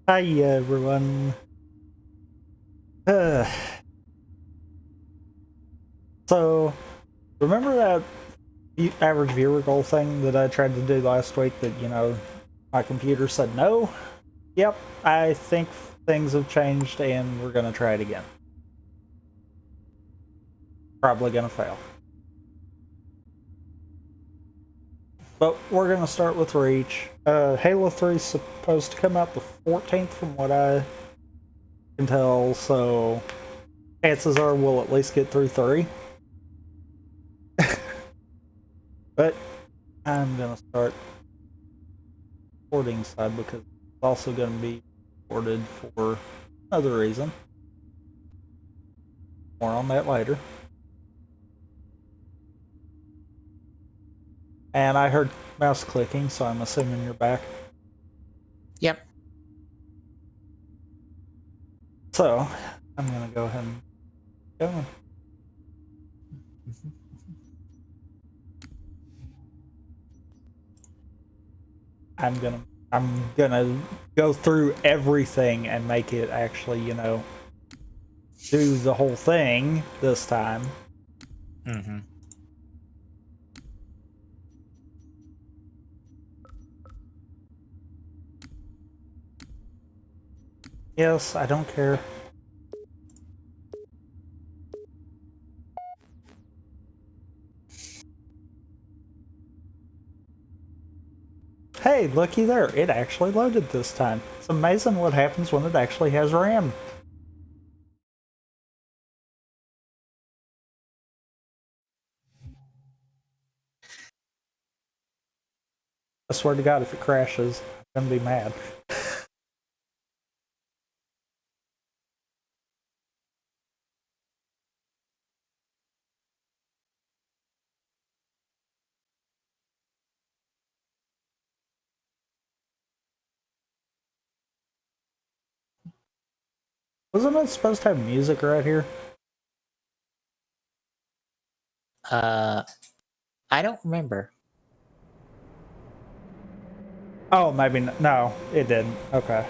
Hi everyone. Uh, so, remember that average viewer goal thing that I tried to do last week that, my computer said no? Yep, I think things have changed and we're gonna try it again. Probably gonna fail. But we're gonna start with Reach. Halo 3 is supposed to come out the 14th from what I can tell, so chances are we'll at least get through 3. But I'm gonna start recording side because it's also gonna be recorded for another reason. More on that later. And I heard mouse clicking, so I'm assuming you're back. Yep. So, I'm gonna go ahead and go. I'm gonna go through everything and make it actually, do the whole thing this time. Mm-hmm. Yes, I don't care. Hey, looky there, it actually loaded this time. It's amazing what happens when it actually has RAM. I swear to God, if it crashes, I'm gonna be mad. Wasn't it supposed to have music right here? I don't remember. Oh, maybe no, it didn't. Okay.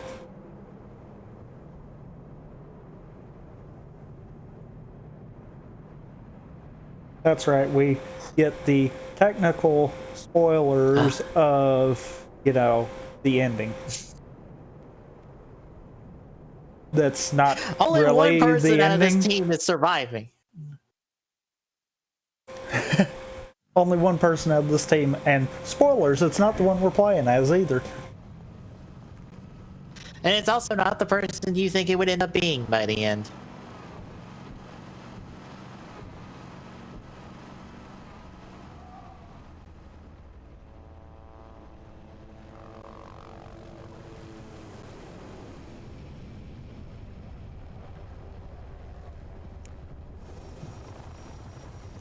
That's right, we get the technical spoilers of, the ending. That's not Only really one person the out of ending. this team is surviving. Only one person out of this team, and spoilers, it's not the one we're playing as either. And it's also not the person you think it would end up being by the end.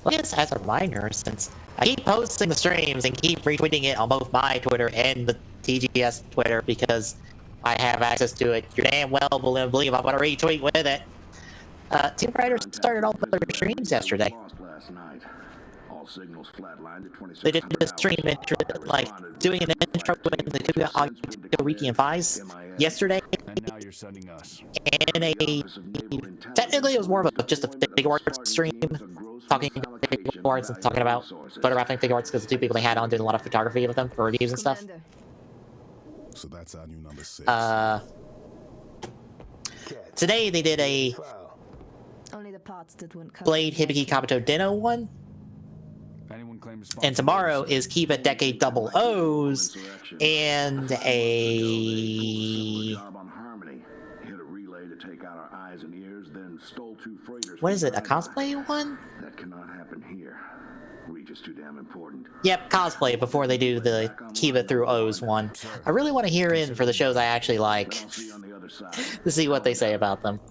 Well, I guess as a reminder, since I keep posting the streams and keep retweeting it on both my Twitter and the TGS Twitter because I have access to it, you're damn well believe I'm gonna retweet with it. Team Riders started all their streams yesterday. They did a stream intro, like doing an intro with the Kuga Wiki and Fives yesterday. And now you're sending us. And technically it was more of just a figure arts stream, talking figure arts and talking about photographing figure arts because the two people they had on did a lot of photography with them for reviews and stuff. So that's our new number 6. Today they did a Blade Hibiki Kabuto Deno one. And tomorrow is Kiba Decade Double O's and what is it? A cosplay one? That cannot happen here. Reach is too damn important. Yep, cosplay before they do the Kiba through O's one. I really want to hear in for the shows I actually like to see what they say about them.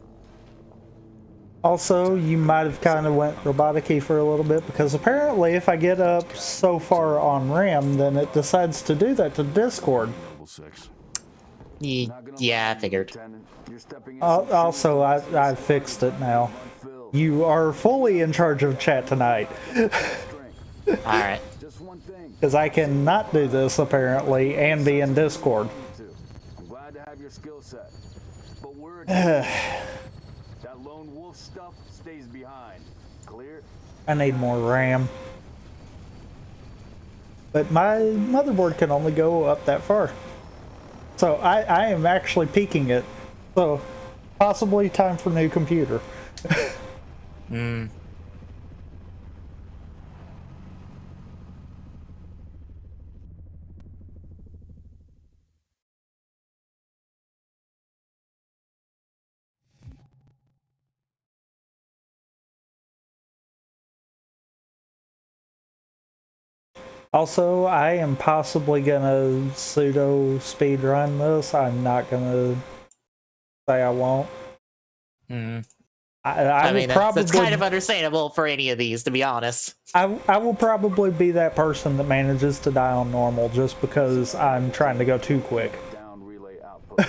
Also, you might have kind of went robotic-y for a little bit, because apparently if I get up so far on RAM, then it decides to do that to Discord. Yeah, I figured. Also, I fixed it now. You are fully in charge of chat tonight. Alright. Because I cannot do this, apparently, and be in Discord. have your skill set, but we're a team. That lone wolf stuff stays behind. Clear? I need more RAM. But my motherboard can only go up that far. So I am actually peaking it. So possibly time for new computer. Also, I am possibly gonna pseudo speedrun this. I'm not gonna say I won't. I mean, will probably, that's kind of understandable for any of these, to be honest. I will probably be that person that manages to die on normal just because I'm trying to go too quick. Down relay output.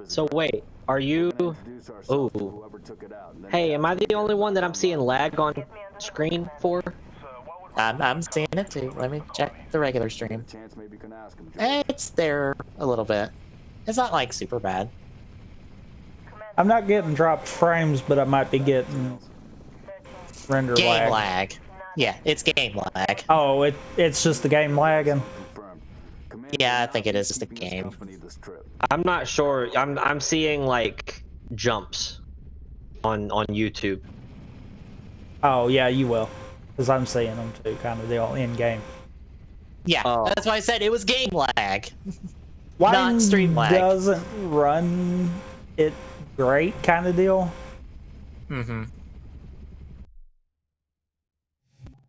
So wait, are you... Oh. Hey, am I the only one that I'm seeing lag on screen for? I'm seeing it too. Let me check the regular stream. It's there a little bit. It's not like super bad. I'm not getting dropped frames, but I might be getting render Game lag. lag. Yeah, it's game lag. Oh, it's just the game lagging. Yeah, I think it is just a game. I'm not sure. I'm seeing like jumps on YouTube. Oh yeah, you will, because I'm seeing them too, kind of deal in game. Yeah, that's why I said it was game lag. Wine not stream lag. Doesn't run it great, kind of deal.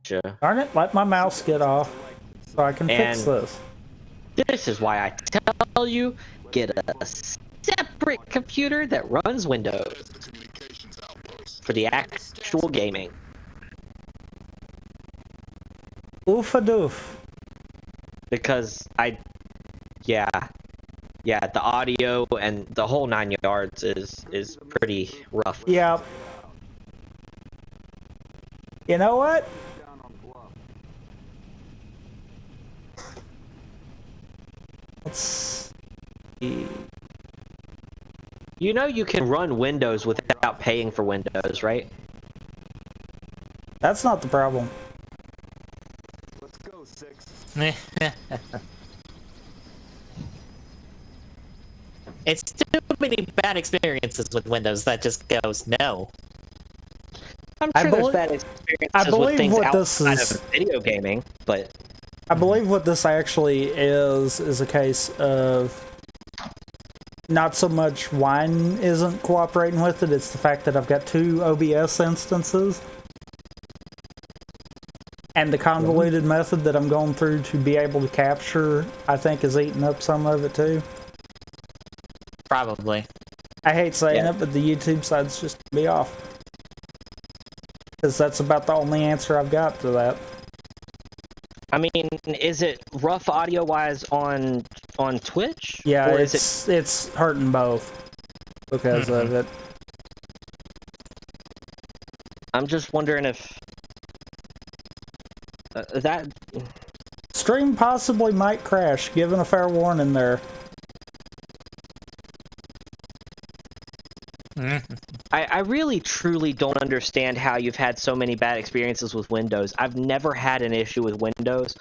Sure. Darn it! Let my mouse get off so I can fix this. This is why I tell you, get a separate computer that runs Windows for the actual gaming. Oofa doof. Because yeah, the audio and the whole 9 yards is pretty rough. Yeah. You know what? Let's see. You know you can run Windows without paying for Windows, right? That's not the problem. Let's go, 6. It's too many bad experiences with Windows that just goes no. I'm sure there's bad experiences with things outside of video gaming, but I believe what this actually is a case of not so much Wine isn't cooperating with it, it's the fact that I've got 2 OBS instances. And the convoluted method that I'm going through to be able to capture, I think, is eating up some of it too. Probably. I hate saying it, but the YouTube side's just be off. Because that's about the only answer I've got to that. I mean, is it rough audio-wise on Twitch? Yeah, or it's hurting both because of it. I'm just wondering if that stream possibly might crash. Given a fair warning there. I really truly don't understand how you've had so many bad experiences with Windows. I've never had an issue with Windows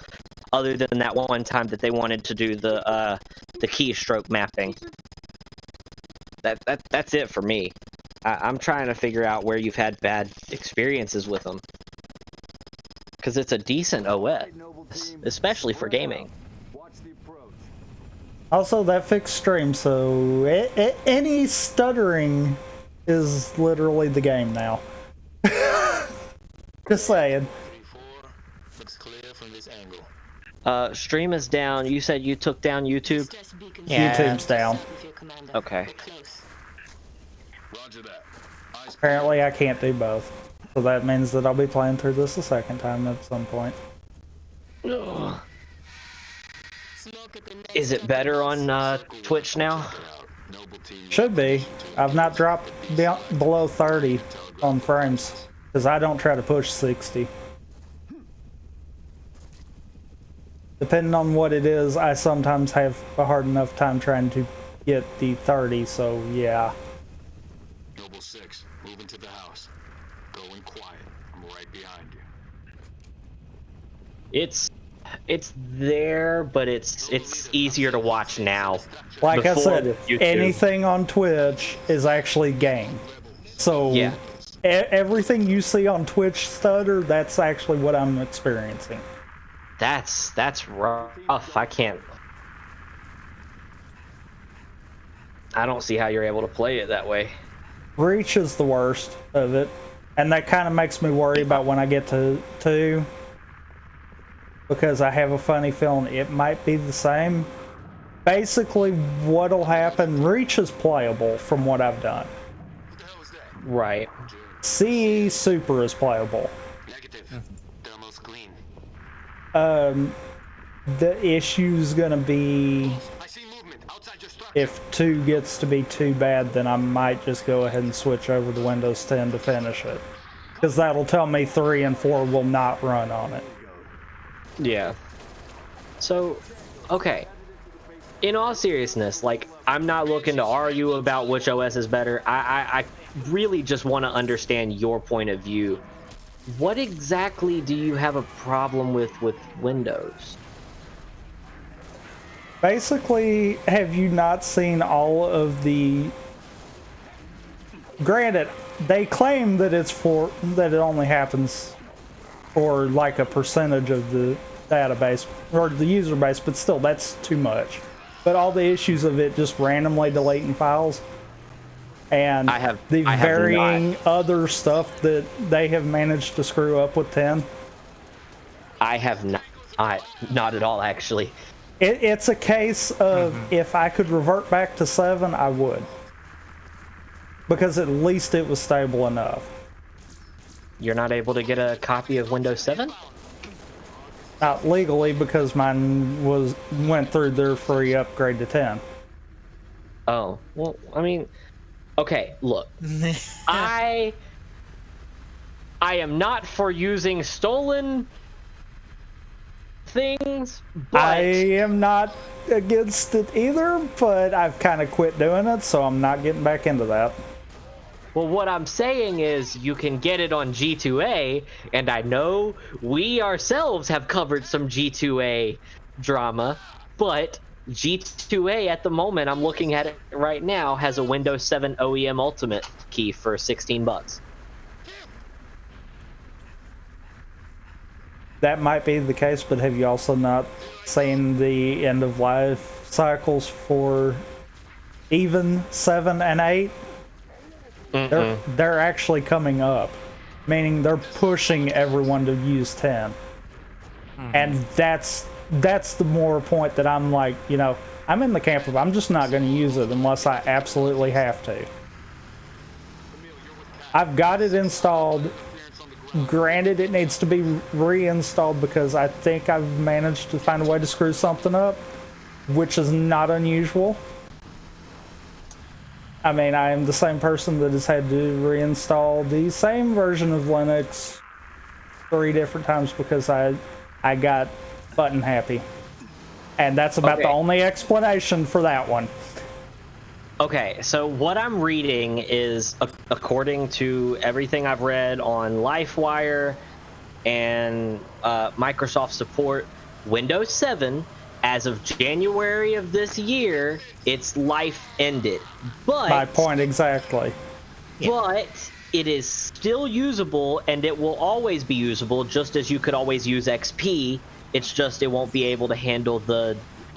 other than that one time that they wanted to do the keystroke mapping. That's it for me. I'm trying to figure out where you've had bad experiences with them. Because it's a decent OS, especially for gaming. Also, that fixed stream, so any stuttering is literally the game now. Just saying. Stream is down. You said you took down YouTube? Yeah. YouTube's down. Okay. Apparently I can't do both. So that means that I'll be playing through this a second time at some point. Ugh. Is it better on Twitch now? Should be. I've not dropped below 30 on frames because I don't try to push 60. Depending on what it is, I sometimes have a hard enough time trying to get the 30, so yeah. Noble 6, move into the house. Go in quiet. I'm right behind you. It's there, but it's easier to watch now. Like I Before said, with YouTube. anything on Twitch is actually game. So Yeah. everything you see on Twitch stutter, that's actually what I'm experiencing. That's rough. I don't see how you're able to play it that way. Reach is the worst of it, and that kind of makes me worry about when I get to 2, because I have a funny feeling it might be the same. Basically, what'll happen, Reach is playable from what I've done. Right. CE Super is playable. Negative. Thermal's clean. The issue's gonna be I see movement outside your structure. if 2 gets to be too bad, then I might just go ahead and switch over to Windows 10 to finish it. Because that'll tell me 3 and 4 will not run on it. Yeah. So, okay. In all seriousness, like, I'm not looking to argue about which OS is better. I really just want to understand your point of view. What exactly do you have a problem with Windows? Basically, have you not seen all of the... Granted, they claim that that it only happens for like a percentage of the database or the user base, but still, that's too much. But all the issues of it just randomly deleting files and the varying other stuff that they have managed to screw up with 10. I have not at all, actually. It's a case of if I could revert back to 7, I would. Because at least it was stable enough. You're not able to get a copy of Windows 7? Not legally, because mine went through their free upgrade to 10. Oh, well, I mean, okay, look. I am not for using stolen things, but I am not against it either, but I've kind of quit doing it, so I'm not getting back into that. well, what I'm saying is you can get it on G2A, and I know we ourselves have covered some G2A drama, but G2A at the moment, I'm looking at it right now, has a Windows 7 OEM Ultimate key for $16. That might be the case, but have you also not seen the end of life cycles for even 7 and 8? They're actually coming up, meaning they're pushing everyone to use 10. And that's the more point that I'm like, you know, I'm in the camp of I'm just not going to use it unless I absolutely have to. I've got it installed. Granted, it needs to be reinstalled because I think I've managed to find a way to screw something up, which is not unusual. I mean, I am the same person that has had to reinstall the same version of Linux 3 different times because I got button happy. And that's about the only explanation for that one. Okay, so what I'm reading is, according to everything I've read on LifeWire and Microsoft support, Windows 7, as of January of this year, its life ended. But My point exactly. But it is still usable, and it will always be usable, just as you could always use XP. It's just it won't be able to handle the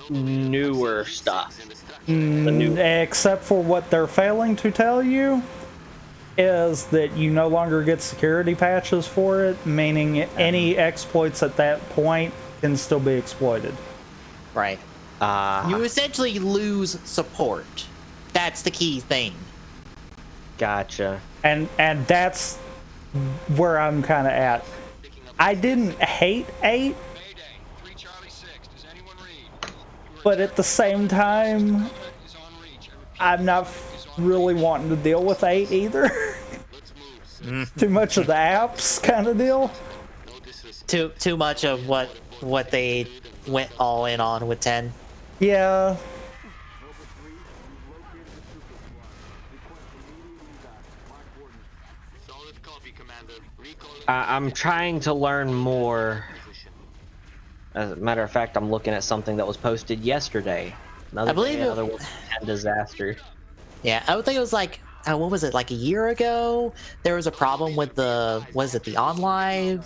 newer stuff. Except for what they're failing to tell you is that you no longer get security patches for it, meaning any exploits at that point can still be exploited. Right. You essentially lose support. That's the key thing. Gotcha. And that's where I'm kind of at. I didn't hate 8, but at the same time, I'm not really wanting to deal with 8 either. Too much of the apps kind of deal. Too much of what they went all in on with 10. Yeah. I'm trying to learn more. As a matter of fact, I'm looking at something that was posted yesterday. I believe it. Another disaster. Yeah, I would think it was like, what was it, like a year ago? There was a problem with the OnLive?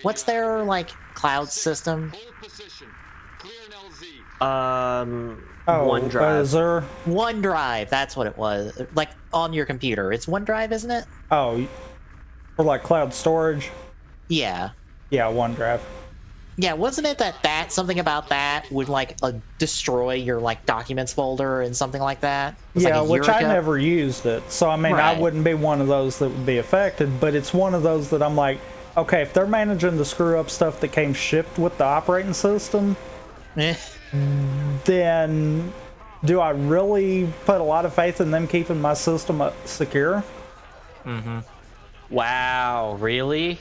What's their, like, cloud system? OneDrive. Azure. OneDrive, that's what it was. Like, on your computer. It's OneDrive, isn't it? Oh, for like cloud storage. Yeah. Yeah, OneDrive. Yeah, wasn't it that something about that would, like, destroy your, like, documents folder and something like that? Yeah, like which I never used it. So, I mean, Right. I wouldn't be one of those that would be affected, but it's one of those that I'm like, okay, if they're managing to screw up stuff that came shipped with the operating system, then do I really put a lot of faith in them keeping my system secure? Mm-hmm. Wow, really?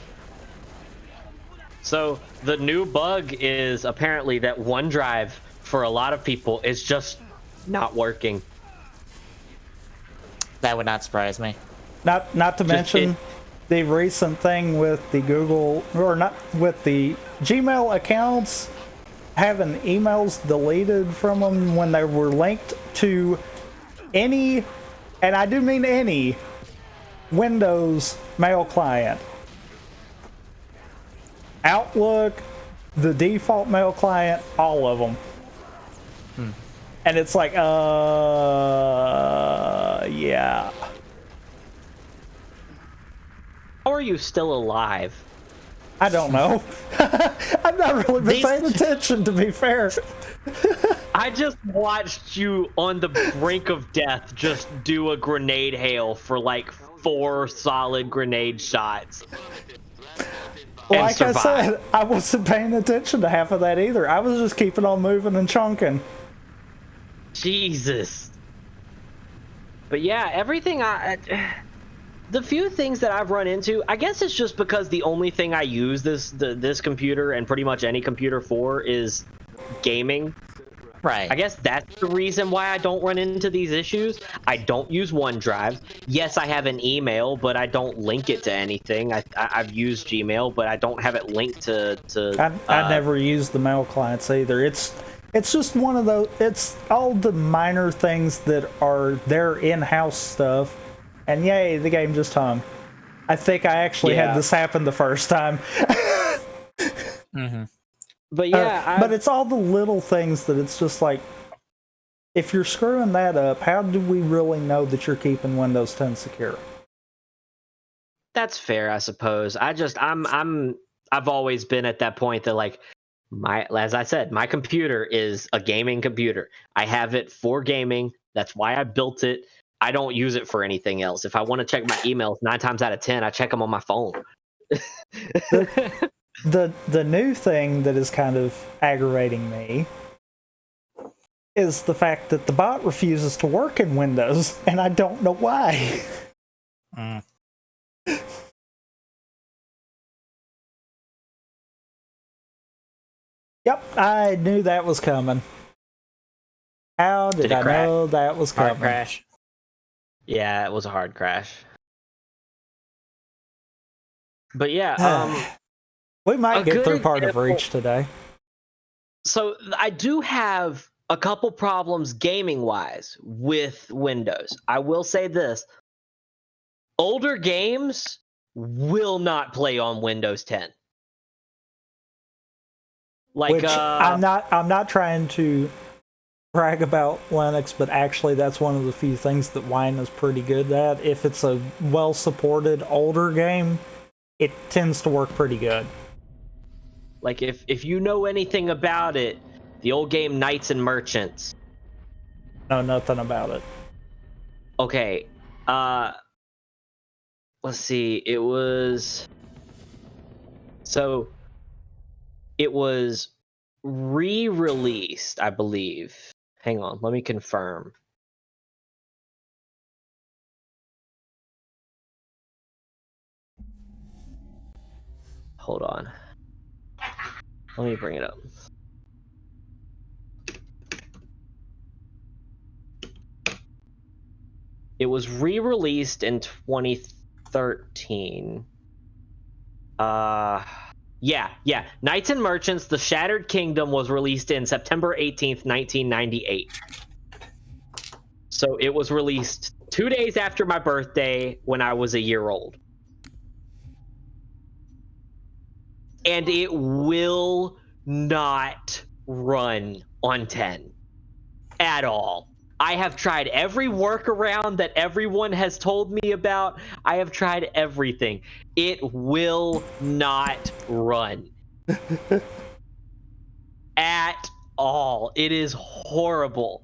So the new bug is apparently that OneDrive for a lot of people is just not working. That would not surprise me. Not to mention the recent thing with the Google, or not with the Gmail accounts having emails deleted from them when they were linked to any, and I do mean any, Windows mail client. Outlook, the default mail client, all of them. And it's like, yeah. How are you still alive? I don't know. I've not really been paying attention, to be fair. I just watched you on the brink of death just do a grenade hail for like 4 solid grenade shots. Like I said, I wasn't paying attention to half of that either. I was just keeping on moving and chunking. Jesus. But yeah, everything the few things that I've run into, I guess it's just because the only thing I use this computer and pretty much any computer for is gaming. Right. I guess that's the reason why I don't run into these issues. I don't use OneDrive. Yes, I have an email, but I don't link it to anything. I've used Gmail, but I don't have it linked to I never used the mail clients either. It's just one of those. It's all the minor things that are their in-house stuff, and yay, the game just hung. I think I actually had this happen the first time. Mm-hmm. But yeah, but it's all the little things that it's just like, if you're screwing that up, how do we really know that you're keeping Windows 10 secure? That's fair, I suppose. I've always been at that point that, like, as I said, my computer is a gaming computer. I have it for gaming. That's why I built it. I don't use it for anything else. If I want to check my emails, 9 times out of 10, I check them on my phone. The new thing that is kind of aggravating me is the fact that the bot refuses to work in Windows, and I don't know why. Yep, I knew that was coming. How did I know that was coming? Hard crash. Yeah, it was a hard crash. But yeah, we might get through part of Reach today. So I do have a couple problems gaming-wise with Windows. I will say this. Older games will not play on Windows 10. Like, which I'm not trying to brag about Linux, but actually that's one of the few things that Wine is pretty good at. If it's a well-supported older game, it tends to work pretty good. Like, if you know anything about it, the old game Knights and Merchants. Know nothing about it. Okay, let's see. It was re-released, I believe. Hang on, let me confirm. Hold on. Let me bring it up. It was re-released in 13. Yeah. Knights and Merchants: The Shattered Kingdom was released in September 18th, 1998. So it was released 2 days after my birthday when I was a year old. And it will not run on 10 at all. I have tried every workaround that everyone has told me about. I have tried everything. It will not run at all. It is horrible.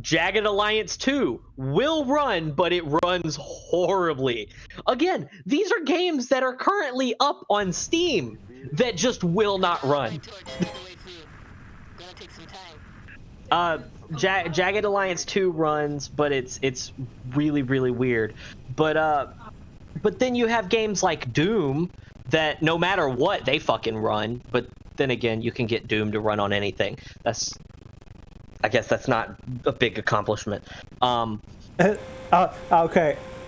Jagged Alliance 2 will run, but it runs horribly. Again, these are games that are currently up on Steam that just will not run. Jagged Alliance 2 runs, but it's really, really weird. But then you have games like Doom that no matter what, they fucking run. But then again, you can get Doom to run on anything. I guess that's not a big accomplishment. Okay,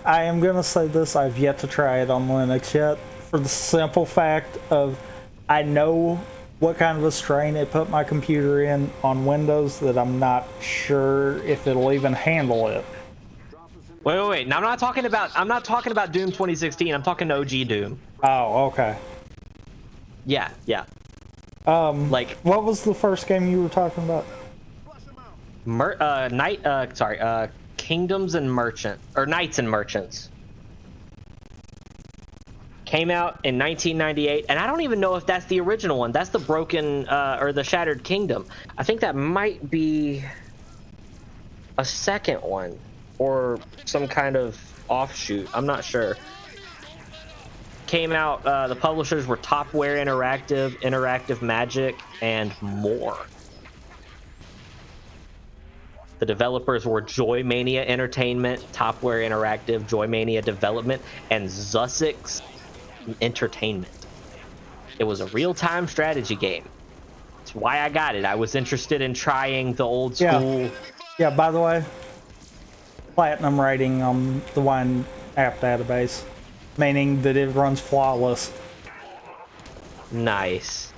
I am gonna say this. I've yet to try it on Linux yet, for the simple fact of I know what kind of a strain it put my computer in on Windows that I'm not sure if it'll even handle it. Wait. Now I'm not talking about Doom 2016. I'm talking OG Doom. Oh, okay. Yeah. Like, what was the first game you were talking about? Kingdoms and Merchants, or Knights and Merchants. Came out in 1998, and I don't even know if that's the original one. That's the Broken or the Shattered Kingdom. I think that might be a second one or some kind of offshoot. I'm not sure. Came out. The publishers were Topware Interactive, Interactive Magic, and more. The developers were Joy Mania Entertainment, Topware Interactive, Joy Mania Development, and Sussex Entertainment. It was a real-time strategy game. That's why I got it. I was interested in trying the old school. Yeah, by the way, platinum rating on the Wine app database, meaning that it runs flawless. Nice.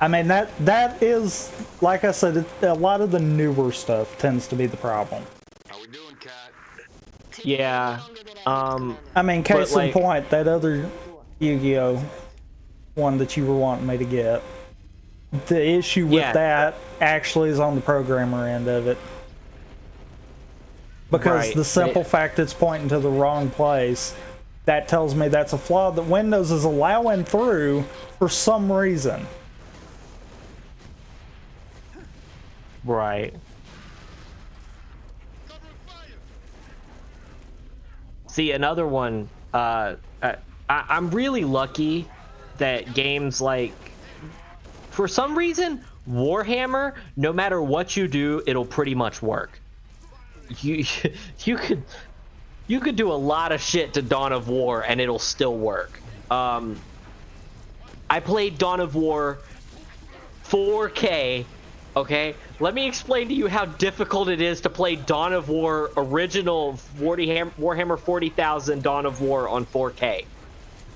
I mean, that is, like I said, a lot of the newer stuff tends to be the problem. How we doing, Cat? Yeah. I mean, case in point, that other Yu-Gi-Oh! One that you were wanting me to get. The issue with that actually is on the programmer end of it. Because the simple fact it's pointing to the wrong place, that tells me that's a flaw that Windows is allowing through for some reason. Right. See, another one, I'm really lucky that games like, for some reason, Warhammer, no matter what you do, it'll pretty much work. You could do a lot of shit to Dawn of War and it'll still work. I played Dawn of War 4K. Okay, let me explain to you how difficult it is to play Dawn of War original Warhammer 40,000 Dawn of War on 4K.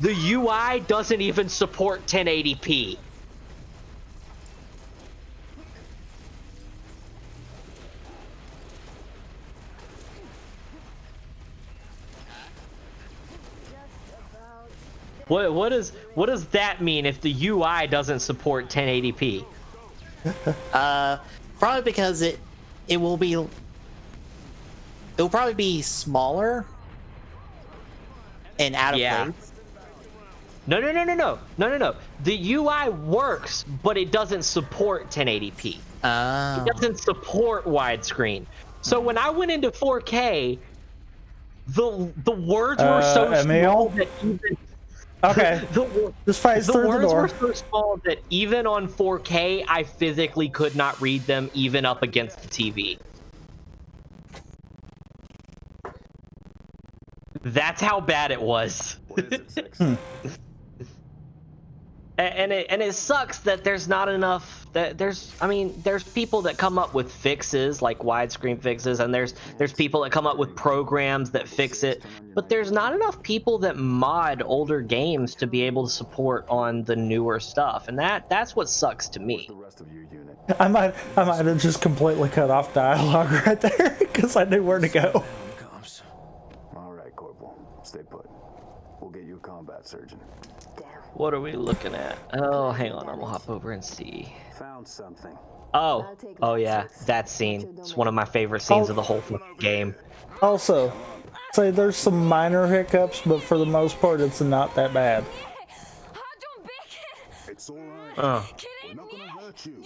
The UI doesn't even support 1080p. What does that mean if the UI doesn't support 1080p? Probably because it'll probably be smaller and out of place. No. The UI works, but it doesn't support 1080p. Oh. It doesn't support widescreen. So when I went into 4K, the words were so small that even okay, just phase through the door. words were so small that even on 4K, I physically could not read them, even up against the TV. That's how bad it was. What is it, 6? And it sucks that there's not enough. There's people that come up with fixes like widescreen fixes, and there's people that come up with programs that fix it, but there's not enough people that mod older games to be able to support on the newer stuff, and that's what sucks to me. The rest of your unit. I might have just completely cut off dialogue right there because I knew where to go. All right, Corporal. Stay put. We'll get you a combat surgeon. What are we looking at? Oh, hang on, I'm gonna hop over and see. Found something. Oh yeah, that scene. It's one of my favorite scenes of the whole game. Also, say there's some minor hiccups, but for the most part, it's not that bad. It's all right. Oh. We're not gonna hurt you.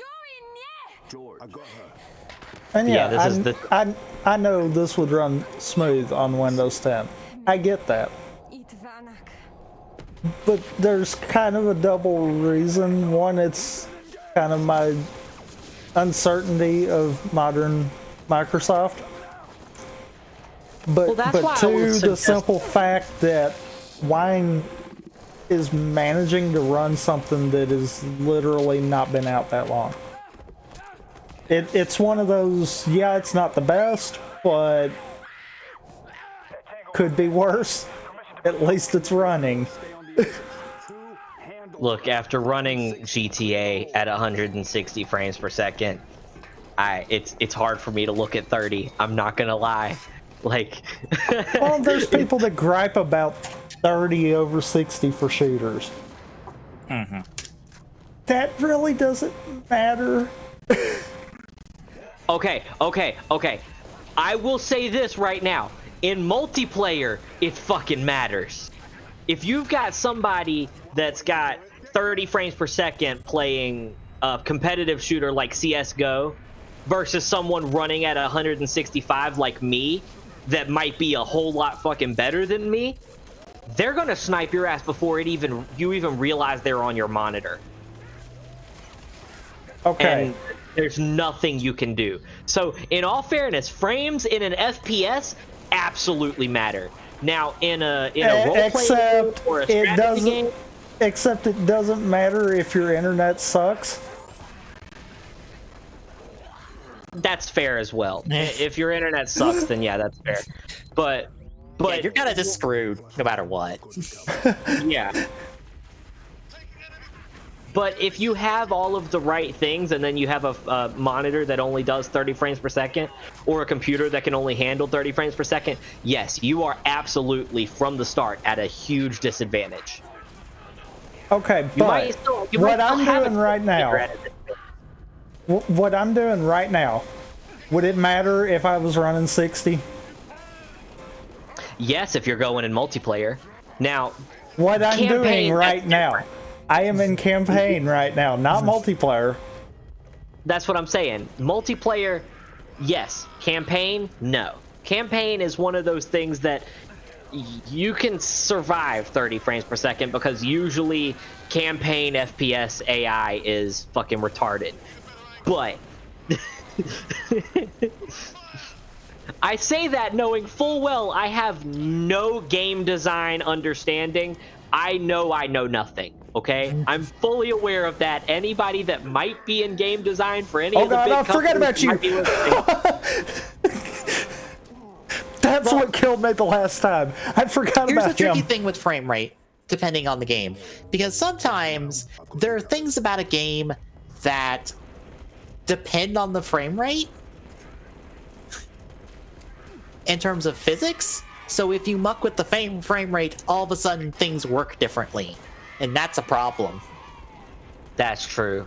George. I got her. And yeah, Yeah, this is the- I know this would run smooth on Windows 10. I get that. But there's kind of a double reason. One, it's kind of my uncertainty of modern Microsoft. But, that's why I two, would the suggest- simple fact that Wine is managing to run something that has literally not been out that long. It's one of those, yeah, it's not the best, but could be worse. At least it's running. Look, after running GTA at 160 frames per second, it's hard for me to look at 30. I'm not gonna lie. Like, Well, there's people that gripe about 30 over 60 for shooters. That really doesn't matter. okay. I will say this right now. In multiplayer, it fucking matters. If you've got somebody that's got 30 frames per second playing a competitive shooter like CSGO versus someone running at 165 like me that might be a whole lot fucking better than me, they're gonna snipe your ass before you even realize they're on your monitor. Okay. And there's nothing you can do. So in all fairness, frames in an FPS absolutely matter. Now in a role playing game or a strategy game, Except it doesn't matter if your internet sucks. that's fair as well. If your internet sucks, then yeah, that's fair. But Yeah, you're kind of just screwed no matter what. yeah. But if you have all of the right things and then you have a monitor that only does 30 frames per second or a computer that can only handle 30 frames per second, yes, you are absolutely from the start at a huge disadvantage. Okay, but what I'm doing right now, would it matter if I was running 60? Yes, if you're going in multiplayer. Now, What I'm doing campaign, right that's now, different. I am in campaign right now, not multiplayer. That's what I'm saying. Multiplayer, yes. Campaign, no. Campaign is one of those things that you can survive 30 frames per second because usually campaign FPS AI is fucking retarded. But I say that knowing full well I have no game design understanding. I know nothing, okay? I'm fully aware of that. Anybody that might be in game design for any of the big companies forget about you. might be listening. That's what killed me the last time. I forgot Here's the about tricky him. thing with frame rate, depending on the game. Because sometimes there are things about a game that depend on the frame rate in terms of physics. So if you muck with the frame rate, all of a sudden things work differently. And that's a problem. That's true.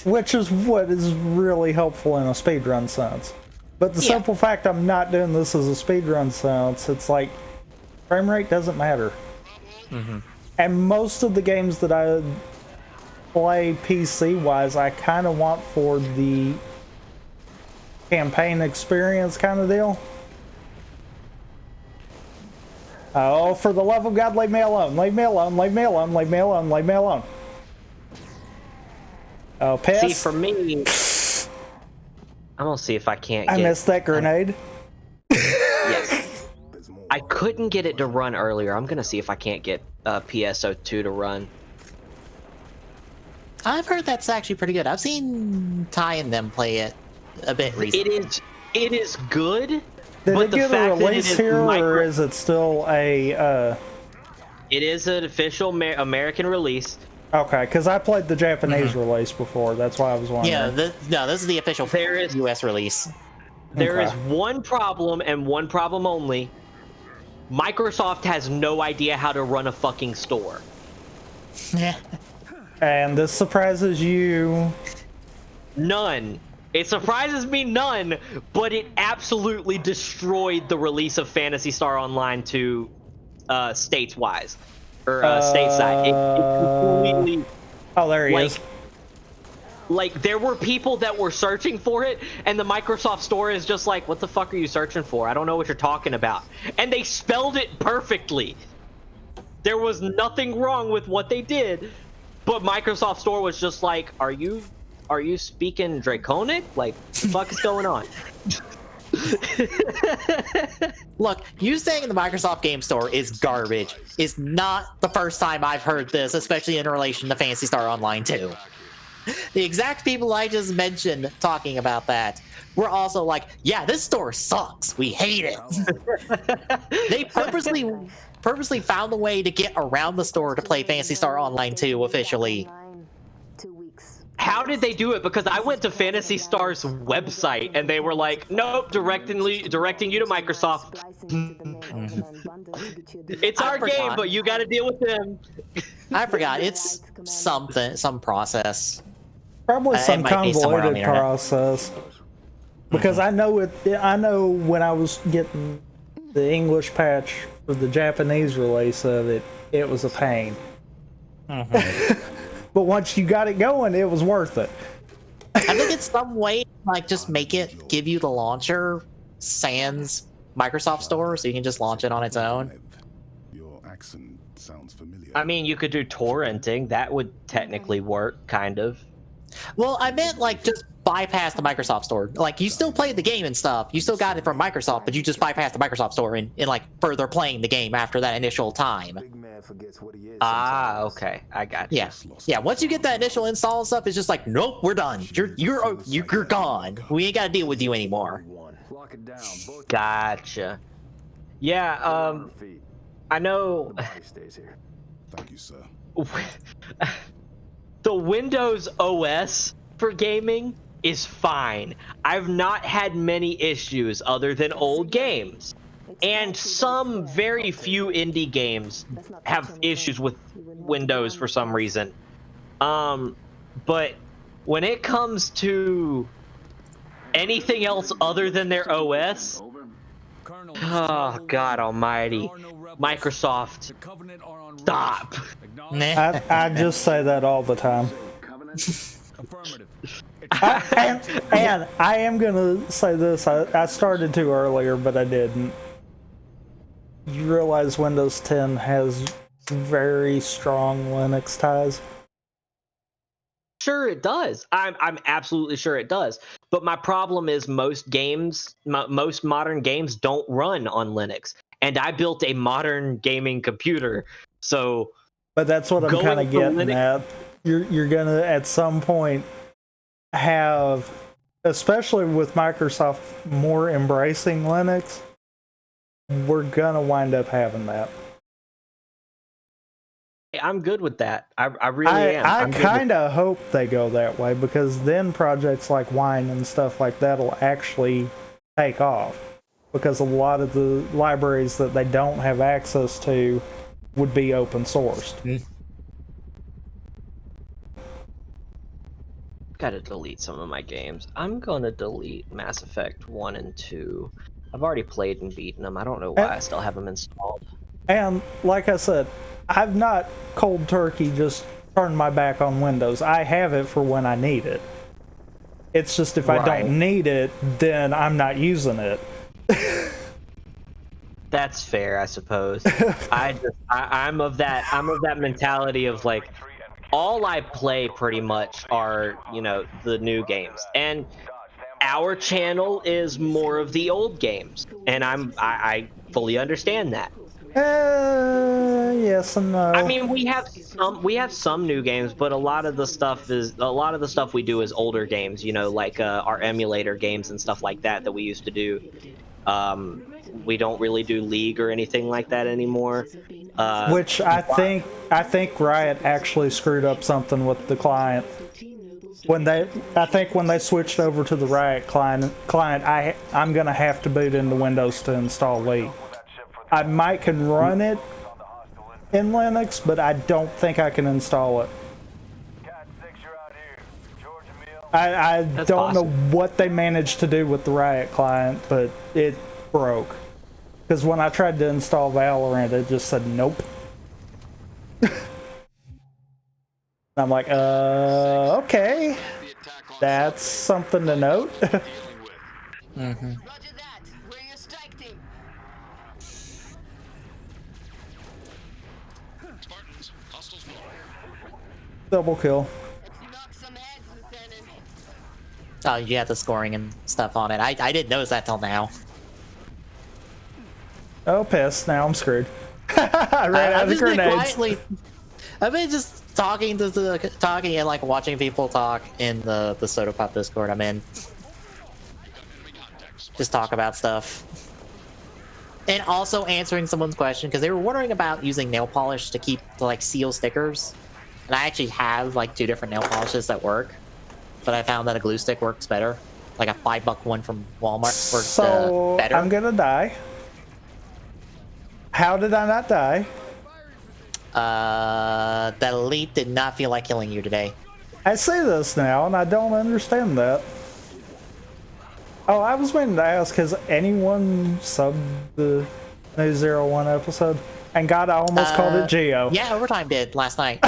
Which is what is really helpful in a speedrun sense. But the simple fact I'm not doing this as a speedrun sense, it's like, frame rate doesn't matter. And most of the games that I play PC-wise, I kind of want for the campaign experience kind of deal. Oh, for the love of God, leave me alone. Leave me alone. Leave me alone. Leave me alone. Leave me alone. Oh, piss. See, for me, I'm gonna see if I can't I get... missed that grenade. Yes. I couldn't get it to run earlier. I'm gonna see if I can't get PSO2 to run. I've heard that's actually pretty good. I've seen Ty and them play it a bit recently. It is good. Did but it the get a fact that it release is here, or is it still a? It is an official American release. Okay, because I played the Japanese release before. That's why I was wondering. Yeah, no, this is the official US release. There is Okay. one problem, and one problem only. Microsoft has no idea how to run a fucking store. And this surprises you. None. It surprises me none, but it absolutely destroyed the release of Phantasy Star Online to states-wise. Or stateside. It completely... Oh, there he is. Like, there were people that were searching for it, and the Microsoft Store is just like, what the fuck are you searching for? I don't know what you're talking about. And they spelled it perfectly. There was nothing wrong with what they did, but Microsoft Store was just like, are you speaking Draconic? Like, what the fuck is going on? Look, you saying the Microsoft Game Store is garbage is not the first time I've heard this, especially in relation to Phantasy Star Online 2. The exact people I just mentioned talking about that were also like, yeah, this store sucks. We hate it. They purposely found a way to get around the store to play Phantasy Star Online 2 officially. How did they do it? Because I went to Phantasy Star's website and they were like, nope, directing you to Microsoft. It's our game, but you got to deal with them. I forgot. It's some process. Probably some it might be somewhere on the convoluted internet. process. Because I know when I was getting the English patch for the Japanese release of it, it was a pain. But once you got it going, it was worth it. I think it's some way like just make it give you the launcher sans Microsoft Store, so you can just launch it on its own. Your accent sounds familiar. I mean, you could do torrenting. That would technically work, kind of. Well, I meant like just bypass the Microsoft Store. Like you still played the game and stuff. You still got it from Microsoft, but you just bypassed the Microsoft Store and like further playing the game after that initial time. Ah, okay, I got you. Yeah. Once you get that initial install and stuff, it's just like, nope, we're done. You're gone. We ain't got to deal with you anymore. Gotcha. Yeah. I know. Thank you, sir. The Windows OS for gaming is fine. I've not had many issues other than old games. And some very few indie games have issues with Windows for some reason. But when it comes to anything else other than their OS, oh God almighty, Microsoft, stop. I just say that all the time. And I am gonna say this. I started to earlier, but I didn't. You realize Windows 10 has very strong Linux ties? Sure it does. I'm absolutely sure it does. But my problem is most modern games don't run on Linux. And I built a modern gaming computer. So But that's what I'm kind of getting at. You're gonna at some point have, especially with Microsoft more embracing Linux, we're gonna wind up having that. I'm good with that. I really am. I kind of hope they go that way, because then projects like Wine and stuff like that will actually take off, because a lot of the libraries that they don't have access to would be open sourced. Gotta delete some of my games. I'm gonna delete Mass Effect 1 and 2. I've already played and beaten them. I don't know why I still have them installed. And like I said, I've not cold turkey just turned my back on Windows. I have it for when I need it. It's just if I don't need it, then I'm not using it. That's fair, I suppose. I'm of that mentality of like, all I play pretty much are, the new games. And our channel is more of the old games. And I fully understand that. Yes and no. I mean, we have some new games, but a lot of the stuff we do is older games. You know, like our emulator games and stuff like that we used to do. We don't really do League or anything like that anymore. Which I think Riot actually screwed up something with the client. When they switched over to the Riot client, I'm gonna have to boot into Windows to install League. I might can run it in Linux, but I don't think I can install it. I don't know what they managed to do with the Riot client, but it broke. Because when I tried to install Valorant, it just said nope. I'm like, okay. That's something to note. Mm-hmm. Roger that. We're your strike team. Spartans, hostiles low. Double kill. Let's knock some heads, Lieutenant. Oh, you had the scoring and stuff on it. I didn't notice that till now. Oh, piss. Now I'm screwed. I ran out of grenades. I've been just talking and like watching people talk in the Soda Pop Discord I'm in. Just talk about stuff. And also answering someone's question, because they were wondering about using nail polish to like seal stickers. And I actually have like 2 different nail polishes that work. But I found that a glue stick works better. Like a $5 one from Walmart works better. I'm gonna die. How did I not die? The elite did not feel like killing you today. I see this now, and I don't understand that. Oh, I was meaning to ask, has anyone subbed the new 01 episode? And God, I almost called it Geo. Yeah, Overtime did last night.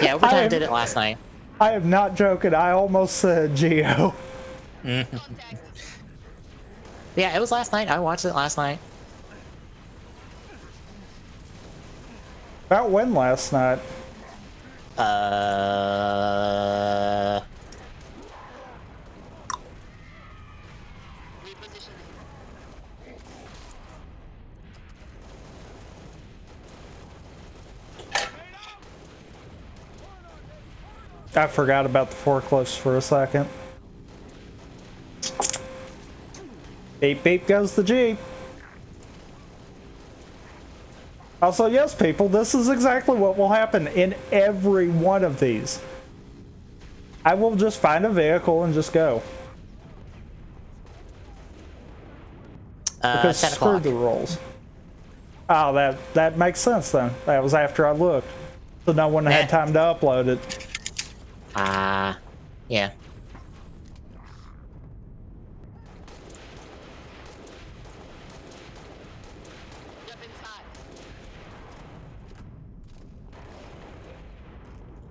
Yeah, Overtime did it last night. I am not joking. I almost said Geo. Yeah, it was last night. I watched it last night. About when last night? I forgot about the forklifts for a second. Beep beep goes the Jeep. Also, yes, people, this is exactly what will happen in every one of these. I will just find a vehicle and just go. Because screw the rules. Oh, that makes sense then. That was after I looked. So no one had time to upload it. Yeah.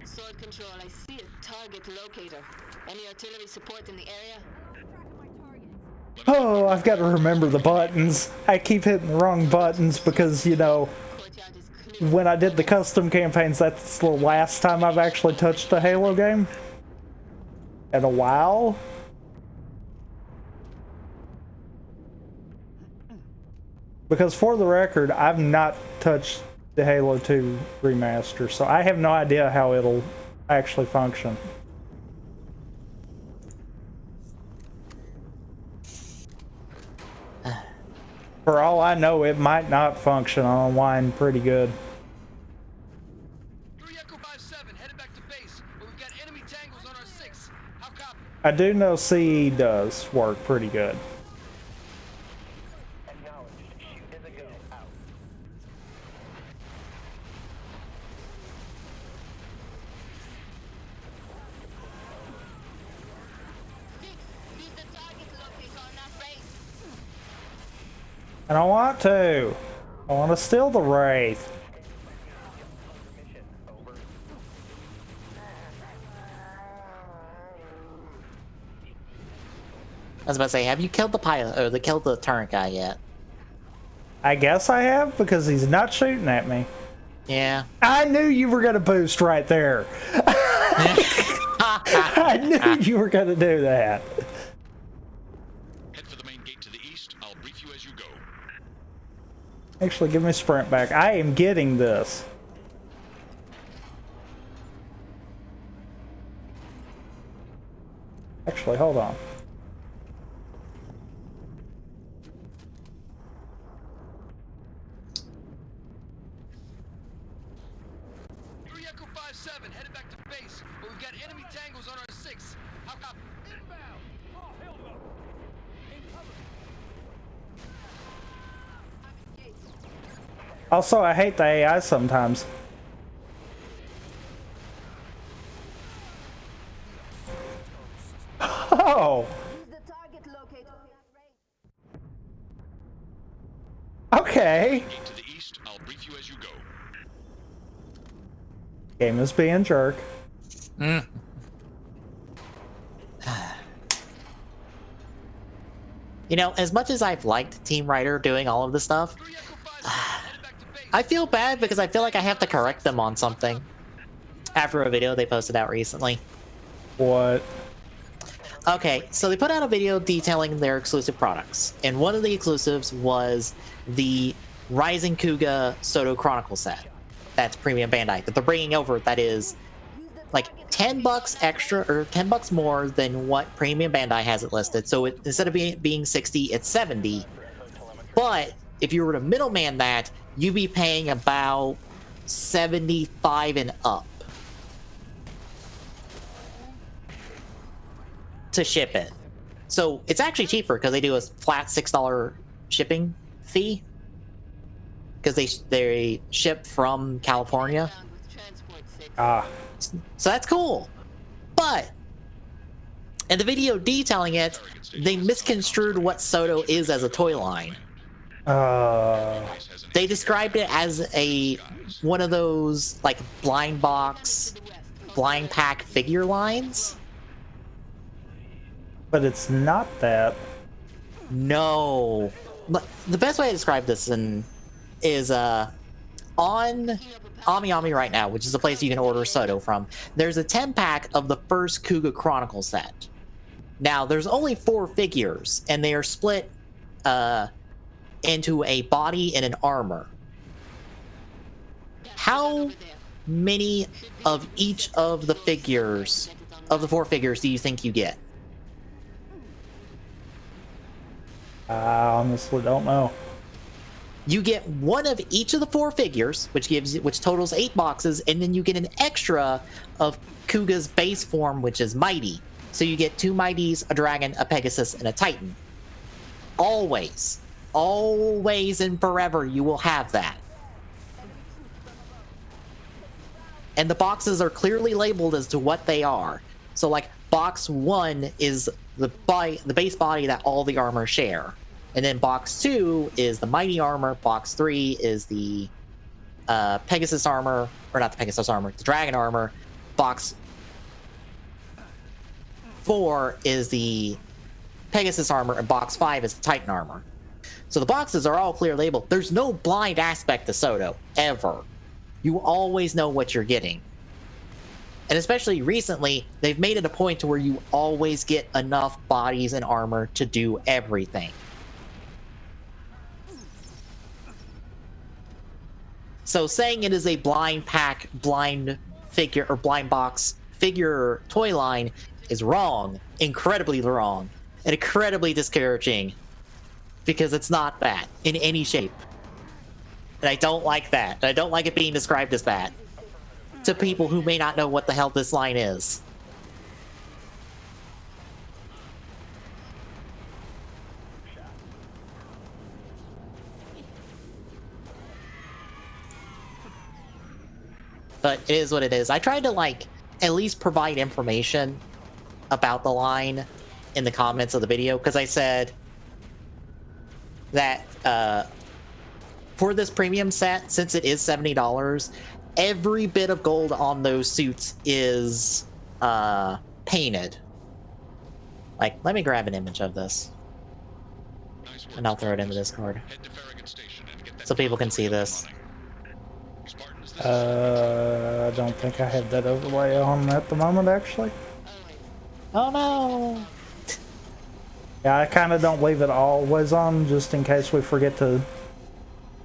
Sword control, I see a target locator. Any artillery support in the area? Oh, I've got to remember the buttons. I keep hitting the wrong buttons because, you know, when I did the custom campaigns, that's the last time I've actually touched a Halo game. In a while. Because for the record, I've not touched the Halo 2 remaster, so I have no idea how it'll actually function. For all I know, it might not function online pretty good. I do know CE does work pretty good. I don't want to. I want to steal the Wraith. I was about to say, have you killed the pilot or killed the turret guy yet? I guess I have, because he's not shooting at me. Yeah. I knew you were gonna boost right there. I knew you were gonna do that. Head for the main gate to the east. I'll brief you as you go. Actually, give me sprint back. I am getting this. Actually, hold on. Echo 5-7, headed back to base, but we've got enemy tangles on our 6. How copy? Inbound! Oh, hell no! Also, I hate the AI sometimes. Oh! Okay. To the east, I'll brief you as you go. Game is being jerk. Mm. You know, as much as I've liked Team Rider doing all of this stuff, I feel bad because I feel like I have to correct them on something after a video they posted out recently. What? Okay, so they put out a video detailing their exclusive products, and one of the exclusives was the Rising Kuga Soto Chronicle set. That's premium Bandai that they're bringing over. That is like $10 extra or $10 more than what premium Bandai has it listed. So instead of being 60, it's 70. But if you were to middleman that, you'd be paying about 75 and up to ship it. So it's actually cheaper because they do a flat $6 shipping fee because they ship from California. Ah. So that's cool. But in the video detailing it, they misconstrued what Soto is as a toy line. They described it as one of those like blind box, blind pack figure lines. But it's not that. No. But the best way to describe this is on AmiAmi right now, which is the place you can order Soto from, there's a 10-pack of the first Kuga Chronicle set. Now, there's only 4 figures, and they are split into a body and an armor. How many of each of the figures, of the 4 figures, do you think you get? I honestly don't know. You get one of each of the 4 figures, which totals 8 boxes, and then you get an extra of Kuga's base form, which is Mighty. So you get 2 Mighties, a Dragon, a Pegasus, and a Titan. Always. Always and forever you will have that. And the boxes are clearly labeled as to what they are. So like box 1 is the base body that all the armor share. And then box 2 is the Mighty armor. Box 3 is the Pegasus armor, or not the Pegasus armor, the Dragon armor. Box 4 is the Pegasus armor, and box 5 is the Titan armor. So the boxes are all clear labeled. There's no blind aspect to Soto, ever. You always know what you're getting. And especially recently, they've made it a point to where you always get enough bodies and armor to do everything. So saying it is a blind pack, blind figure, or blind box figure toy line is wrong. Incredibly wrong. And incredibly discouraging. Because it's not that in any shape. And I don't like that. And I don't like it being described as that to people who may not know what the hell this line is. But it is what it is. I tried to like at least provide information about the line in the comments of the video, because I said that for this premium set, since it is $70, every bit of gold on those suits is painted. Like, let me grab an image of this, and I'll throw it into Discord so people can see this. I don't think I have that overlay on at the moment, actually. Oh no! Yeah, I kind of don't leave it always on, just in case we forget to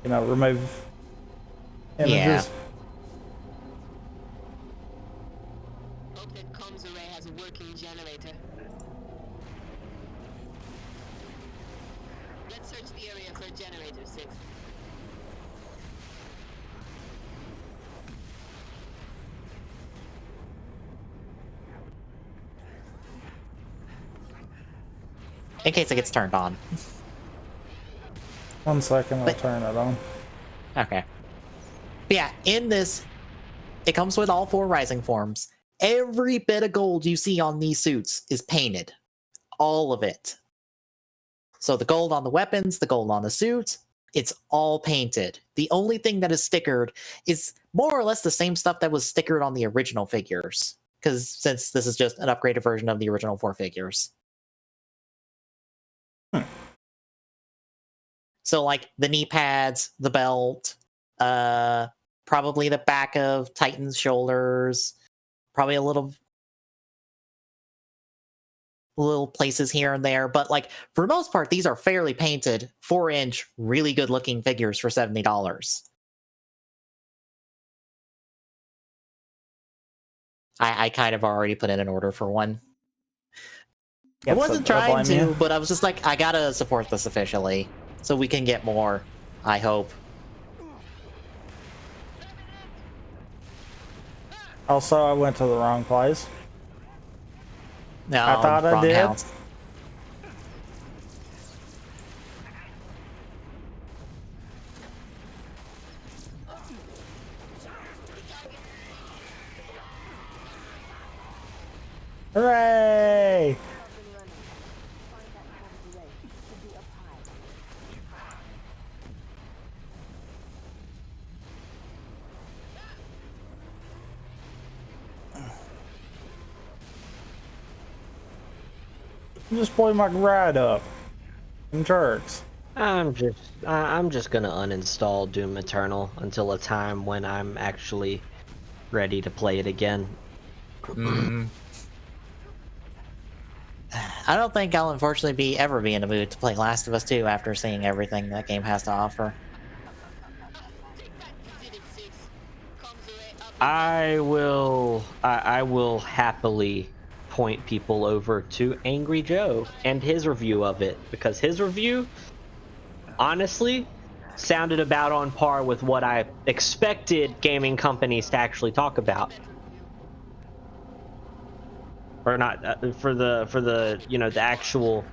remove images. Yeah. Hope that comms array has a working generator. Let's search the area for a generator, 6. In case it gets turned on. 1 second, I'll turn it on. Okay. But yeah, in this, it comes with all 4 rising forms. Every bit of gold you see on these suits is painted. All of it. So the gold on the weapons, the gold on the suits, it's all painted. The only thing that is stickered is more or less the same stuff that was stickered on the original figures. Because since this is just an upgraded version of the original 4 figures. So like the knee pads, the belt, probably the back of Titan's shoulders, probably a little places here and there, but like for the most part, these are fairly painted 4-inch, really good looking figures for $70. I kind of already put in an order for one. I wasn't trying to, but I was just like, I gotta support this officially so we can get more, I hope. Also, I went to the wrong place. No, I thought I did. House. Hooray! Just play my ride up. Some jerks. I'm just gonna uninstall Doom Eternal until a time when I'm actually ready to play it again. I don't think I'll unfortunately ever be in the mood to play Last of Us 2 after seeing everything that game has to offer. I will happily point people over to Angry Joe and his review of it, because his review honestly sounded about on par with what I expected gaming companies to actually talk about. Or not for the the actual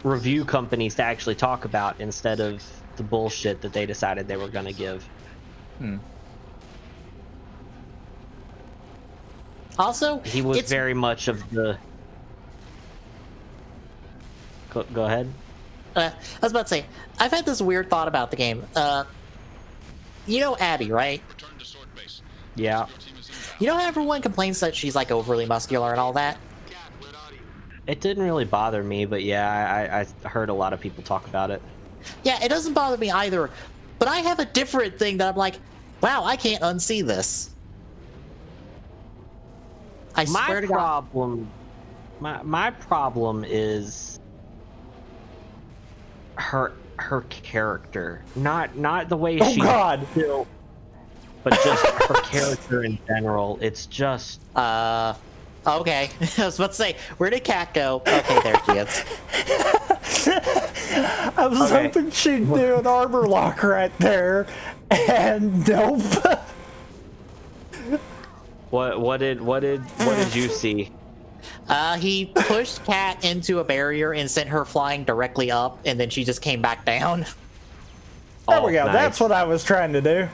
review companies to actually talk about, instead of the bullshit that they decided they were going to give. Also, he was very much of the... Go ahead. I was about to say, I've had this weird thought about the game. You know Abby, right? Yeah. You know how everyone complains that she's like overly muscular and all that? It didn't really bother me, but yeah, I heard a lot of people talk about it. Yeah, it doesn't bother me either, but I have a different thing that I'm like, wow, I can't unsee this. I swear to God. My problem is her character, not the way she's built, but just her character in general. It's just okay. I was about to say, where did Kat go? Okay, there she is. I was hoping she'd do an armor lock right there, and nope. What did you see? He pushed Kat into a barrier and sent her flying directly up, and then she just came back down. There we go. Nice. That's what I was trying to do.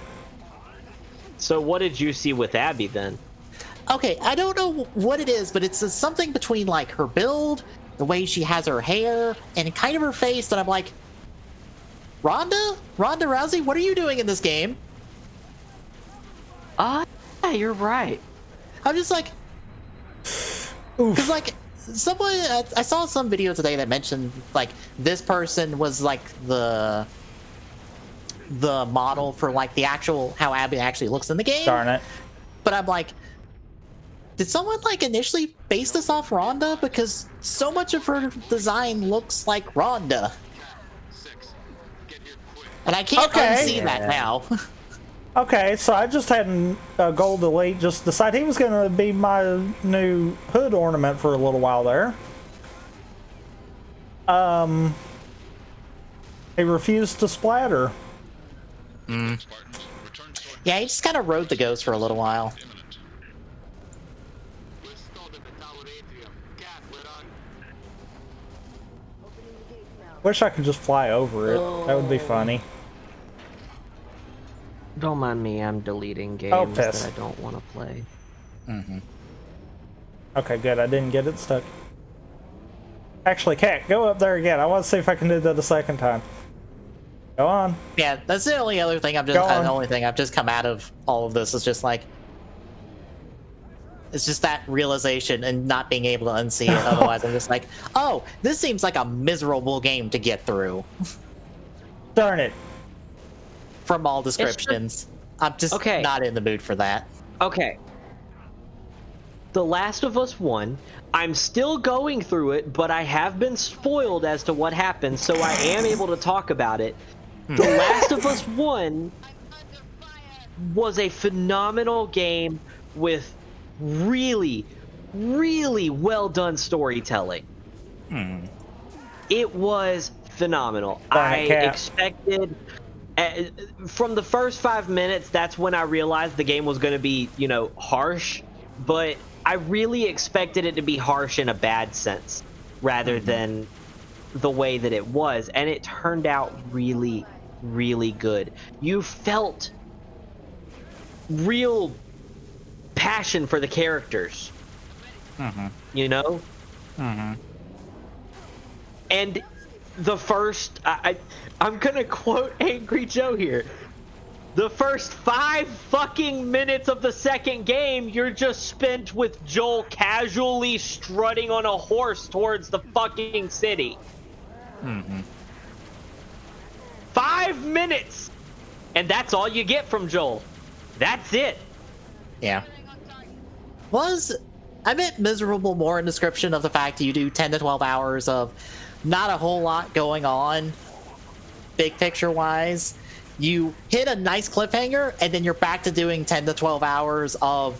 So what did you see with Abby then? Okay, I don't know what it is, but it's something between like her build, the way she has her hair, and kind of her face that I'm like, Ronda Rousey, what are you doing in this game? Yeah, you're right. I'm just like, because like someone, I saw some video today that mentioned like this person was like the model for like the actual how Abby actually looks in the game. Darn it. But I'm like, did someone like initially base this off Ronda? Because so much of her design looks like Ronda. And I can't unsee that now. Okay, so I just had a Gold Elite just decide he was going to be my new hood ornament for a little while there. He refused to splatter. Spartans, return to sword Yeah, he just kind of rode the ghost for a little while. imminent. We're stalled at the tower atrium. Cat, we're on. Wish I could just fly over it. That would be funny. Don't mind me, I'm deleting Oh, games piss. that I don't want to play. Okay, good. I didn't get it stuck. Actually, Cat, go up there again. I want to see if I can do that the second time. Go on. Yeah, that's the only other thing Go on. the only thing I've just come out of all of this is just like, it's just that realization and not being able to unsee it. Otherwise, I'm just like, oh, this seems like a miserable game to get through. Darn it. From all descriptions, I'm just Okay. not in the mood for that. Okay. The Last of Us 1, I'm still going through it, but I have been spoiled as to what happens, so I am able to talk about it. The Last of Us 1 was a phenomenal game with really, really well done storytelling. It was phenomenal. I expected... from the first 5 minutes, that's when I realized the game was going to be, you know, harsh, but I really expected it to be harsh in a bad sense rather than the way that it was, and it turned out really, really good. You felt real passion for the characters, you know? And the first, I'm gonna quote Angry Joe here. The first 5 fucking minutes of the second game, you're just spent with Joel casually strutting on a horse towards the fucking city. 5 minutes! And that's all you get from Joel. That's it. Yeah. Was a bit miserable more in description of the fact that you do 10 to 12 hours of not a whole lot going on, big picture wise. You hit a nice cliffhanger, and then you're back to doing 10 to 12 hours of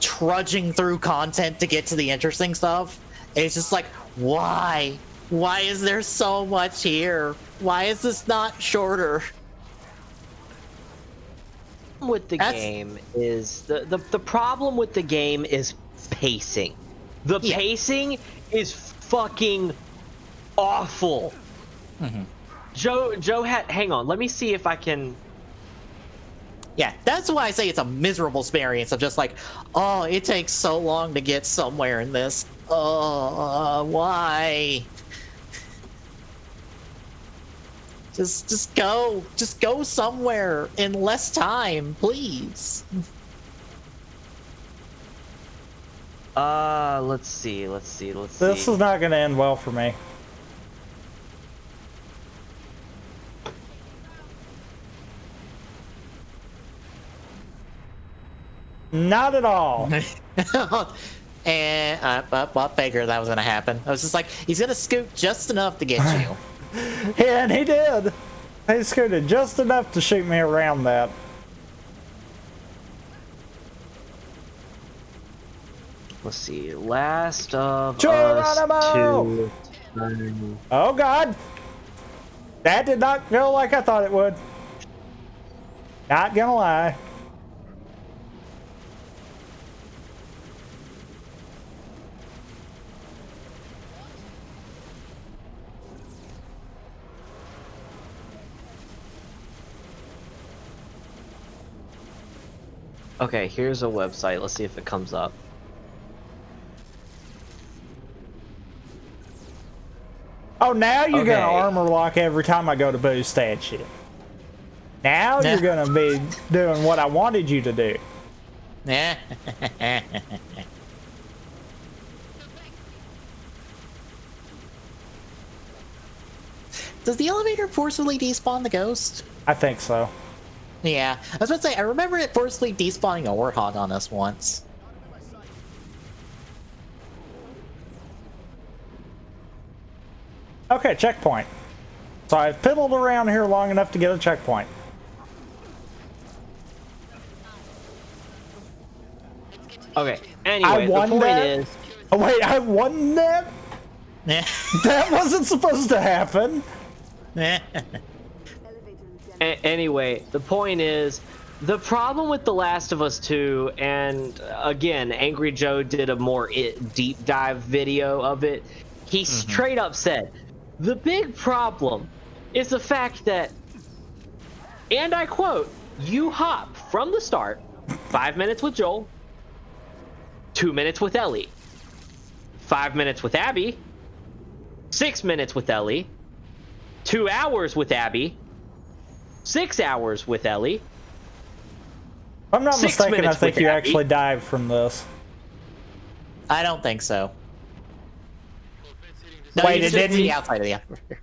trudging through content to get to the interesting stuff. And it's just like, why? Why is there so much here? Why is this not shorter? With the game is the problem with the game is pacing. The pacing is fucking awful. Joe had, hang on, let me see if I can. Yeah, that's why I say it's a miserable experience of just like, oh, it takes so long to get somewhere in this. Why? Just go somewhere in less time, please. Let's see. This is not going to end well for me. Not at all. And I figured that was going to happen. I was just like, he's going to scoot just enough to get you. Yeah, and he did. He scooted just enough to shoot me around that. Let's see. Last of Geronimo! Us 2. Oh God, that did not go like I thought it would. Not gonna lie. Okay, here's a website. Let's see if it comes up. Oh, now you're Okay. gonna armor lock every time I go to boost that shit. Now you're gonna be doing what I wanted you to do. Yeah. Does the elevator forcibly despawn the ghost? I think so. Yeah, I was about to say, I remember it forcibly despawning a warthog on us once. Okay, checkpoint. So I've piddled around here long enough to get a checkpoint. Okay. Anyway, the point is. Oh wait, I won that? Yeah. That wasn't supposed to happen. Anyway, the point is, the problem with The Last of Us 2, and again, Angry Joe did a more deep dive video of it. He straight up said, the big problem is the fact that, and I quote, you hop from the start, 5 minutes with Joel, 2 minutes with Ellie, 5 minutes with Abby, 6 minutes with Ellie, 2 hours with Abby, 6 hours with Ellie. If I'm not 6 mistaken, I minutes think with you Abby. actually dive from this. I don't think so. No, Wait, you it should didn't? be outside of the aperture.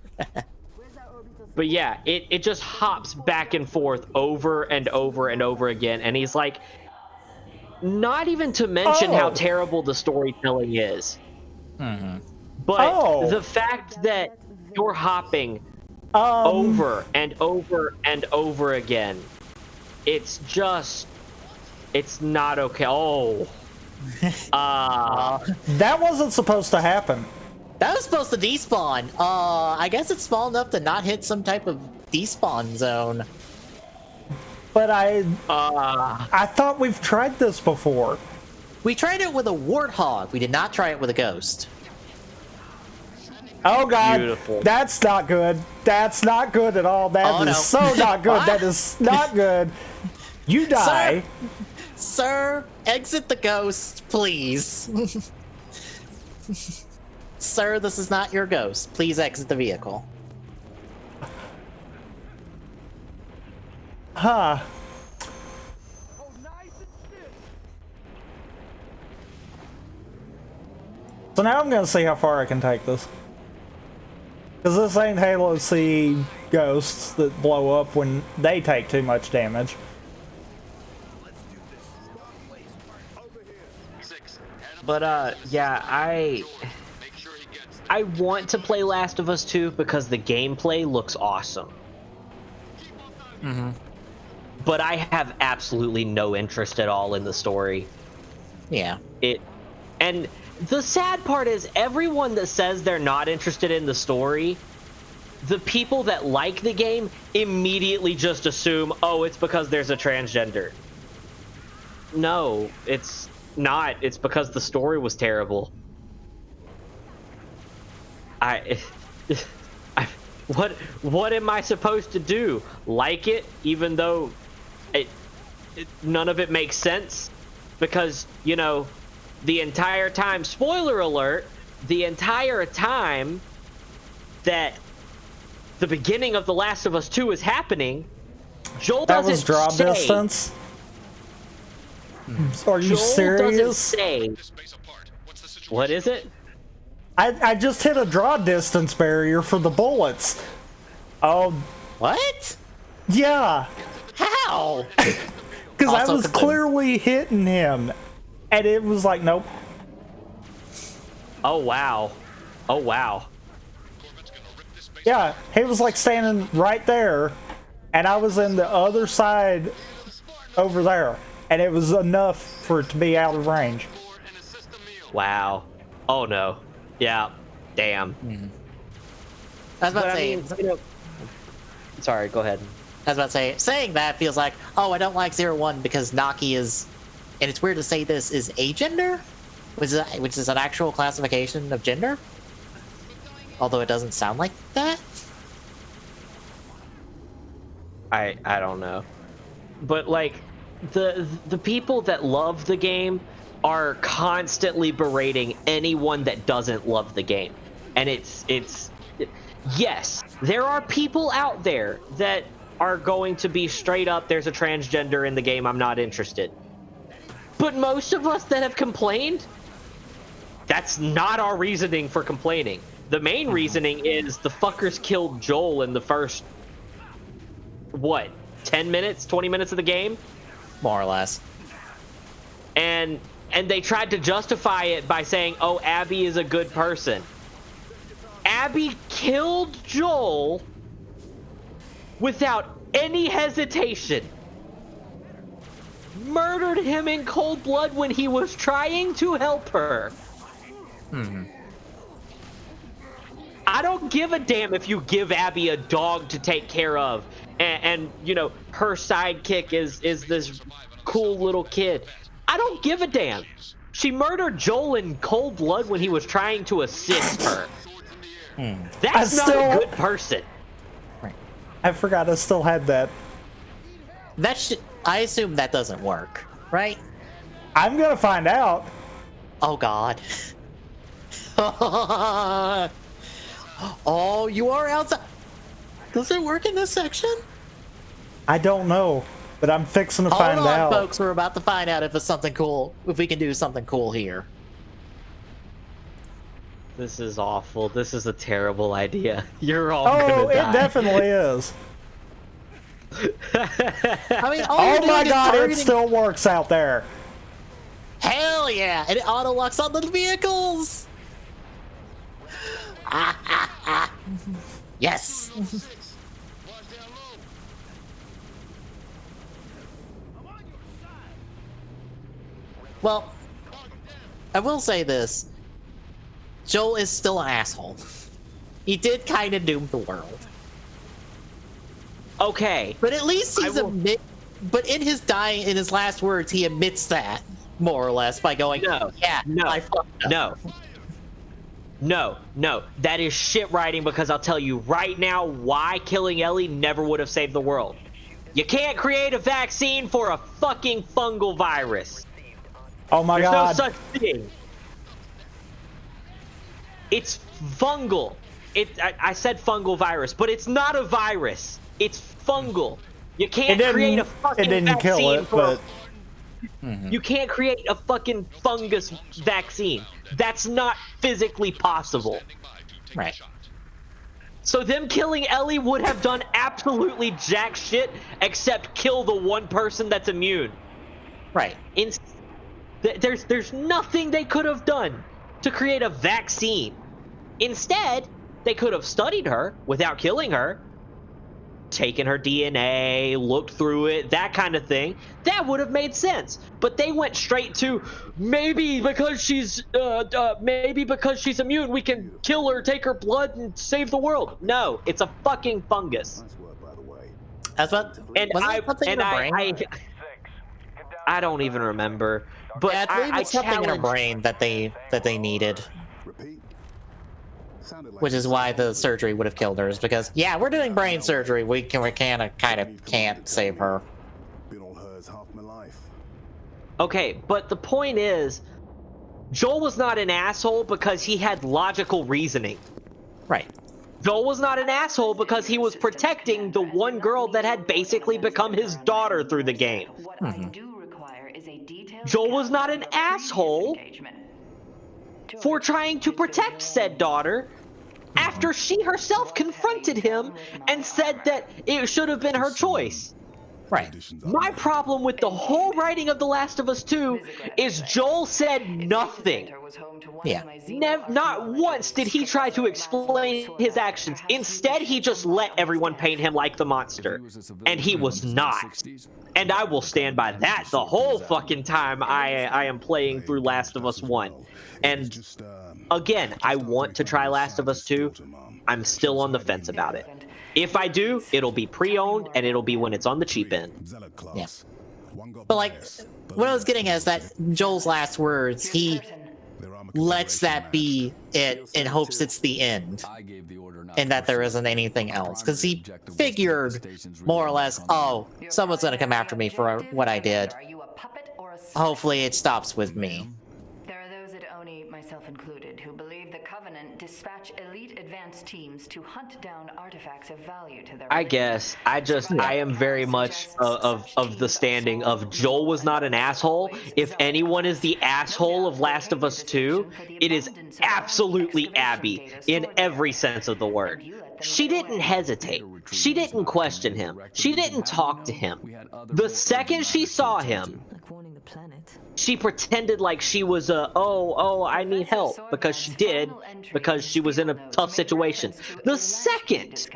But yeah, it just hops back and forth over and over and over again. And he's like, not even to mention how terrible the storytelling is. But the fact that you're hopping over and over and over again, it's not okay. That wasn't supposed to happen. That was supposed to despawn. I guess it's small enough to not hit some type of despawn zone. But I thought we've tried this before. We tried it with a warthog. We did not try it with a ghost. Oh god, Beautiful. That's not good. That's not good at all. That is so not good. That is not good. You die. Sir, exit the ghost, please. Sir, this is not your ghost. Please exit the vehicle. Huh. So now I'm gonna see how far I can take this. Because this ain't Halo C ghosts that blow up when they take too much damage. But yeah, I want to play Last of Us 2 because the gameplay looks awesome. But I have absolutely no interest at all in the story. Yeah. And the sad part is everyone that says they're not interested in the story, the people that like the game immediately just assume, oh, it's because there's a transgender. No, it's not. It's because the story was terrible. What am I supposed to do? Like it, even though none of it makes sense? Because, you know, the entire time, spoiler alert, the entire time that the beginning of The Last of Us 2 is happening, Joel doesn't was draw say, distance? Are you Joel serious? doesn't say, what is it? I just hit a draw distance barrier for the bullets. Oh, What? yeah. How? Because I Also was confirmed. clearly hitting him. And it was like, nope. Oh, wow. Oh, wow. Yeah, he was like standing right there. And I was in the other side over there. And it was enough for it to be out of range. Wow. Oh, no. Yeah. Damn. I was about But to I say, mean, you know, sorry, go ahead. I was about to say, saying that feels like, oh, I don't like 01 because Naki is, and it's weird to say this, is agender? Which is an actual classification of gender? Although it doesn't sound like that? I don't know. But, like, the people that love the game are constantly berating anyone that doesn't love the game. And it's yes, there are people out there that are going to be straight up, there's a transgender in the game, I'm not interested. But most of us that have complained, that's not our reasoning for complaining. The main reasoning is the fuckers killed Joel in the first, what, 10 minutes, 20 minutes of the game? More or less. And they tried to justify it by saying, oh, Abby is a good person. Abby killed Joel without any hesitation, murdered him in cold blood when he was trying to help her. I don't give a damn if you give Abby a dog to take care of, and you know, her sidekick is this cool little kid. I don't give a damn. She murdered Joel in cold blood when he was trying to assist her. That's not a good person. I forgot I still had that. I assume that doesn't work, right? I'm gonna find out. Oh God. Oh, you are outside. Does it work in this section? I don't know, but I'm fixing to find Hold on, out. folks. We're about to find out if it's something cool. If we can do something cool here. This is awful. This is a terrible idea. You're all Oh, gonna die. it definitely is. I mean, all Oh you're doing my is god, it targeting- still works out there. Hell yeah! And it auto locks on the vehicles. Yes. Well, I will say this. Joel is still an asshole. He did kind of doom the world. Okay. But at least he's but in his last words, he admits that, more or less, by going, I fucked up. No. That is shit writing, because I'll tell you right now why killing Ellie never would have saved the world. You can't create a vaccine for a fucking fungal virus. Oh my god. There's no such thing. It's fungal. I said fungal virus, but it's not a virus. It's fungal. You can't create a fucking vaccine kill it, for You can't create a fucking fungus vaccine. That's not physically possible. Right. So them killing Ellie would have done absolutely jack shit except kill the one person that's immune. Right. There's nothing they could have done to create a vaccine. Instead, they could have studied her without killing her, taken her DNA, looked through it, that kind of thing. That would have made sense. But they went straight to maybe because she's immune, we can kill her, take her blood, and save the world. No, it's a fucking fungus. That's what. And I don't even remember. But yeah, I believe it's something in her challenge- brain that they needed. Which is why the surgery would have killed her, is because we're doing brain surgery. We kind of can't save her. Okay, but the point is, Joel was not an asshole because he had logical reasoning. Right. Joel was not an asshole because he was protecting the one girl that had basically become his daughter through the game. Joel was not an asshole for trying to protect said daughter after she herself confronted him and said that it should have been her choice. Right. My problem with the whole writing of The Last of Us 2 is Joel said nothing. Yeah. Not once did he try to explain his actions. Instead, he just let everyone paint him like the monster. And he was not. And I will stand by that the whole fucking time I am playing through Last of Us 1. And again, I want to try Last of Us 2. I'm still on the fence about it. If I do, it'll be pre-owned, and it'll be when it's on the cheap end. Yeah. But like, what I was getting at is that Joel's last words, he lets that be it in hopes it's the end. And that there isn't anything else. Because he figured, more or less, oh, someone's going to come after me for what I did. Hopefully it stops with me. There are those at Oni, myself included, who believe the Covenant dispatch elite advanced teams to hunt down artifacts of value to their... I guess. I am very much of the standing of Joel was not an asshole. If anyone is the asshole of Last of Us 2, it is absolutely Abby in every sense of the word. She didn't hesitate. She didn't question him. She didn't talk to him. The second she saw him, like warning the planet. she pretended like she was I need help, because she did, because she was in a tough situation. The second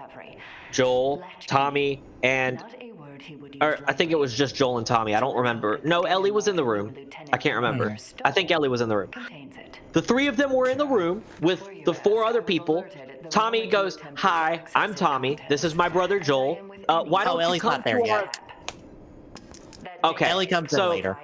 Joel, Tommy, and or I think it was just Joel and Tommy. I don't remember. No, Ellie was in the room. I can't remember. I think Ellie was in the room. The three of them were in the room with the four other people. Tommy goes, "Hi, I'm Tommy. This is my brother Joel. Why don't you Ellie's come not there to yet. Okay. Ellie comes in later.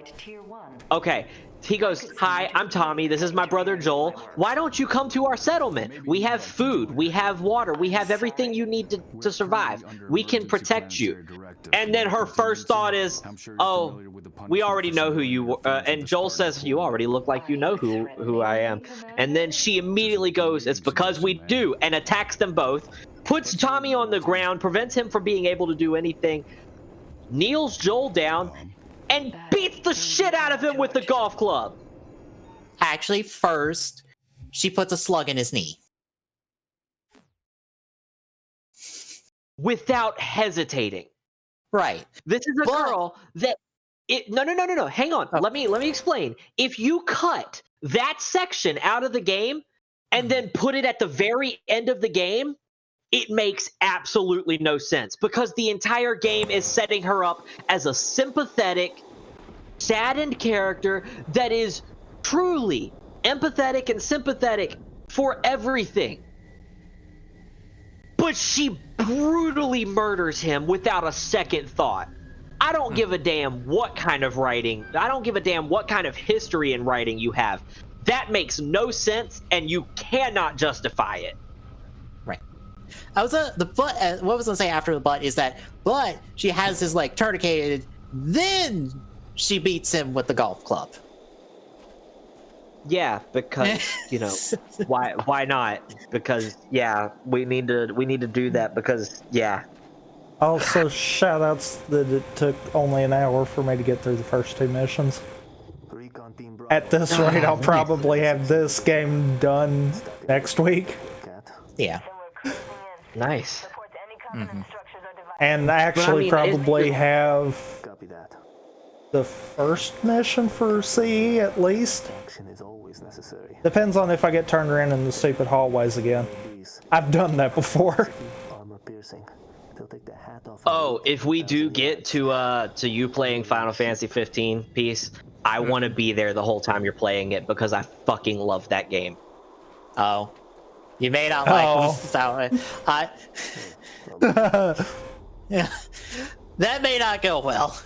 Okay. He goes, "Hi, I'm Tommy. This is my brother Joel. Why don't you come to our settlement? We have food, we have water, we have everything you need to survive. We can protect you." And then her first thought is, "Oh, we already know who you were." And Joel says, "You already look like you know who I am." And then she immediately goes, "It's because we do," and attacks them both, puts Tommy on the ground, prevents him from being able to do anything, kneels Joel down, and beats the shit out of him with the golf club. Actually, first, she puts a slug in his knee. Without hesitating. Right. This is a girl that no. Hang on. Oh. Let me explain. If you cut that section out of the game and then put it at the very end of the game, it makes absolutely no sense, because the entire game is setting her up as a sympathetic, saddened character that is truly empathetic and sympathetic for everything. But she brutally murders him without a second thought. I don't give a damn what kind of writing, I don't give a damn what kind of history in writing you have. That makes no sense, and you cannot justify it. Right. What I was gonna say after the butt is that, but she has his leg tourniqueted, then she beats him with the golf club. Yeah, because why not? Because we need to do that, because Also, shoutouts that it took only an hour for me to get through the first two missions. At this rate, I'll probably have this game done next week. Yeah. Nice. Mm-hmm. And actually probably have the first mission for CE at least. Depends on if I get turned around in the stupid hallways again. I've done that before. Oh, if we do get to you playing Final Fantasy 15 piece, I want to be there the whole time you're playing it, because I fucking love that game. Oh. You may not like yeah. That may not go well.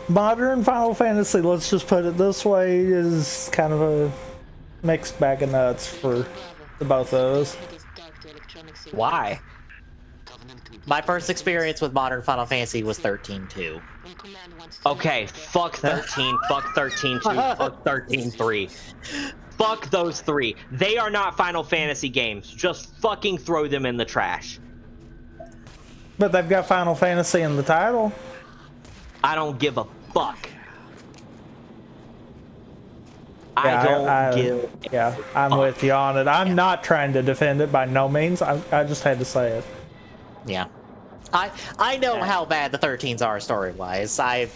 Modern Final Fantasy, let's just put it this way, is kind of a mixed bag of nuts for the both of those. Why? My first experience with modern Final Fantasy was 13-2. Okay, fuck 13, fuck 13-2, fuck 13-3. Fuck those three. They are not Final Fantasy games. Just fucking throw them in the trash. But they've got Final Fantasy in the title. I don't give a fuck. Yeah, I'm with you on it. I'm not trying to defend it by no means. I just had to say it. Yeah. I know how bad the 13s are story-wise. I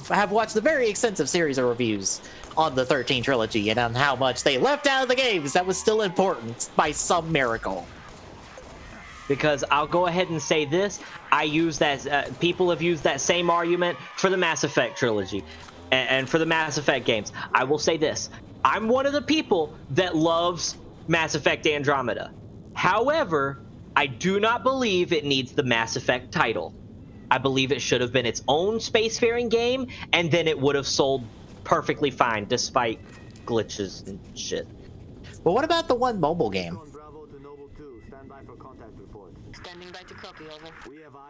have watched the very extensive series of reviews on the 13 trilogy and on how much they left out of the games that was still important by some miracle. Because I'll go ahead and say this, I use that, people have used that same argument for the Mass Effect trilogy and for the Mass Effect games. I will say this, I'm one of the people that loves Mass Effect Andromeda. However, I do not believe it needs the Mass Effect title. I believe it should have been its own spacefaring game, and then it would have sold perfectly fine, despite glitches and shit. But what about the one mobile game?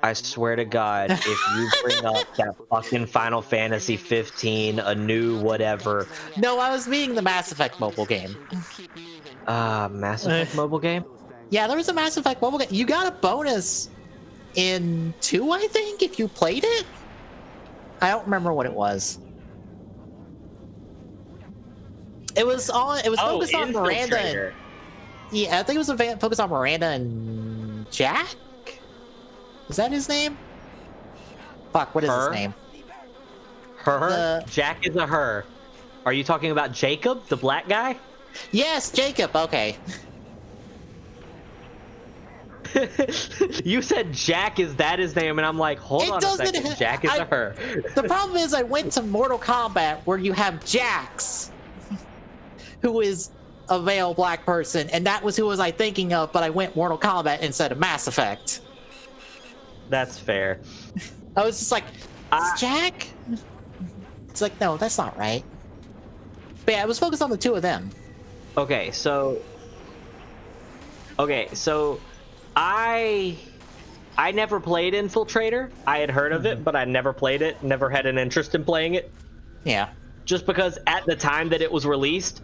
I swear to God, if you bring up that fucking Final Fantasy 15, a new whatever. No, I was meaning the Mass Effect mobile game. Mass Effect mobile game? Yeah, there was a Mass Effect mobile game. You got a bonus in 2, I think, if you played it? I don't remember what it was. It was focused on Miranda. And, yeah, I think it was focused on Miranda and Jack? Is that his name? Fuck, what is his name? Her? Jack is a her. Are you talking about Jacob, the black guy? Yes, Jacob. Okay. You said Jack, is that his name? And I'm like, hold on a second. Jack is a her. The problem is I went to Mortal Kombat where you have Jax, who is a male black person, and that was who was I thinking of, but I went Mortal Kombat instead of Mass Effect. That's fair. I was just like, it's Jack? It's like, no, that's not right. But yeah, I was focused on the two of them. Okay, so I never played Infiltrator. I had heard of it, but I never played it, never had an interest in playing it. Yeah. Just because at the time that it was released,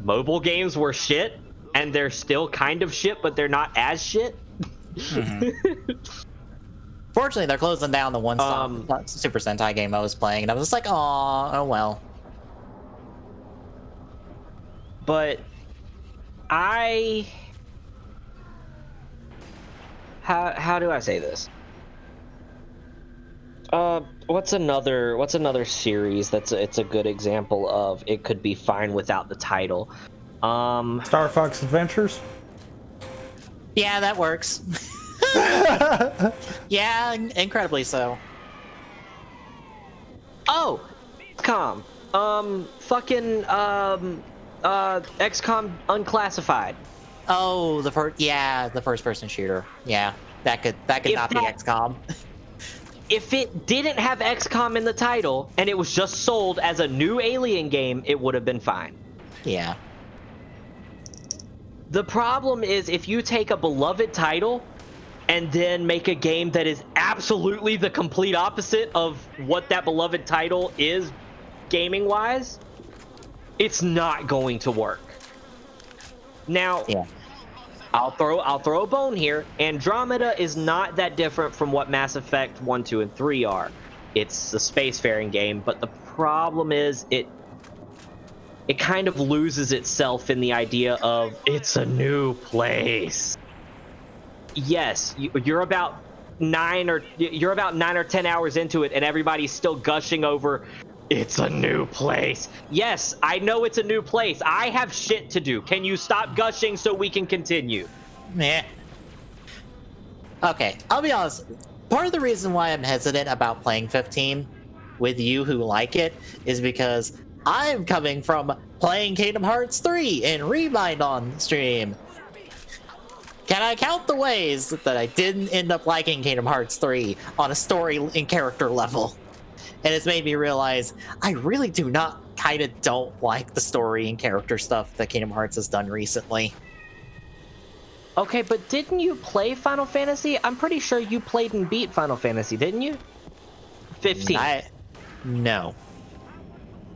mobile games were shit, and they're still kind of shit, but they're not as shit. Fortunately, they're closing down the one Super Sentai game I was playing, and I was just like, oh well. But how do I say this? What's another series it's a good example of it could be fine without the title? Star Fox Adventures. Yeah, that works. Yeah, incredibly so. Oh, XCOM. XCOM Unclassified. Oh, the first person shooter. Yeah, that could not be XCOM. If it didn't have XCOM in the title and it was just sold as a new Alien game, it would have been fine. Yeah. The problem is if you take a beloved title and then make a game that is absolutely the complete opposite of what that beloved title is gaming wise, it's not going to work. Now, yeah. I'll throw a bone here. Andromeda is not that different from what Mass Effect 1, 2, and 3 are. It's a spacefaring game, but the problem is it kind of loses itself in the idea of it's a new place. Yes, you're about 9 or 10 hours into it, and everybody's still gushing over it's a new place. Yes, I know it's a new place. I have shit to do. Can you stop gushing so we can continue? Meh. Okay, I'll be honest. Part of the reason why I'm hesitant about playing 15 with you who like it is because I'm coming from playing Kingdom Hearts 3 and Remind on stream. Can I count the ways that I didn't end up liking Kingdom Hearts 3 on a story and character level? And it's made me realize I really don't like the story and character stuff that Kingdom Hearts has done recently. Okay, but didn't you play Final Fantasy? I'm pretty sure you played and beat Final Fantasy, didn't you? 15. No.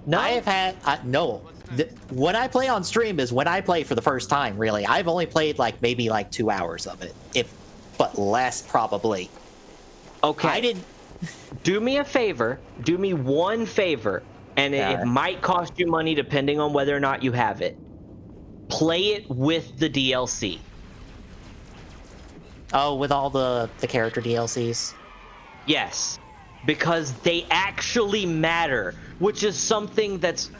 No? I have had... no. When I play on stream is when I play for the first time, really. I've only played maybe 2 hours of it. But less, probably. Okay. I didn't... Do me a favor. Do me one favor. And it might cost you money depending on whether or not you have it. Play it with the DLC. Oh, with all the character DLCs? Yes. Because they actually matter. Which is something that's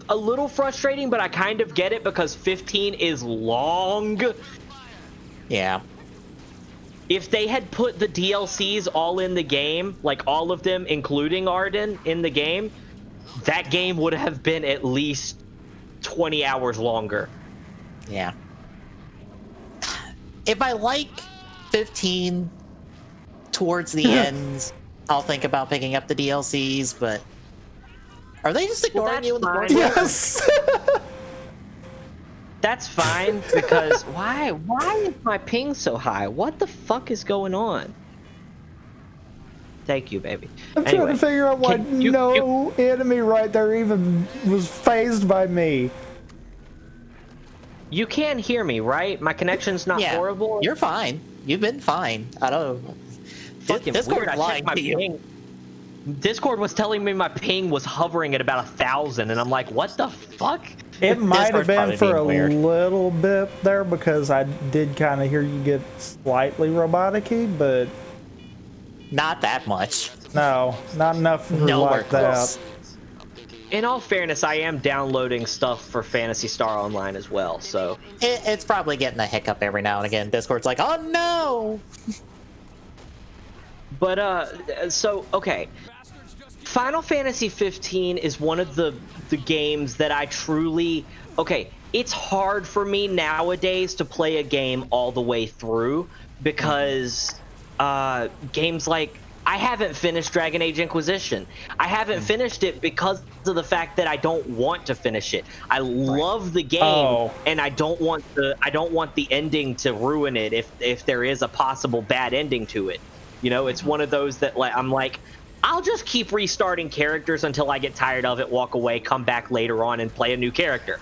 a little frustrating, but I kind of get it because 15 is long. Yeah. If they had put the DLCs all in the game, like all of them, including Arden, in the game, that game would have been at least 20 hours longer. Yeah. If I like 15 towards the end, I'll think about picking up the DLCs, but are they just ignoring you in the morning? Yes. That's fine, because why is my ping so high? What the fuck is going on? Thank you, baby. I'm trying to figure out why no enemy right there even was phased by me. You can hear me, right? My connection's not horrible? You're fine. You've been fine. I don't know. Fucking weird. I checked my ping. Discord was telling me my ping was hovering at about 1,000, and I'm like, what the fuck? It might have been for a little bit there because I did kind of hear you get slightly robotic-y, but not that much. No, not enough for Nowhere like close. that. in all fairness, I am downloading stuff for Phantasy Star Online as well, so... It's probably getting a hiccup every now and again. Discord's like, oh no! But, so, okay. Final Fantasy 15 is one of the games that I truly... Okay, it's hard for me nowadays to play a game all the way through because games like... I haven't finished Dragon Age Inquisition. I haven't finished it because of the fact that I don't want to finish it. I love the game, and I don't want the ending to ruin it if there is a possible bad ending to it. You know, it's one of those that I'm like, I'll just keep restarting characters until I get tired of it, walk away, come back later on and play a new character.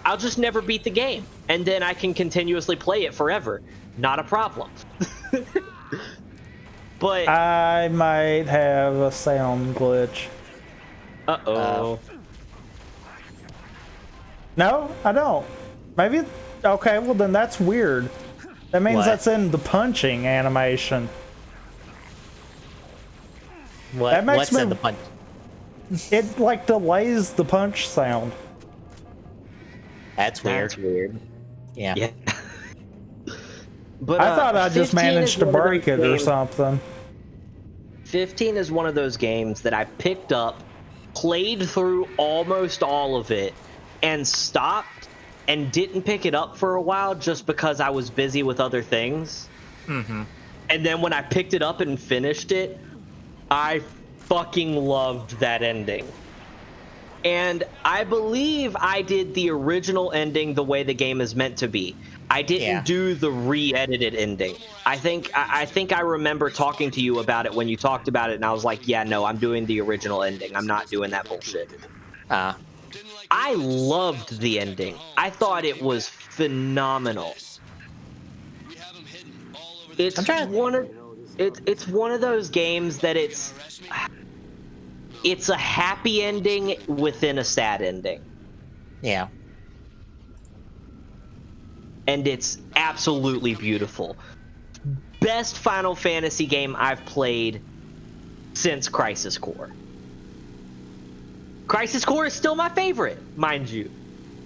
I'll just never beat the game, and then I can continuously play it forever. Not a problem. But I might have a sound glitch. Uh-oh. No, I don't. Maybe... Okay, well then that's weird. That means that's in the punching animation. That makes What's in the punch? It, like, delays the punch sound. That's weird. That's weird. Yeah. But I thought I just 15 managed is to one of break those it or games- something. 15 is one of those games that I picked up, played through almost all of it, and stopped and didn't pick it up for a while just because I was busy with other things. Mm-hmm. And then when I picked it up and finished it, I fucking loved that ending. And I believe I did the original ending the way the game is meant to be. I didn't do the re-edited ending. I think I remember talking to you about it when you talked about it, and I was like, yeah, no, I'm doing the original ending. I'm not doing that bullshit. I loved the ending. I thought it was phenomenal. It's one of those games that it's a happy ending within a sad ending. Yeah. And it's absolutely beautiful. Best Final Fantasy game I've played since Crisis Core. Crisis Core is still my favorite, mind you.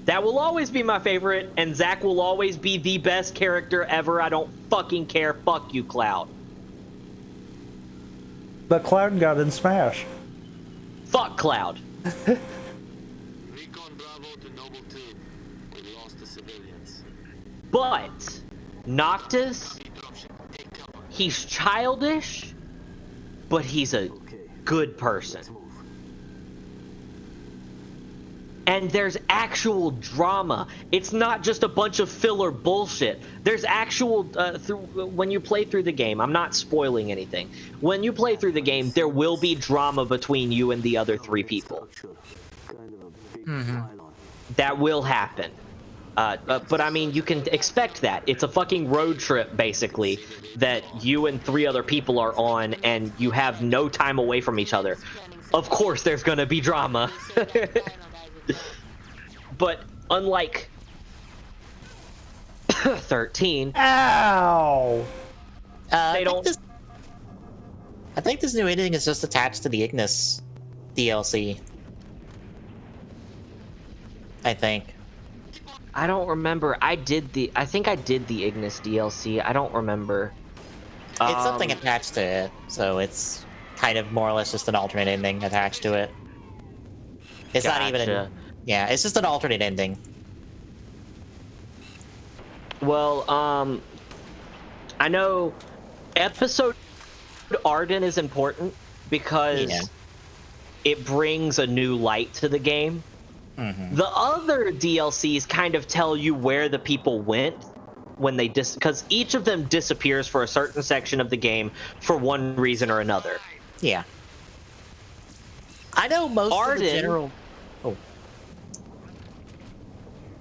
That will always be my favorite, and Zack will always be the best character ever. I don't fucking care. Fuck you, Cloud. But Cloud got in Smash. Fuck Cloud. Recon Bravo to Noble 2. We lost the civilians. But Noctis, he's childish, but he's a good person. And there's actual drama. It's not just a bunch of filler bullshit. There's actual, when you play through the game, I'm not spoiling anything. When you play through the game, there will be drama between you and the other three people. That will happen. But I mean, you can expect that. It's a fucking road trip, basically, that you and three other people are on, and you have no time away from each other. Of course there's gonna be drama. But unlike 13, ow! They don't. I think this new ending is just attached to the Ignis DLC. I think. I don't remember. I think I did the Ignis DLC. I don't remember. It's something attached to it, so it's kind of more or less just an alternate ending attached to it. It's not even. Yeah, it's just an alternate ending. Well, I know episode Arden is important because it brings a new light to the game. Mm-hmm. The other DLCs kind of tell you where the people went when they because each of them disappears for a certain section of the game for one reason or another. Yeah. I know most of the general... Oh.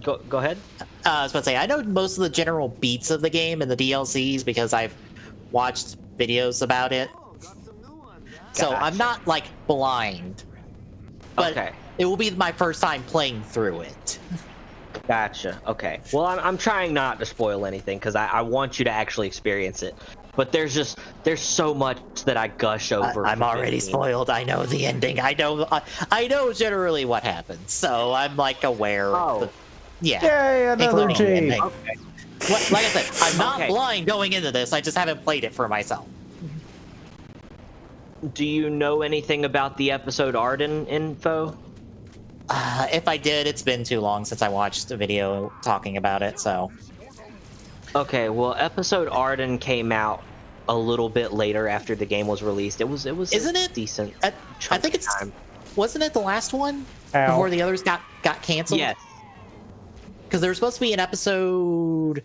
Go ahead. I was about to say, I know most of the general beats of the game and the DLCs because I've watched videos about it. So I'm not, like, blind. But it will be my first time playing through it. Gotcha. Okay. Well, I'm trying not to spoil anything because I want you to actually experience it. But there's so much that I gush over. I'm for already 15. spoiled. I know the ending. I know generally what happens, so I'm like aware of the yeah, Yay, another including the G. ending. Okay. Like I said, I'm not Okay. blind going into this. I just haven't played it for myself. Do you know anything about the episode Arden info? If I did, it's been too long since I watched a video talking about it. So Okay, well, episode Arden came out a little bit later after the game was released. It was Isn't it decent? I chunk think of it's time. wasn't it the last one Ow. before the others got canceled? Yes. Because there was supposed to be an episode.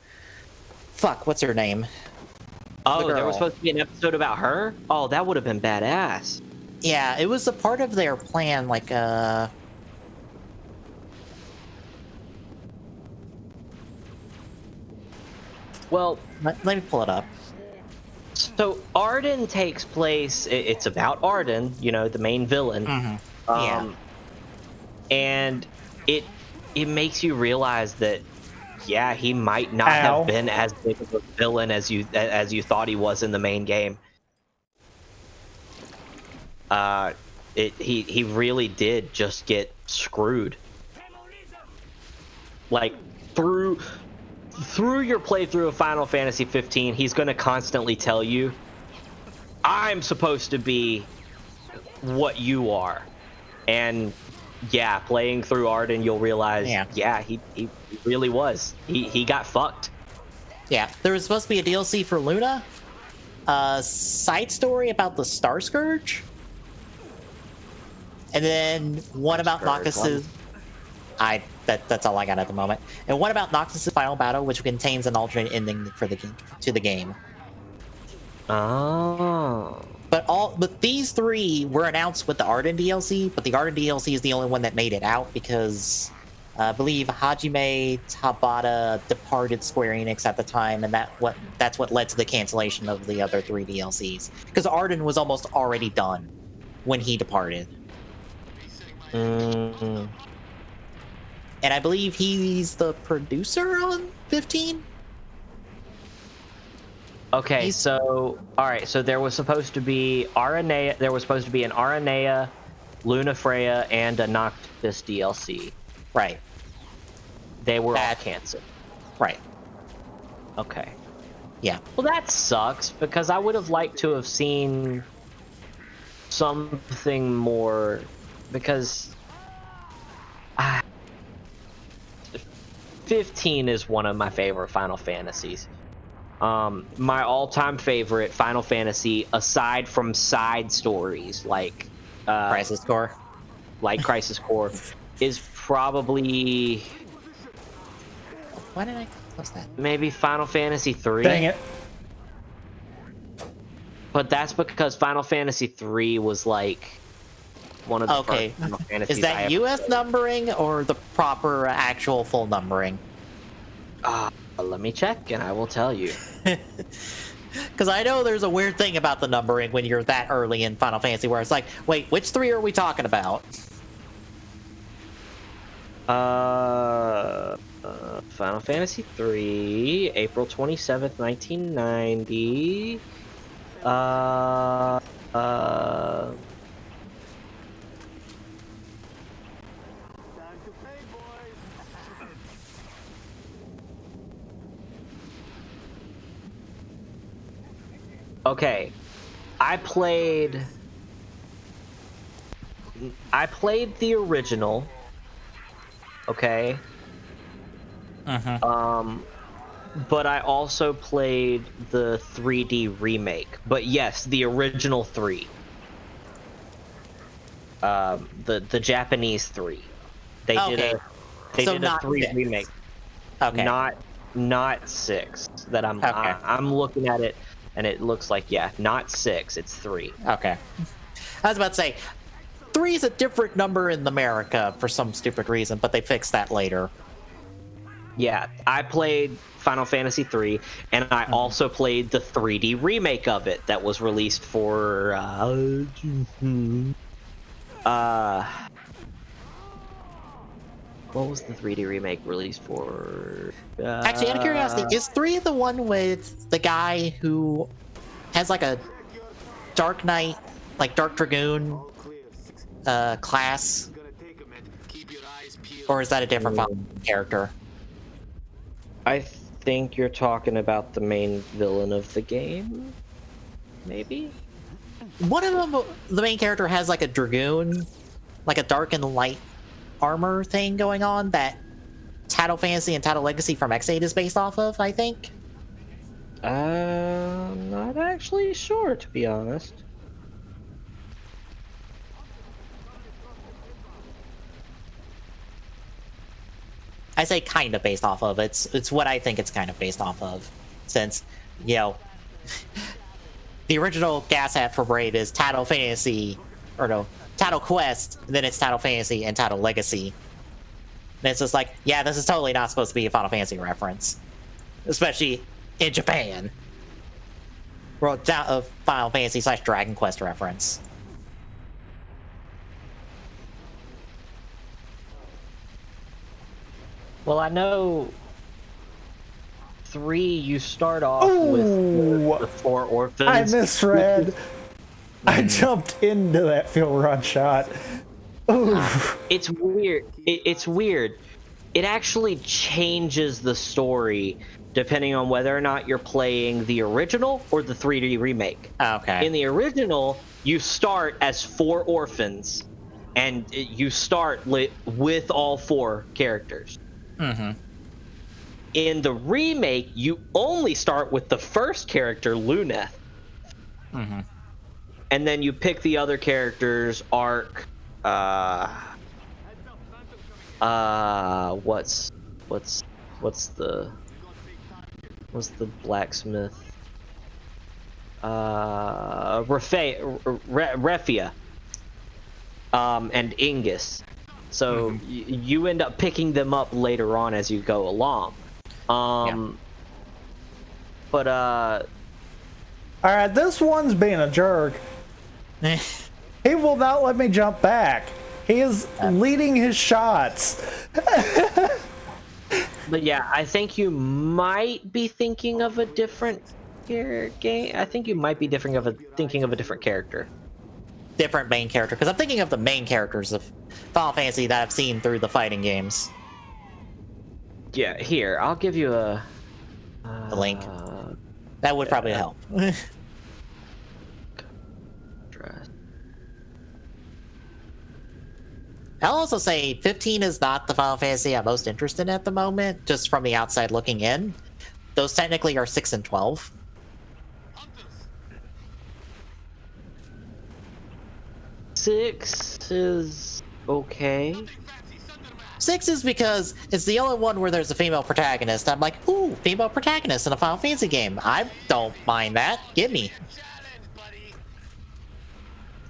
Fuck, what's her name? Oh, there girl. was supposed to be an episode about her? Oh, that would have been badass. Yeah, it was a part of their plan. Like Well, let me pull it up. so Arden takes place. It's about Arden, the main villain. Yeah. And it makes you realize that, yeah, he might not Ow. have been as big of a villain as you thought he was in the main game. He really did just get screwed. Like through your playthrough of Final Fantasy 15, he's going to constantly tell you, I'm supposed to be what you are. And yeah, playing through Arden, you'll realize, he really was. He got fucked. Yeah, there was supposed to be a DLC for Luna, a side story about the Star Scourge, and then one about Noctis's. That's all I got at the moment. And one about Noctis's final battle, which contains an alternate ending for the game. Oh. But these three were announced with the Arden DLC, but the Arden DLC is the only one that made it out because I believe Hajime Tabata departed Square Enix at the time, and that's what led to the cancellation of the other three DLCs. Because Arden was almost already done when he departed. Mm. And I believe he's the producer on 15? Okay, so there was supposed to be Aranea. There was supposed to be an Aranea, Luna Freya, and a Noctis DLC. Right. They were all canceled. Right. Okay. Yeah. Well, that sucks because I would have liked to have seen something more. Because 15 is one of my favorite Final Fantasies. My all-time favorite Final Fantasy, aside from side stories like Crisis Core, is probably. Why did I close that? Maybe Final Fantasy 3. Dang it. But that's because Final Fantasy 3 was like one of the first Final Fantasies. Is that US numbering or the proper actual full numbering? Let me check and I will tell you. Because I know there's a weird thing about the numbering when you're that early in Final Fantasy where it's like, wait, which three are we talking about? Final Fantasy 3, April 27th, 1990. Okay, I played the original. Okay. But I also played the 3D remake. But yes, the original 3. The Japanese 3. They did a 3 remake. Okay. Not 6. That I'm looking at it. And it looks like, not 6, it's 3. Okay. I was about to say, 3 is a different number in America for some stupid reason, but they fixed that later. Yeah, I played Final Fantasy 3, and I also played the 3D remake of it that was released for, what was the 3D remake released for? Actually, out of curiosity, is 3 the one with the guy who has like a Dark Knight, like Dark Dragoon class? Keep your eyes peeled. Or is that a different character? I think you're talking about the main villain of the game, maybe? One of them, the main character has like a Dragoon, like a dark and light armor thing going on that Title Fantasy and Title Legacy from X8 is based off of, I think. I'm not actually sure, to be honest. I say kind of based off of. It's what I think it's kind of based off of, since, you know, the original gas hat for Brave is Title Fantasy, or no, Title Quest, then it's Title Fantasy and Title Legacy. And it's just like, yeah, this is totally not supposed to be a Final Fantasy reference, especially in Japan. Well, a Final Fantasy / Dragon Quest reference. Well, I know 3, you start off with the 4 orphans. I misread. I jumped into that Phil Run shot. Ooh. It's weird. It's weird. It actually changes the story depending on whether or not you're playing the original or the 3D remake. Okay. In the original, you start as 4 orphans, and you start with all 4 characters. Mm-hmm. In the remake, you only start with the first character, Luneth. Mm-hmm. And then you pick the other characters, Ark, what's the blacksmith? Refia. And Ingus. So you end up picking them up later on as you go along. But Alright, this one's being a jerk. He will not let me jump back. He is leading his shots. But yeah, I think you might be thinking of a different game. I think you might be thinking of a different character. Different main character, because I'm thinking of the main characters of Final Fantasy that I've seen through the fighting games. Yeah, here, I'll give you a link. That would probably help. I'll also say 15 is not the Final Fantasy I'm most interested in at the moment, just from the outside looking in. Those technically are 6 and 12. Six is okay. 6 is because it's the only one where there's a female protagonist. I'm like, ooh, female protagonist in a Final Fantasy game. I don't mind that. Give me.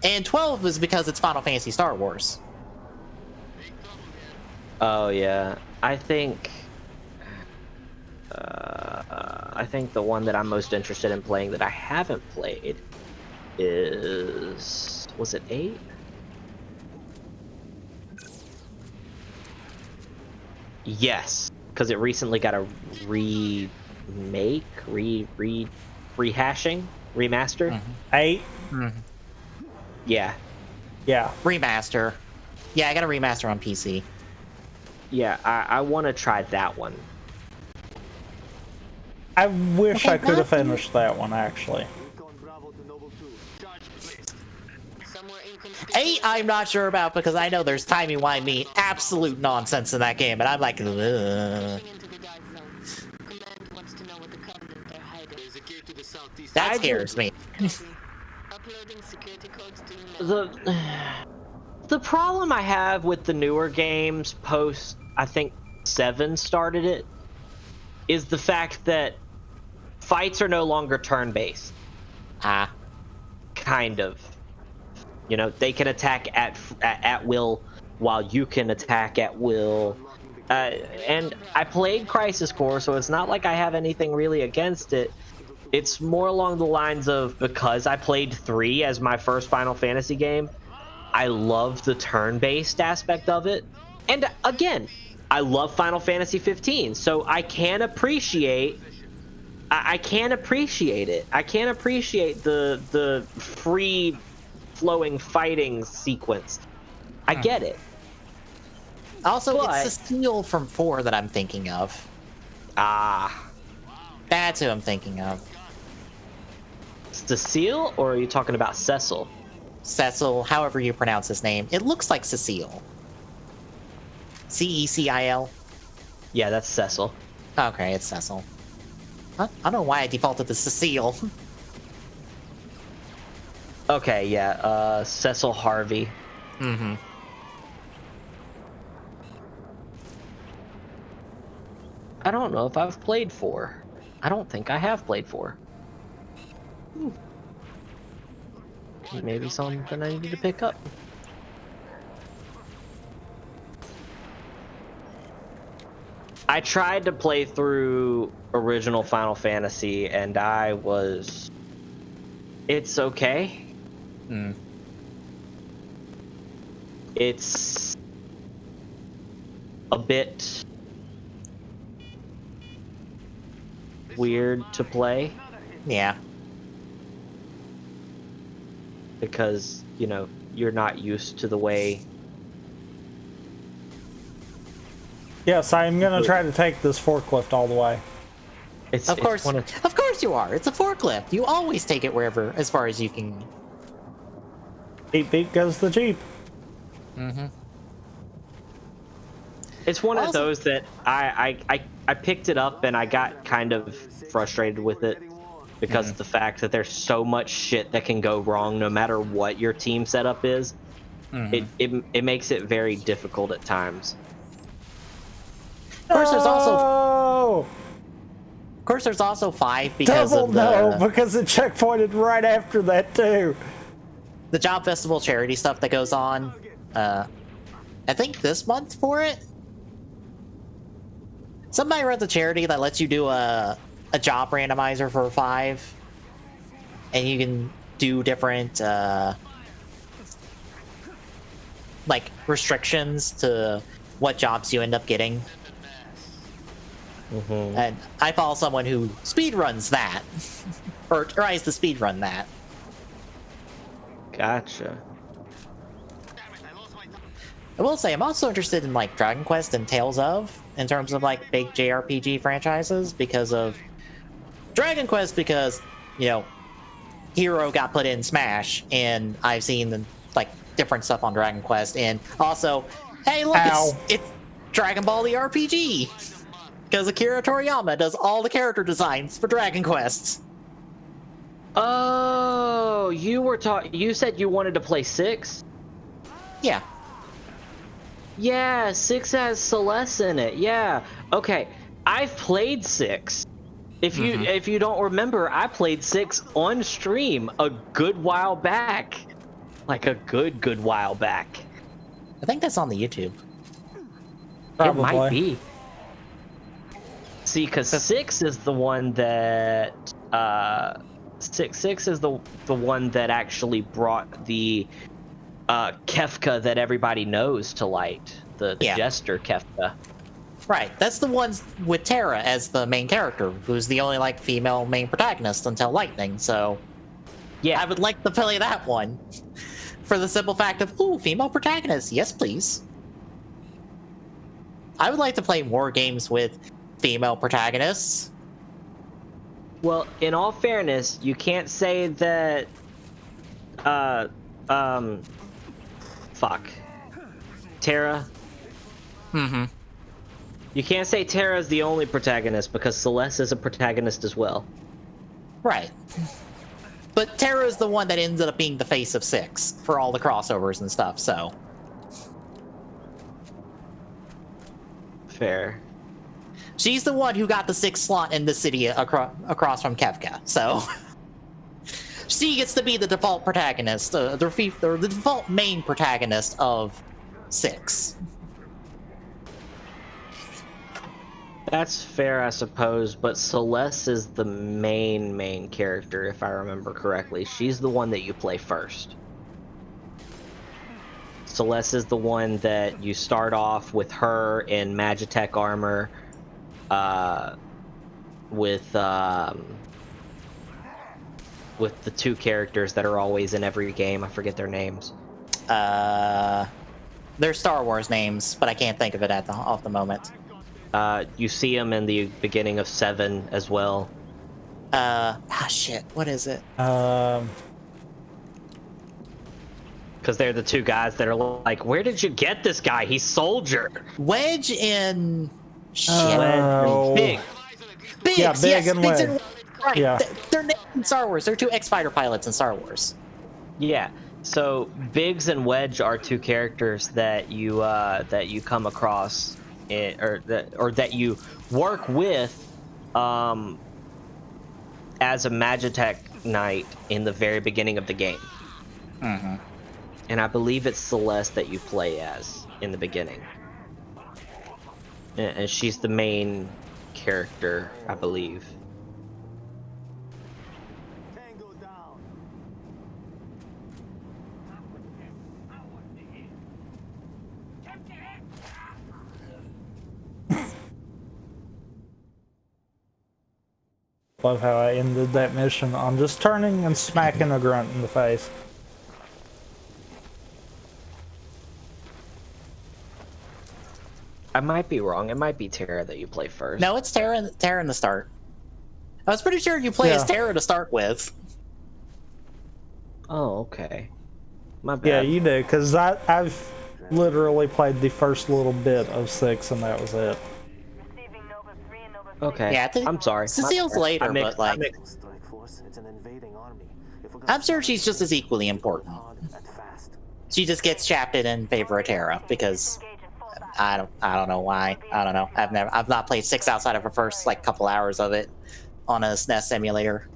And 12 is because it's Final Fantasy Star Wars. Oh yeah, I think the one that I'm most interested in playing that I haven't played is, was it 8? Yes, because it recently got a remake, rehashing, remaster. 8. Yeah. Remaster. Yeah, I got a remaster on PC. Yeah, I want to try that one. I wish I could have finished that one, actually. 8, I'm not sure about, because I know there's timey-wimey absolute nonsense in that game, and I'm like, ugh. That scares me. The problem I have with the newer games post, I think 7 started it, is the fact that fights are no longer turn-based. Kind of. You know, they can attack at will while you can attack at will. And I played Crisis Core, so it's not like I have anything really against it. It's more along the lines of, because I played 3 as my first Final Fantasy game, I love the turn-based aspect of it. And again, I love Final Fantasy 15, so I can appreciate I can't appreciate it. I can't appreciate the free flowing fighting sequence. I get it. Also, But- it's Cecile from 4 that I'm thinking of. Ah, That's who I'm thinking of. Cecile, or are you talking about Cecil? Cecil, however you pronounce his name. It looks like Cecile. Cecil. Yeah, that's Cecil. Okay, it's Cecil. I don't know why I defaulted to Cecile. Okay, yeah, Cecil Harvey. Mm-hmm. I don't know if I've played 4. I don't think I have played 4. Maybe something I need to pick up. I tried to play through original Final Fantasy, and it's okay. It's a bit weird to play Yeah. because, you know, you're not used to the way. Yes, I'm gonna try to take this forklift all the way. Of course you are. It's a forklift. You always take it wherever, as far as you can. Beep beep goes the Jeep. Mm-hmm. It's one of Also- those that I picked it up and I got kind of frustrated with it because of the fact that there's so much shit that can go wrong no matter what your team setup is. It makes it very difficult at times. Of course, Oh, there's also 5 because double of the no, because it checkpointed right after that too. the job festival charity stuff that goes on. I think this month for it. Somebody runs a charity that lets you do a job randomizer for 5, and you can do different like restrictions to what jobs you end up getting. And I follow someone who speedruns that, or tries to speedrun that. Gotcha. I will say I'm also interested in like Dragon Quest and Tales of, in terms of like big JRPG franchises, because of Dragon Quest, because, you know, Hero got put in Smash, and I've seen like different stuff on Dragon Quest, and also, hey look, it's Dragon Ball the RPG, because Akira Toriyama does all the character designs for Dragon Quest. Oh, you said you wanted to play 6? Yeah. Yeah, 6 has Celeste in it. Yeah. Okay. I've played 6. If you don't remember, I played 6 on stream a good while back. Like a good while back. I think that's on the YouTube. It might be. See, because 6 is the one that 6 is the one that actually brought the Kefka that everybody knows to light, the Jester Kefka. Right, that's the ones with Terra as the main character, who's the only like female main protagonist until Lightning. So yeah, I would like to play that one for the simple fact of, ooh, female protagonist, yes please. I would like to play more games with female protagonists. Well, in all fairness, you can't say that Terra. You can't say Terra's the only protagonist, because Celeste is a protagonist as well. Right. But Terra is the one that ended up being the face of 6 for all the crossovers and stuff, so. Fair. She's the one who got the 6th slot in the city across from Kefka, so. She gets to be the default protagonist, the default main protagonist of 6. That's fair, I suppose, but Celeste is the main character, if I remember correctly. She's the one that you play first. Celeste is the one that you start off with her in Magitech armor, with the two characters that are always in every game. I forget their names. They're Star Wars names, but I can't think of it off the moment. You see them in the beginning of 7 as well. Shit, what is it? Because they're the two guys that are like, where did you get this guy? He's Soldier. Wedge and shit. Big. Biggs, Yeah, Big yes, and Biggs Wedge. Right. Yeah. They're named in Star Wars. They're two X-Fighter pilots in Star Wars. Yeah. So Biggs and Wedge are two characters that you come across, or that you work with, as a Magitech Knight in the very beginning of the game. Mm-hmm. And I believe it's Celeste that you play as in the beginning. And she's the main character, I believe. Tango down. Love how I ended that mission on just turning and smacking a grunt in the face. I might be wrong. It might be Terra that you play first. No, it's Terra in the start. I was pretty sure you play as Terra to start with. Oh, okay. My bad. Yeah, you do, because I've literally played the first little bit of 6 and that was it. Okay. Yeah, I'm sorry. Cecile's later, but like, Strike force. It's an invading army. I'm sure she's just as equally important. She just gets shafted in favor of Terra because I don't know why. I don't know. I've not played 6 outside of the first like couple hours of it on a SNES emulator.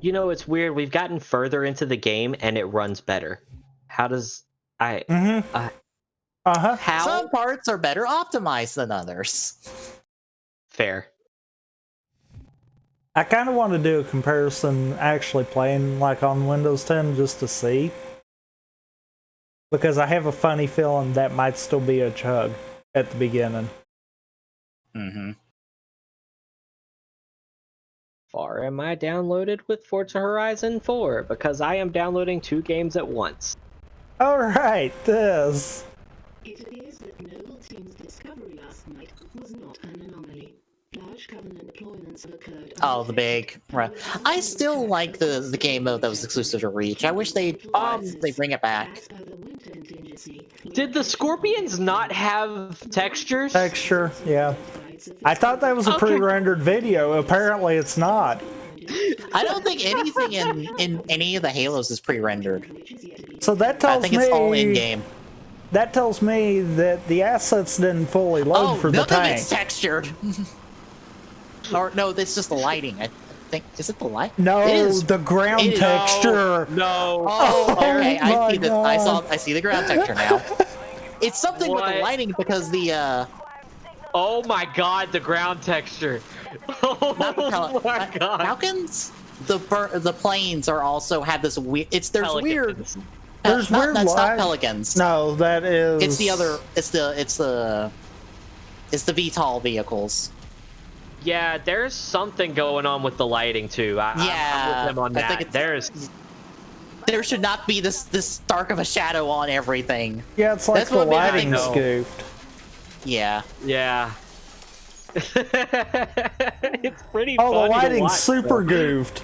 You know, it's weird. We've gotten further into the game and it runs better. How does How? Some parts are better optimized than others. Fair. I kind of want to do a comparison actually playing like on Windows 10 just to see. Because I have a funny feeling that might still be a chug at the beginning. Mm-hmm. Far am I downloaded with Forza Horizon 4? Because I am downloading 2 games at once. Alright, this. It appears that Noble Team's discovery last night was not an anomaly. Large Covenant deployments have occurred. Oh, the big right. I still like the game mode that was exclusive to Reach. I wish they bring it back. Did the Scorpions not have textures? Texture, yeah. I thought that was a pre-rendered video. Apparently it's not. I don't think anything in any of the Halos is pre-rendered. So that tells I think it's all in-game. That tells me that the assets didn't fully load for the none of tank. it's textured. Or no, it's just the lighting. I think is it the light? No, it is, the ground texture. No. Oh, okay. my I see God. I see the ground texture now. It's something with the lighting because the Oh my God, the ground texture. Oh my God. Falcons. The planes are also have this weird. There's Pelicans. weird. There's weird That's not light. Pelicans. No, that is. It's the other. It's the VTOL vehicles. Yeah, there's something going on with the lighting too. I'm with them on that. I think there should not be this dark of a shadow on everything. Yeah, it's like That's the what made me lighting's think- goofed. Yeah. Yeah. It's pretty Oh, the funny to lighting's watch, super though. goofed.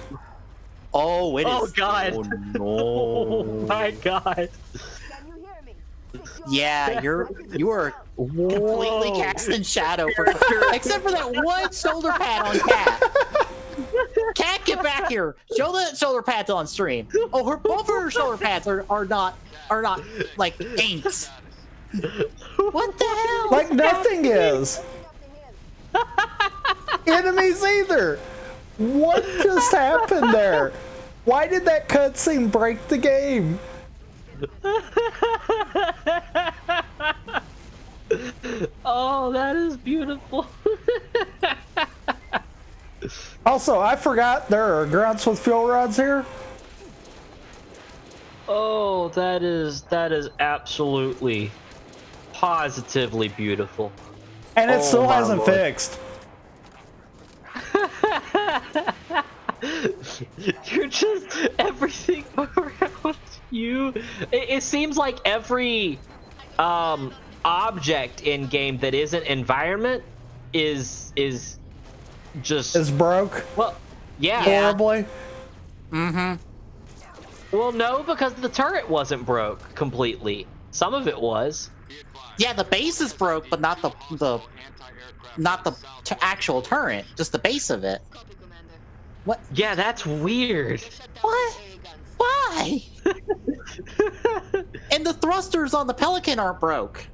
Oh, it is. Oh God. Oh, no. Oh my God. Yeah, you are completely cast in shadow except for that one shoulder pad on Cat. Cat, get back here! Show the shoulder pads on stream. Oh, both of her shoulder pads are not like inks. What the hell? Like nothing is. Enemies either. What just happened there? Why did that cutscene break the game? Oh, that is beautiful. Also, I forgot there are grunts with fuel rods here. Oh, that is absolutely, positively beautiful. And it Oh, still my hasn't Lord. fixed. You're just everything around you. It seems like every object in game that isn't environment is just Is broke well, yeah. horribly. Well, no, because the turret wasn't broke completely. Some of it was. Yeah, the base is broke, but not the actual turret, just the base of it. What? Yeah, that's weird. What? Why? And the thrusters on the Pelican aren't broke.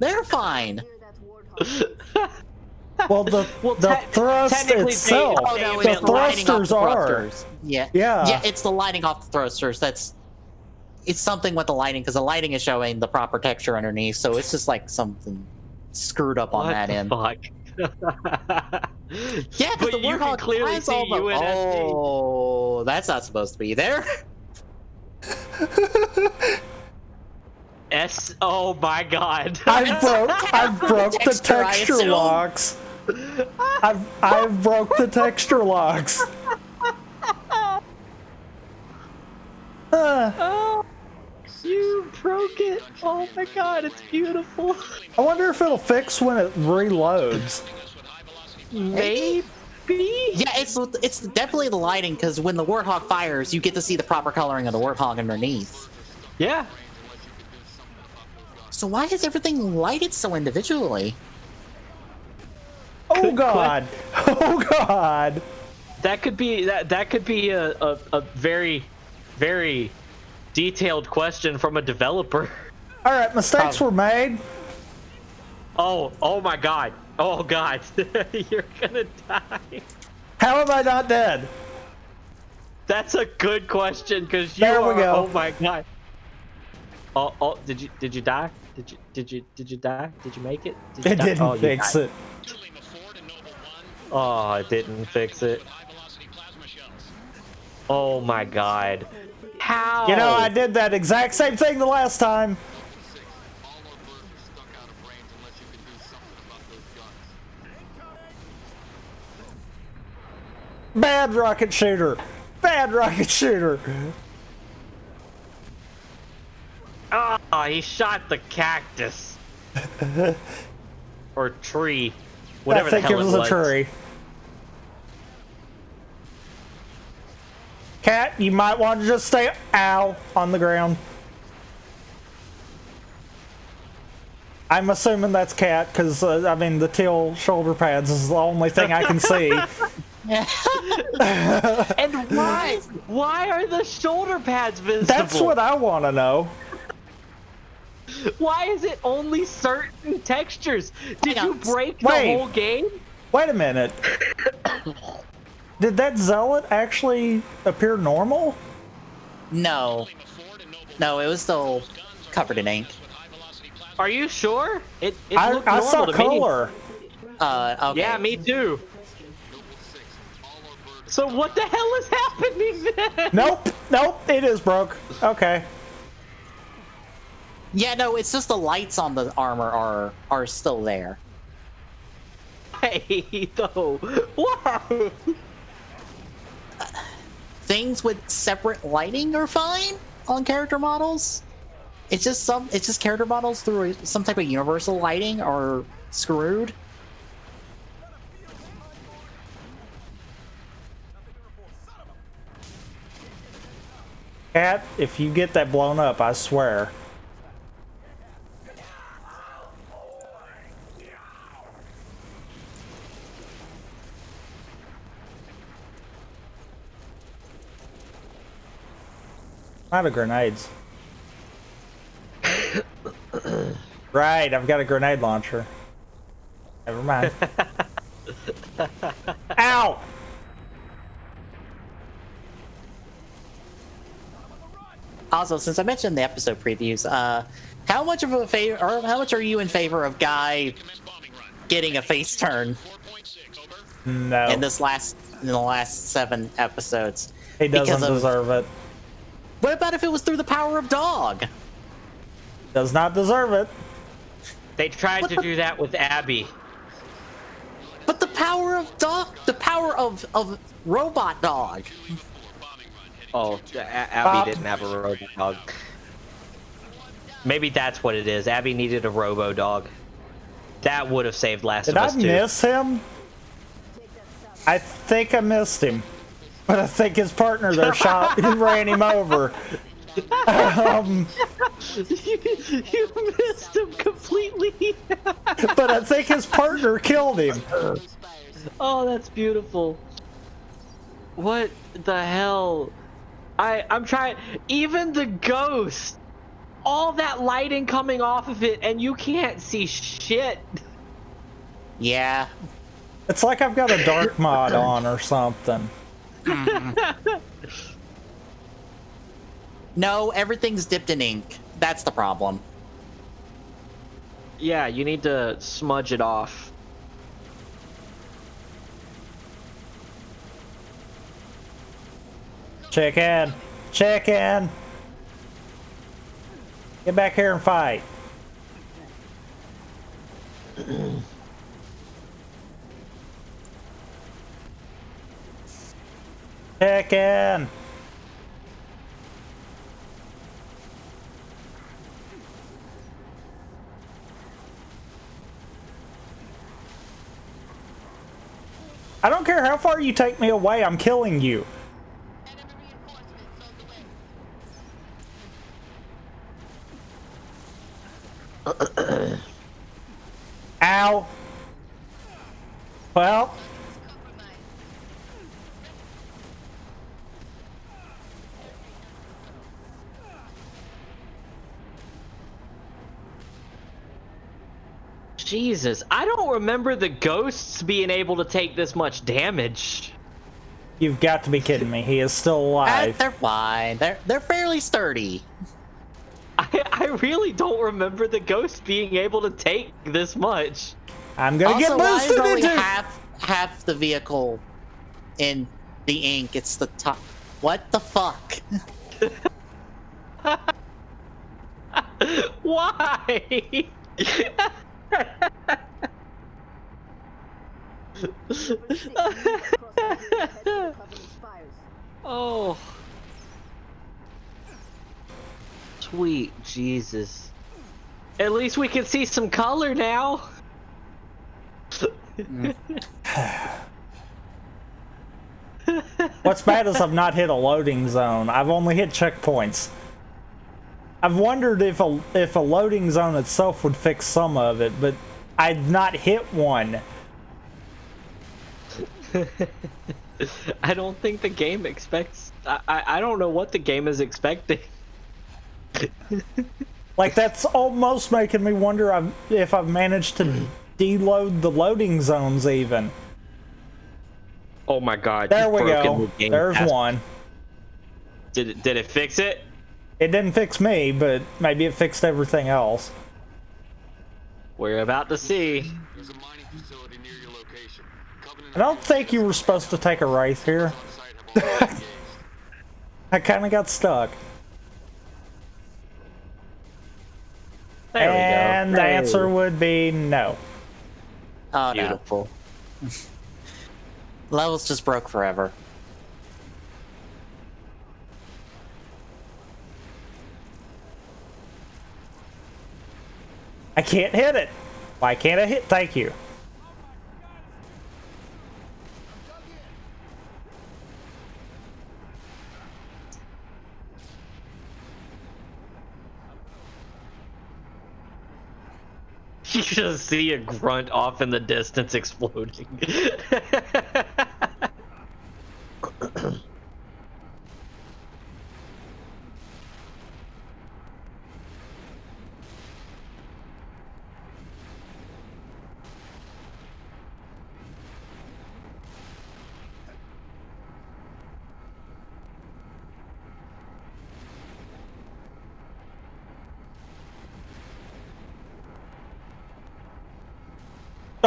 They're fine. Well, the thrust technically itself, they- no, the it's the lighting off thrusters the are. thrusters. Yeah. Yeah. Yeah, it's the lighting off the thrusters. It's something with the lighting, because the lighting is showing the proper texture underneath, so it's just like something screwed up on What that the end. fuck? Yeah, because the you can Warthog clearly has see all the... UNSC. Oh, that's not supposed to be there. Oh my god. I've broke the Texture, I texture assume. locks. I've broke the texture locks. Oh, you broke it. Oh my god, it's beautiful. I wonder if it'll fix when it reloads. Maybe? Yeah, it's definitely the lighting, because when the Warthog fires, you get to see the proper coloring of the Warthog underneath. Yeah. So why is everything lighted so individually? Oh god! Oh god! That could be that could be a very, very detailed question from a developer. All right, mistakes were made. Oh my god. Oh god. You're gonna die. How am I not dead? That's a good question, because you There we are. go. Oh my god. Oh, did you die? Did you die? Did you make it? Did you It die? didn't Oh, you fix died. it. Oh, it didn't fix it. Oh my god. How? You know, I did that exact same thing the last time. Bad rocket shooter. Bad rocket shooter. Oh, he shot the cactus. Or tree. Whatever I think the hell it was a tree. Cat, you might want to just stay on the ground. I'm assuming that's Cat, because, I mean, the teal shoulder pads is the only thing I can see. And why? Why are the shoulder pads visible? That's what I want to know. Why is it only certain textures? Did you break the Wait. whole game? Wait a minute. Did that zealot actually appear normal? No. No, it was still covered in ink. Are you sure? It I looked normal saw to color. Okay. Yeah, me too. So what the hell is happening then? Nope, it is broke. Okay. Yeah, no, it's just the lights on the armor are still there. Hey, though. Whoa. Things with separate lighting are fine on character models. It's just character models through some type of universal lighting are screwed. Cat, if you get that blown up, I swear. I'm out of grenades. Right, I've got a grenade launcher. Never mind. Ow! Also, since I mentioned the episode previews, how much of a favor, or how much are you in favor of Guy getting a face turn No. in the last 7 episodes? He doesn't Because of- deserve it. What about if it was through the power of dog? Does not deserve it. They tried to do that with Abby. But the power of dog, the power of robot dog. Oh, Abby didn't have a robo dog. Maybe that's what it is. Abby needed a robo dog. That would have saved Last of Us 2. Did I miss him? I think I missed him. But I think his partner there ran him over. You missed him completely. But I think his partner killed him. Oh, that's beautiful. What the hell? I'm trying. Even the ghost, all that lighting coming off of it, and you can't see shit. Yeah. It's like I've got a dark mod on or something. No, everything's dipped in ink. That's the problem. Yeah, you need to smudge it off. Chicken! Chicken! Get back here and fight. Chicken! I don't care how far you take me away, I'm killing you. Ow. Well. Jesus, I don't remember the ghosts being able to take this much damage. You've got to be kidding me. He is still alive. They're fine. They're fairly sturdy. I really don't remember the ghost being able to take this much. I'm gonna Also, get why is boosted only into half the vehicle in the ink? It's the top. What the fuck? Why? Oh. Sweet Jesus. At least we can see some color now. What's bad is I've not hit a loading zone. I've only hit checkpoints. I've wondered if a loading zone itself would fix some of it, but I've not hit one. I don't think the game expects... I don't know what the game is expecting. Like, that's almost making me wonder if I've managed to deload the loading zones even. Oh my god. There we go. There's one. Did it fix it? It didn't fix me, but maybe it fixed everything else. We're about to see. There's a mining facility near your location. I don't think you were supposed to take a right here. I kind of got stuck. There we go. And the answer would be no. Oh, beautiful. No. Levels just broke forever. I can't hit it. Why can't I hit? Thank you. You just see a grunt off in the distance exploding.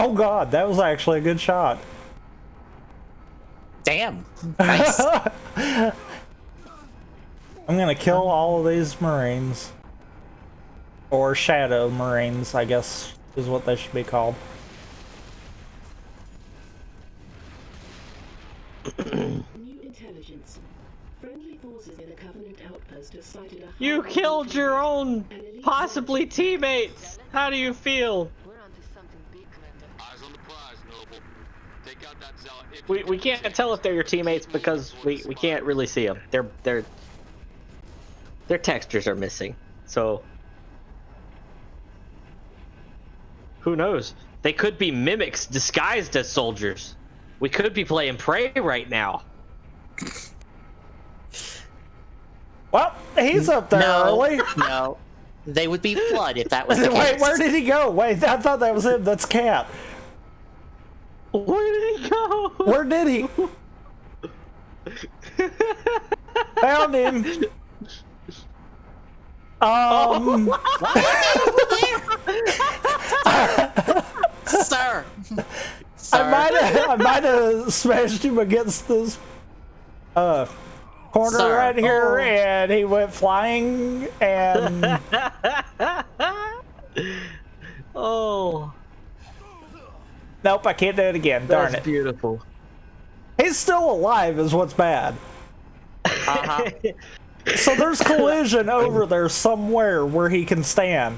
Oh god, that was actually a good shot. Damn. Nice. I'm gonna kill all of these Marines. Or Shadow Marines, I guess is what they should be called. New intelligence. Friendly forces in a Covenant outpost have sighted a You high-level killed your target, own, an elite possibly Zerg. teammates. How do you feel? We're onto something big, Commander. Eyes on the prize, Noble. Take out that zealot if We you we get the can't chance. tell if they're your teammates Keep moving because toward we the can't spire. really see them. Their textures are missing. So who knows? They could be mimics disguised as soldiers. We could be playing Prey right now. Well, he's up there No, early. no. They would be Flood if that was the Wait, case. where did he go? Wait, I thought that was him. That's Cat. Where did he go? Where did he? Found him. Sir! I might have smashed him against this corner Sir. right here, and he went flying. And Oh, nope, I can't do it again. Darn that's it. beautiful. He's still alive, is what's bad. Uh-huh. So there's collision over there somewhere where he can stand.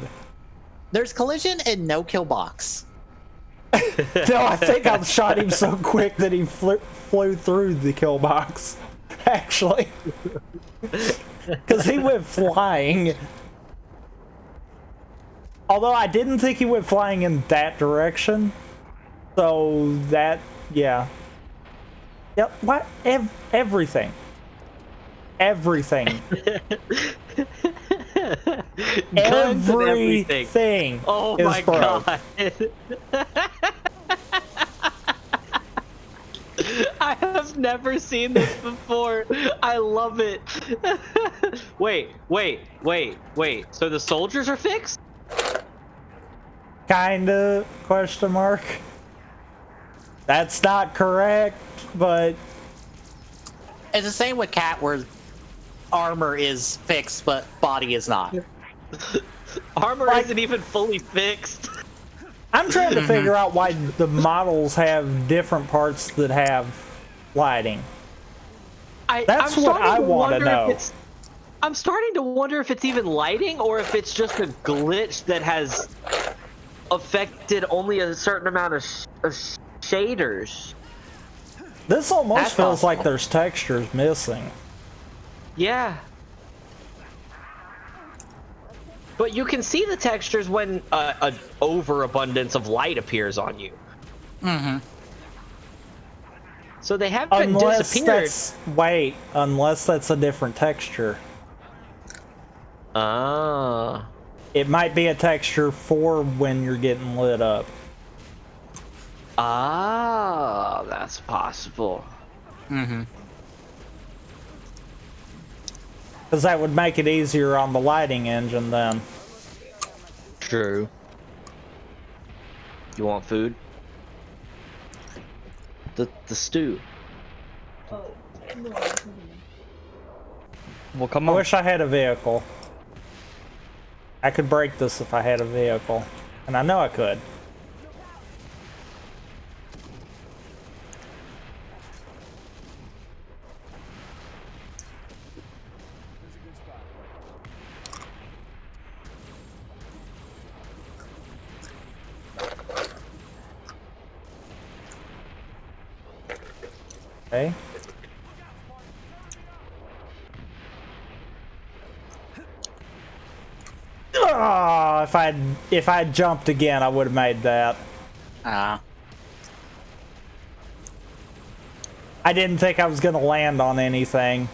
There's collision and no kill box. No, I think I shot him so quick that he flew through the kill box. Actually, because he went flying. Although I didn't think he went flying in that direction. So that, yeah. Yep. What? Everything. Everything. Guns and everything. Everything. Oh is my broke. god. I have never seen this before. I love it. Wait. So the soldiers are fixed? Kinda, question mark. That's not correct, but It's the same with Cat where armor is fixed but body is not. Armor Like- isn't even fully fixed. I'm trying to figure out why the models have different parts that have lighting. That's I'm what starting I to wanna wonder know. if it's- I'm starting to wonder if it's even lighting or if it's just a glitch that has affected only a certain amount of shaders. This almost That's feels like possible. there's textures missing. Yeah. But you can see the textures when an overabundance of light appears on you. Mm-hmm. So they haven't Unless disappeared. unless that's a different texture. Ah. It might be a texture for when you're getting lit up. Ah, that's possible. Mm-hmm. Because that would make it easier on the lighting engine then. True. You want food? The stew. Well, come I on. wish I had a vehicle. I could break this if I had a vehicle. And I know I could. Okay. Oh, if I'd jumped again, I would have made that. I didn't think I was gonna land on anything.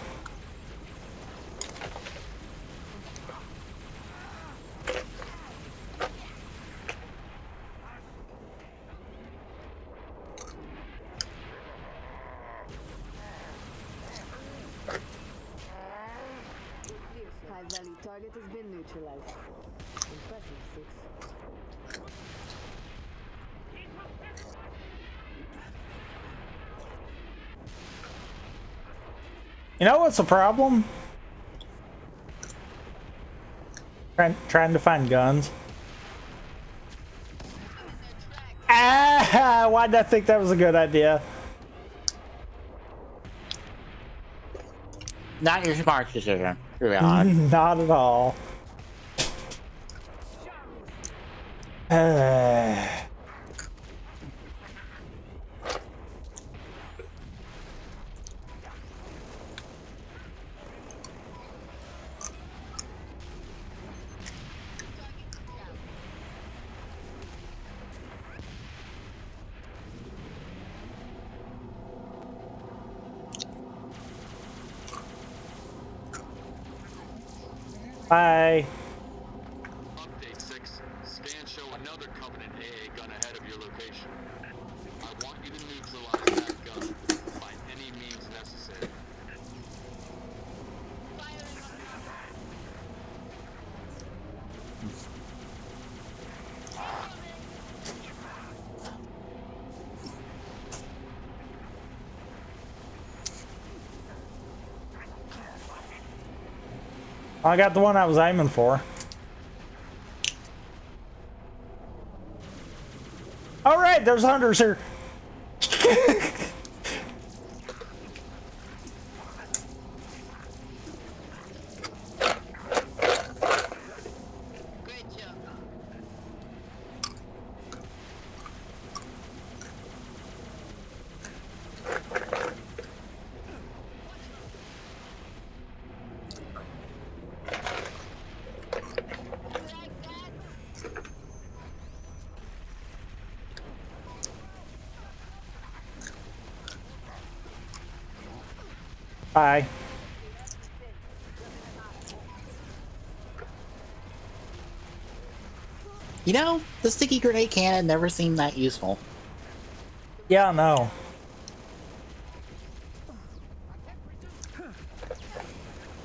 High-value target has been neutralized. Impressive, Six. You know what's the problem? Trying to find guns. Ah! Why did I think that was a good idea? Not your smart decision, to be honest. Not at all. Bye. Update 6. Scans show another Covenant AA gun ahead of your location. I want you to neutralize that gun by any means necessary. I got the one I was aiming for. All right, there's hunters here. Bye. You know, the sticky grenade cannon never seemed that useful. Yeah, no.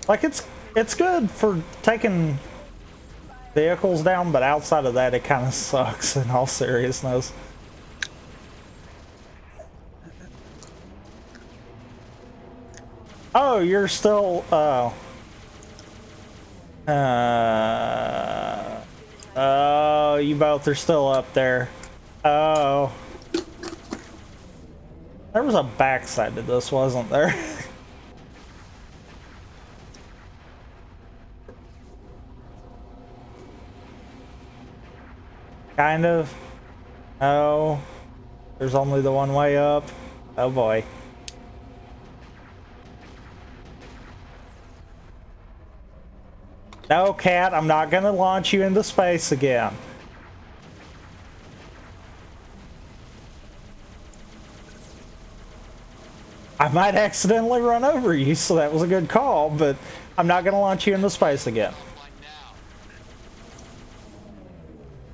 Like it's good for taking vehicles down, but outside of that, it kind of sucks. In all seriousness. Oh, you're still. Oh. Oh, you both are still up there. Oh. There was a backside to this, wasn't there? Kind of. Oh. There's only the one way up. Oh boy. No, Cat, I'm not gonna launch you into space again. I might accidentally run over you, so that was a good call, but I'm not gonna launch you into space again.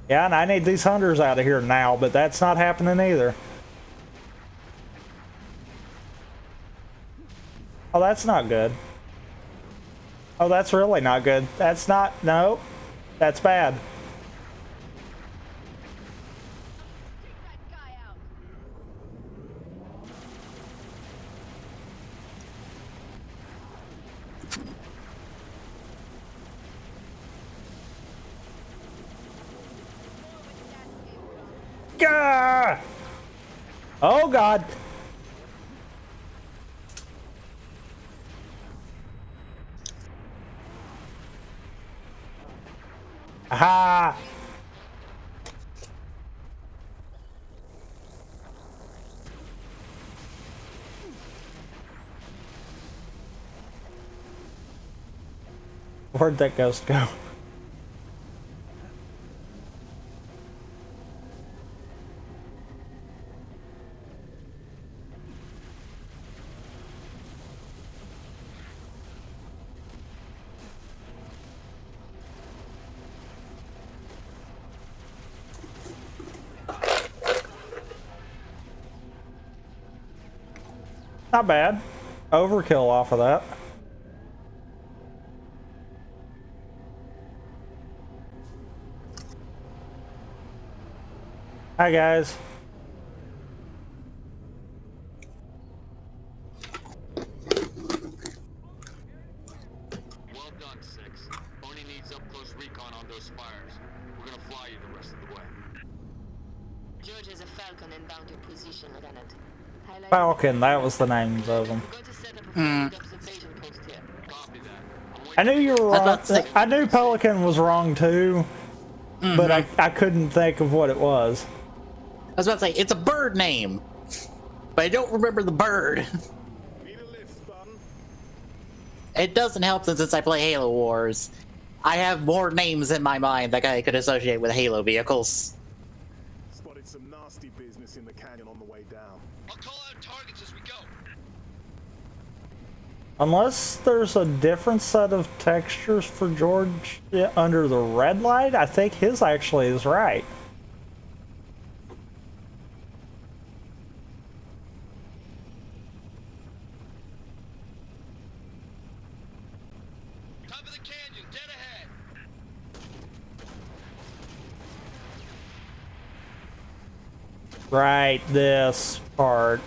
Yeah, and I need these hunters out of here now, but that's not happening either. Oh, that's not good. Oh, that's really not good. That's not... No. That's bad. Gah! Oh, God. Aha! Where'd that ghost go? Not bad. Overkill off of that. Hi, guys. Well done, 6. Oni needs up-close recon on those spires. We're gonna fly you the rest of the way. George has a Falcon and bound your position, Lieutenant. Falcon, that was the names of them. We're going to set up a observation post here. I knew you were I was wrong. about to say- I knew Pelican was wrong too, but I couldn't think of what it was. I was about to say, it's a bird name, but I don't remember the bird. Need a lift, Spartan? It doesn't help since I play Halo Wars. I have more names in my mind that I could associate with Halo vehicles. Spotted some nasty business in the canyon on the way down. I'll call out targets as we go. Unless there's a different set of textures for George under the red light, I think his actually is right. Top of the canyon, dead ahead. Right, this part.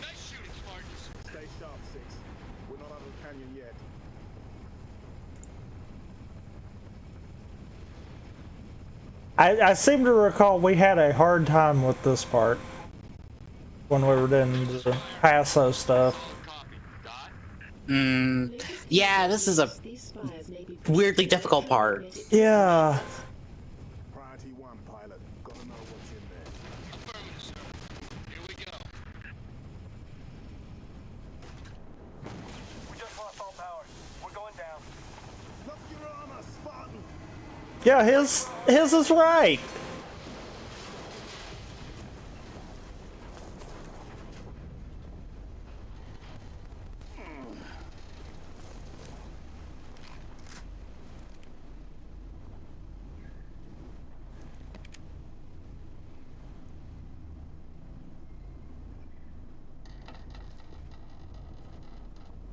Nice shooting, Spartans. Stay sharp, Six. We're not out of the canyon yet. I seem to recall we had a hard time with this part when we were doing the Paso stuff. Copy. Dot. Yeah, this is a weirdly difficult part. Yeah. Priority 1, pilot. Gotta know what's in there. Affirmative, sir. Here we go. We just lost all power. We're going down. Lock your armor, Spartan! Yeah, his is right.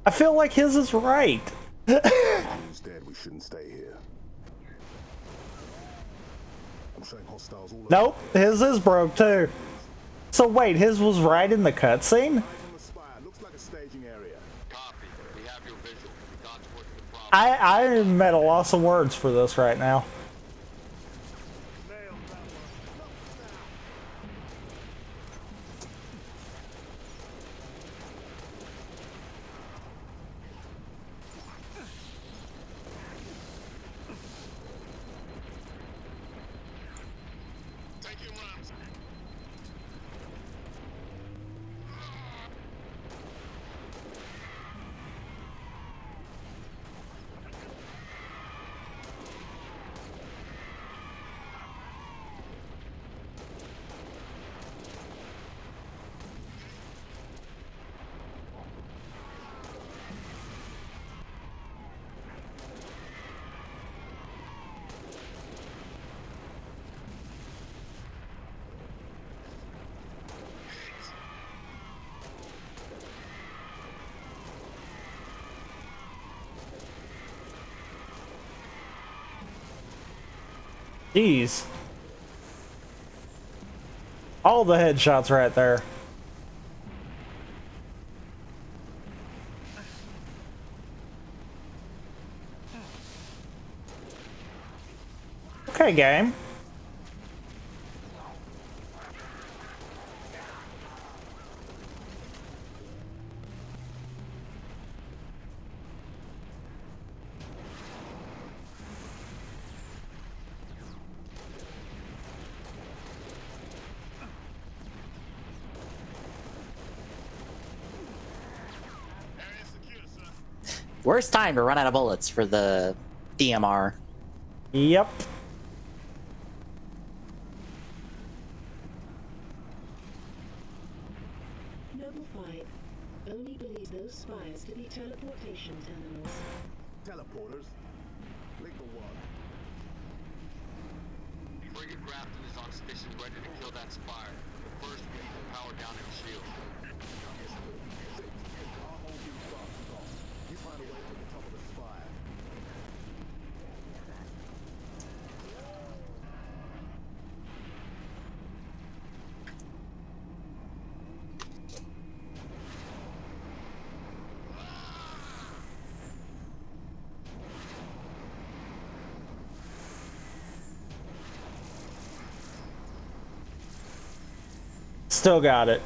I feel like his is right. Instead, we shouldn't stay here. I'm showing hostiles all over. Nope, his is broke too. So wait, his was right in the cutscene? On the spire. Looks like a staging area. Copy. We have your visual. Dot's working the problem. I am at a loss of words for this right now. Nailed that one. Knock it down. Take your rounds. Jeez. All the headshots right there. Okay, game. Area secure, sir. Worst time to run out of bullets for the DMR. Yep. Noble 5 only believes those spires to be teleportation terminals. Teleporters. Legal one. Frigate Grafton is on station ready to kill that spire. But first, we need to power down its shield. Six. I'll hold these bastards off. You find a way to the top of the spire. still got it.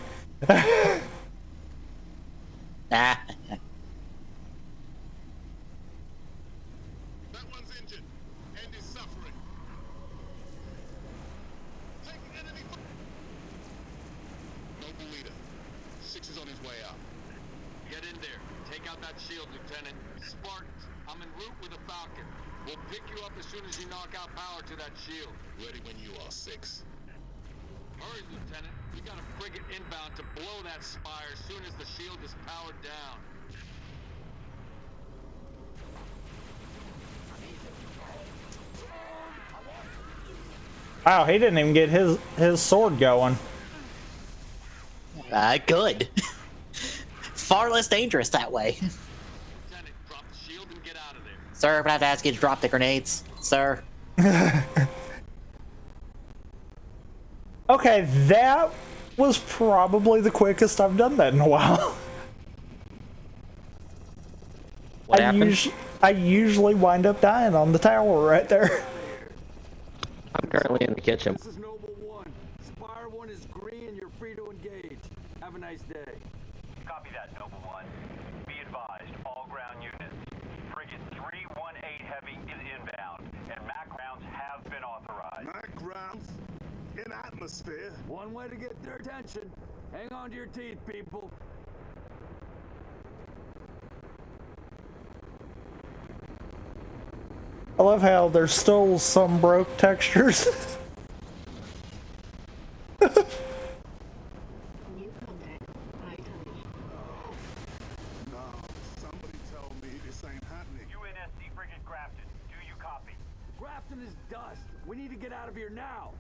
Ah. That one's injured and is suffering. Take enemy. Noble leader. 6 is on his way out. Get in there. Take out that shield, Lieutenant. Spartans, I'm en route with a Falcon. We'll pick you up as soon as you knock out power to that shield. Ready when you are, 6. Hurry, Lieutenant. We got a frigate inbound to blow that spire as soon as the shield is powered down. Wow, he didn't even get his sword going. Good. Far less dangerous that way. Lieutenant, drop the shield and get out of there. Sir, I'm gonna have to ask you to drop the grenades. Sir. Okay, that was probably the quickest I've done that in a while. What happened? I usually wind up dying on the tower right there. I'm currently in the kitchen. This is Noble 1. Spire 1 is green and you're free to engage. Have a nice day. Copy that, Noble 1. Be advised, all ground units. Frigate 318 Heavy is inbound, and MAC rounds have been authorized. MAC rounds? In atmosphere? One way to get their attention. Hang on to your teeth, people. I love how there's still some broke textures. New contact. High tunnel. No, somebody tell me this ain't happening. UNSC Frigate Grafton, do you copy? Grafton is dust. We need to get out of here now.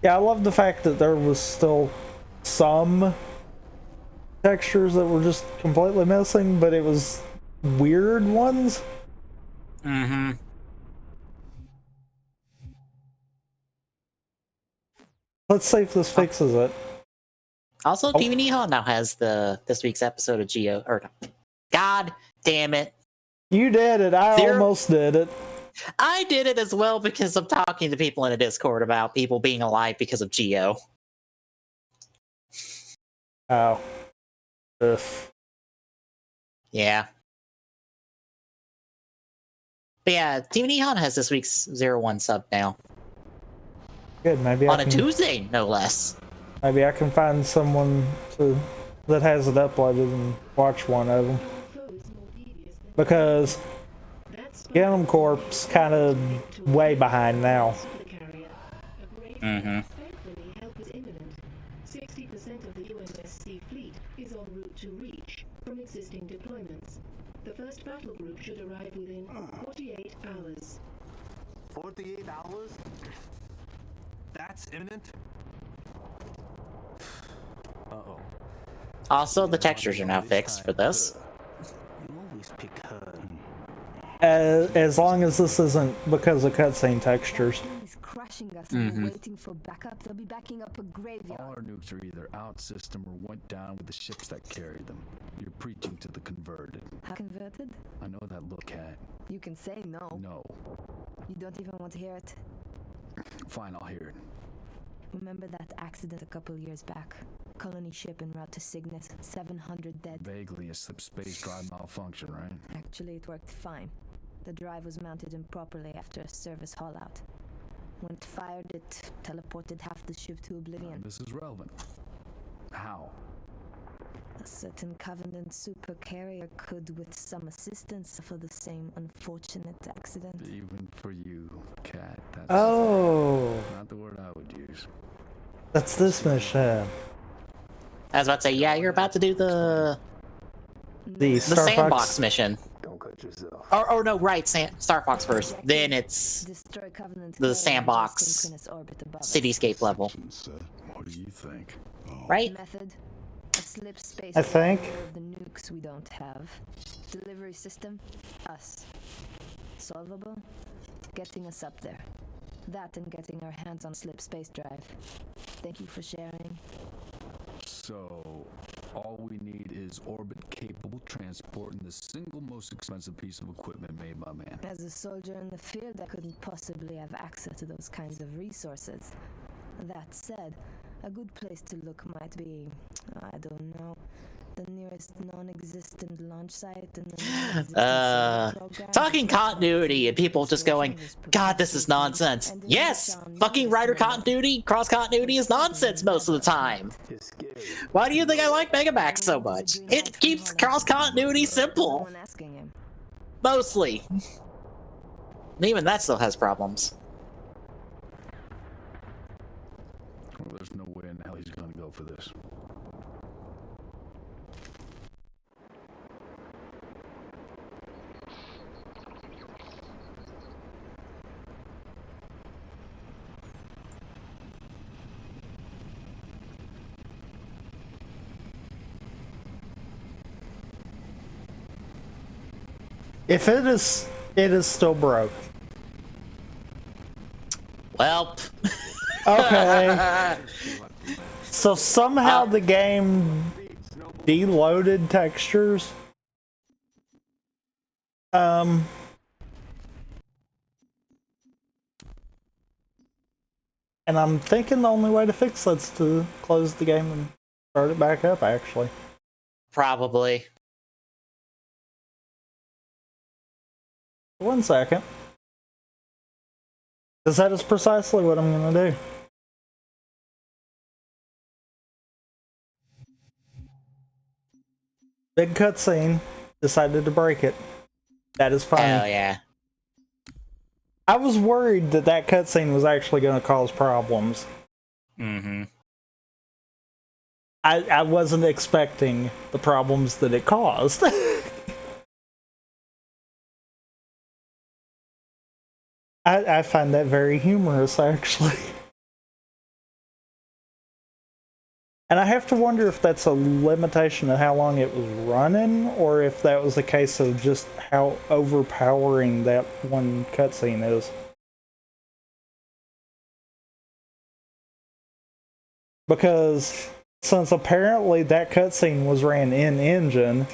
Yeah, I love the fact that there was still some textures that were just completely missing, but it was weird ones. Mm-hmm. Let's see if this fixes it. Also, TV Nihon now has this week's episode of Geo. Or, God damn it! You did it. I almost did it. I did it as well because I'm talking to people in a Discord about people being alive because of Geo. Oh. Ugh. Yeah. But yeah, Team Nihon has this week's 01 sub now. Good, maybe On a Tuesday, no less. Maybe I can find someone that has it uploaded and watch one of them. Because Gundam Corp's kind of way behind now. Mm-hmm. 60% of the UNSC fleet is en route to Reach from existing deployments. The first battle group should arrive within 48 hours. 48 hours? That's imminent? Uh-oh. Also, the textures are now fixed for this. You always pick her. As long as this isn't because of cutscene textures. Crashing us and we're waiting for backup. They'll be backing up a graveyard. All our nukes are either out system or went down with the ships that carried them. You're preaching to the converted. How converted? I know that look, Cat. You can say no. No. You don't even want to hear it. Fine, I'll hear it. Remember that accident a couple years back? Colony ship en route to Cygnus, 700 dead. Vaguely a slip space drive malfunction, right? Actually, it worked fine. The drive was mounted improperly after a service haul-out. When it fired, it teleported half the ship to oblivion. This is relevant. How? A certain Covenant super carrier could, with some assistance, suffer the same unfortunate accident. Even for you, Cat. That's not the word I would use. That's this mission. I was about to say, yeah, you're about to do the Star sandbox Fox mission. Don't cut yourself. Oh no, right, Star Fox first. Then it's the sandbox cityscape level. What do you think? Right? Method. A slip space. I think. The nukes we don't have. Delivery system. Us. Solvable. Getting us up there. That and getting our hands on slip space drive. Thank you for sharing. So, All we need is orbit-capable transport and the single most expensive piece of equipment made by man. As a soldier in the field, I couldn't possibly have access to those kinds of resources. That said, a good place to look might be, I don't know, the nearest non-existent launch site and the non-existent program. Talking continuity and people just going, God, this is nonsense. Yes, fucking writer continuity, cross continuity is nonsense most of the time. Why do you think I like Megamax so much? It keeps cross continuity simple. Mostly. And even that still has problems. Well, there's no way in hell he's gonna go for this. If it is still broke. Well. Okay. So somehow the game deloaded textures. And I'm thinking the only way to fix that's to close the game and start it back up, actually. Probably. 1 second. Because that is precisely what I'm going to do. Big cutscene. Decided to break it. That is fine. Hell yeah. I was worried that that cutscene was actually going to cause problems. Mm-hmm. I wasn't expecting the problems that it caused. I find that very humorous, actually. And I have to wonder if that's a limitation of how long it was running, or if that was a case of just how overpowering that one cutscene is. Because since apparently that cutscene was ran in-engine,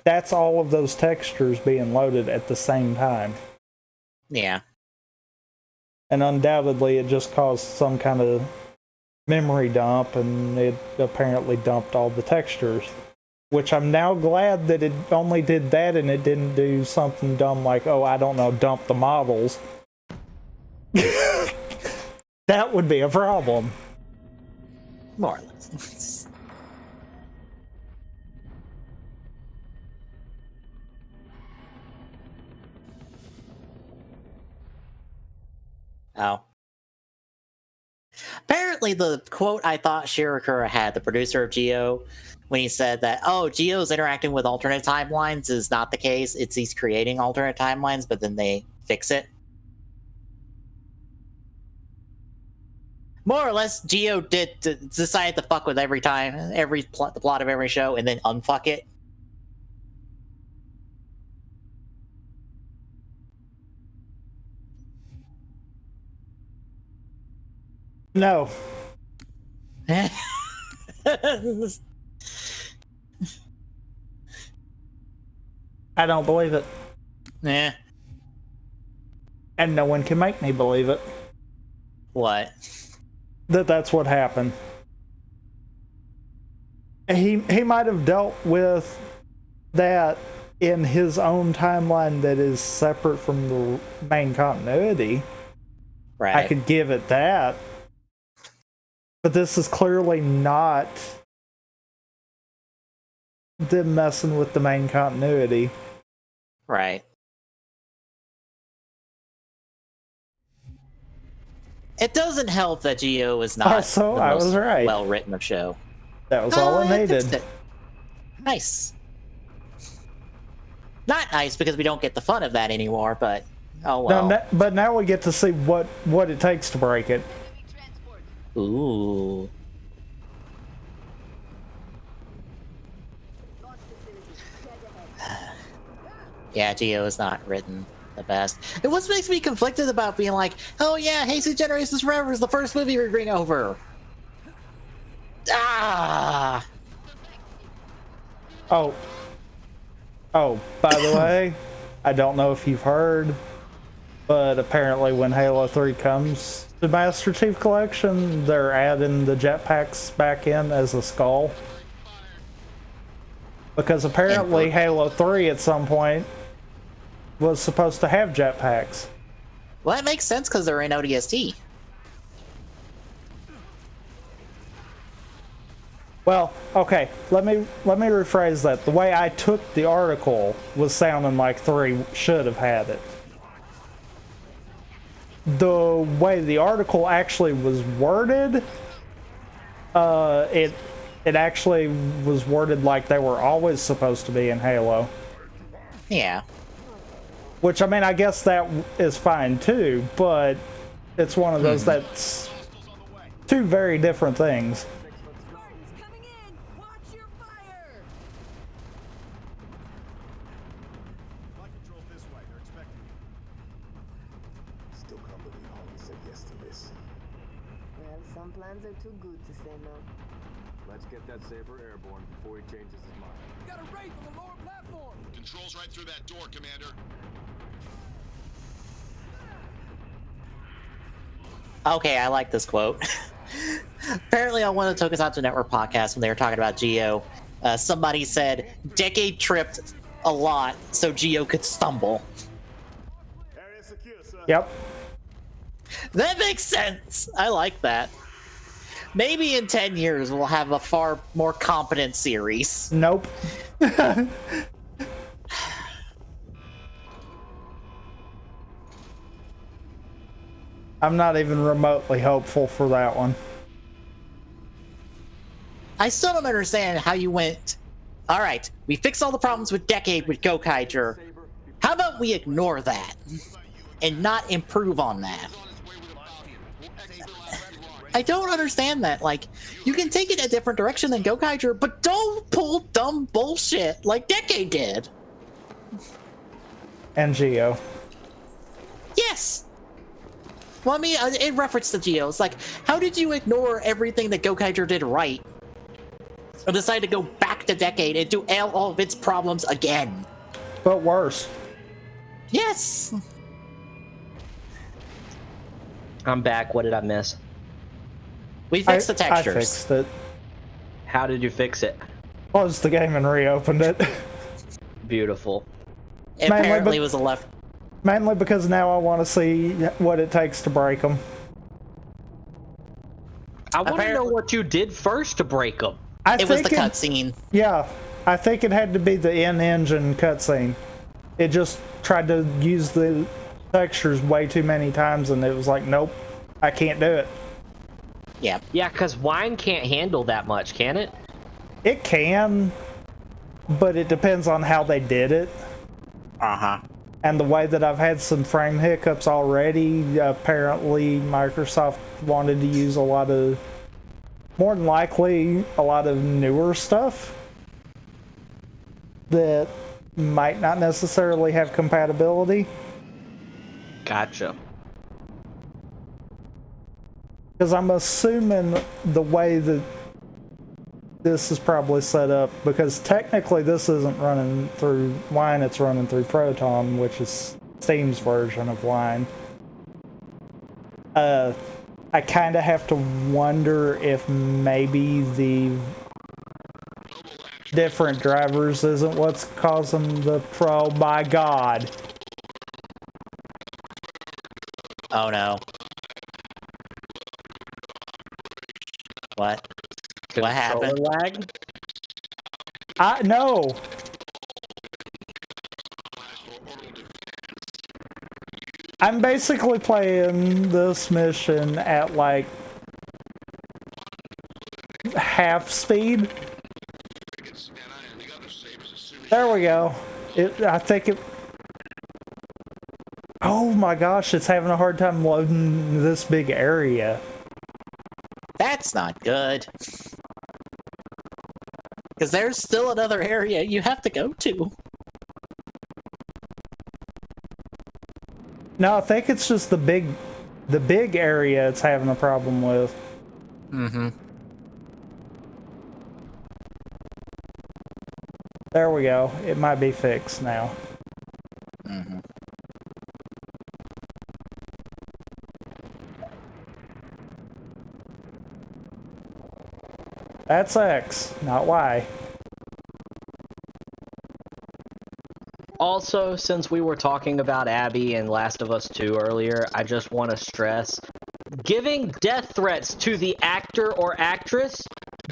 that's all of those textures being loaded at the same time. Yeah. And undoubtedly it just caused some kind of memory dump, and it apparently dumped all the textures. Which I'm now glad that it only did that and it didn't do something dumb like, oh, I don't know, dump the models. That would be a problem. More or less. Oh. Apparently the quote I thought Shirakura had, the producer of Geo, when he said that, oh, Geo's interacting with alternate timelines is not the case. It's he's creating alternate timelines, but then they fix it. More or less, Geo did decide to fuck with every time, the plot of every show, and then unfuck it. No. I don't believe it. Yeah. And no one can make me believe it. What? That's what happened. He might have dealt with that in his own timeline that is separate from the main continuity. Right. I could give it that. But this is clearly not them messing with the main continuity. Right. It doesn't help that Geo is not also, the I most was right. well-written of show. That was all I needed. Nice. Not nice because we don't get the fun of that anymore, but oh well. No, but now we get to see what it takes to break it. Ooh. Yeah, Geo is not written the best. It what makes me conflicted about being like, oh yeah, Jesus Generations Forever is the first movie we're going over. Ah! Oh. Oh, by the way, I don't know if you've heard, but apparently when Halo 3 comes to Master Chief Collection, they're adding the jetpacks back in as a skull. Because apparently Halo 3 at some point was supposed to have jetpacks. Well, that makes sense because they're in ODST. Well, okay, let me rephrase that. The way I took the article was sounding like 3 should have had it. The way the article actually was worded, it actually was worded like they were always supposed to be in Halo. Yeah. Which, I mean, I guess that is fine too, but it's one of those that's two very different things. Some plans are too good to say no. Let's get that Saber airborne before he changes his mind. We got a raid from the lower platform. Controls right through that door, Commander. Okay, I like this quote. Apparently on one of the Tokusatsu Network podcasts when they were talking about Geo, somebody said, Decade tripped a lot so Geo could stumble. Yep. That makes sense. I like that. Maybe in 10 years we'll have a far more competent series. Nope. I'm not even remotely hopeful for that one. I still don't understand how you went, alright, we fixed all the problems with Decade with Gokaiger. How about we ignore that and not improve on that? I don't understand that. Like, you can take it a different direction than Gokaiger, but don't pull dumb bullshit like Decade did. And Geo. Yes! Well, I mean, in reference to Geo, it's like, how did you ignore everything that Gokaiger did right and decide to go back to Decade and do all of its problems again? But worse. Yes! I'm back. What did I miss? We fixed the textures. I fixed it. How did you fix it? Closed the game and reopened it. Beautiful. Apparently it was a left. Mainly because now I want to see what it takes to break them. I want to know what you did first to break them. It was the cutscene. Yeah, I think it had to be the in-engine cutscene. It just tried to use the textures way too many times, and it was like, nope, I can't do it. Yeah. Yeah, because Wine can't handle that much, can it? It can, but it depends on how they did it. Uh-huh. And the way that I've had some frame hiccups already, apparently Microsoft wanted to use a lot of, more than likely, a lot of newer stuff that might not necessarily have compatibility. Gotcha. Because I'm assuming the way that this is probably set up, because technically this isn't running through Wine, it's running through Proton, which is Steam's version of Wine. I kind of have to wonder if maybe the different drivers isn't what's causing the pro. My God. Oh no. What? What happened? Lag? No. I'm basically playing this mission at like half speed. There we go. I think it. Oh my gosh, it's having a hard time loading this big area. That's not good. Because there's still another area you have to go to. No, I think it's just the big area it's having a problem with. Mm-hmm. There we go. It might be fixed now. Mm-hmm. That's X, not Y. Also, since we were talking about Abby and Last of Us 2 earlier, I just want to stress, giving death threats to the actor or actress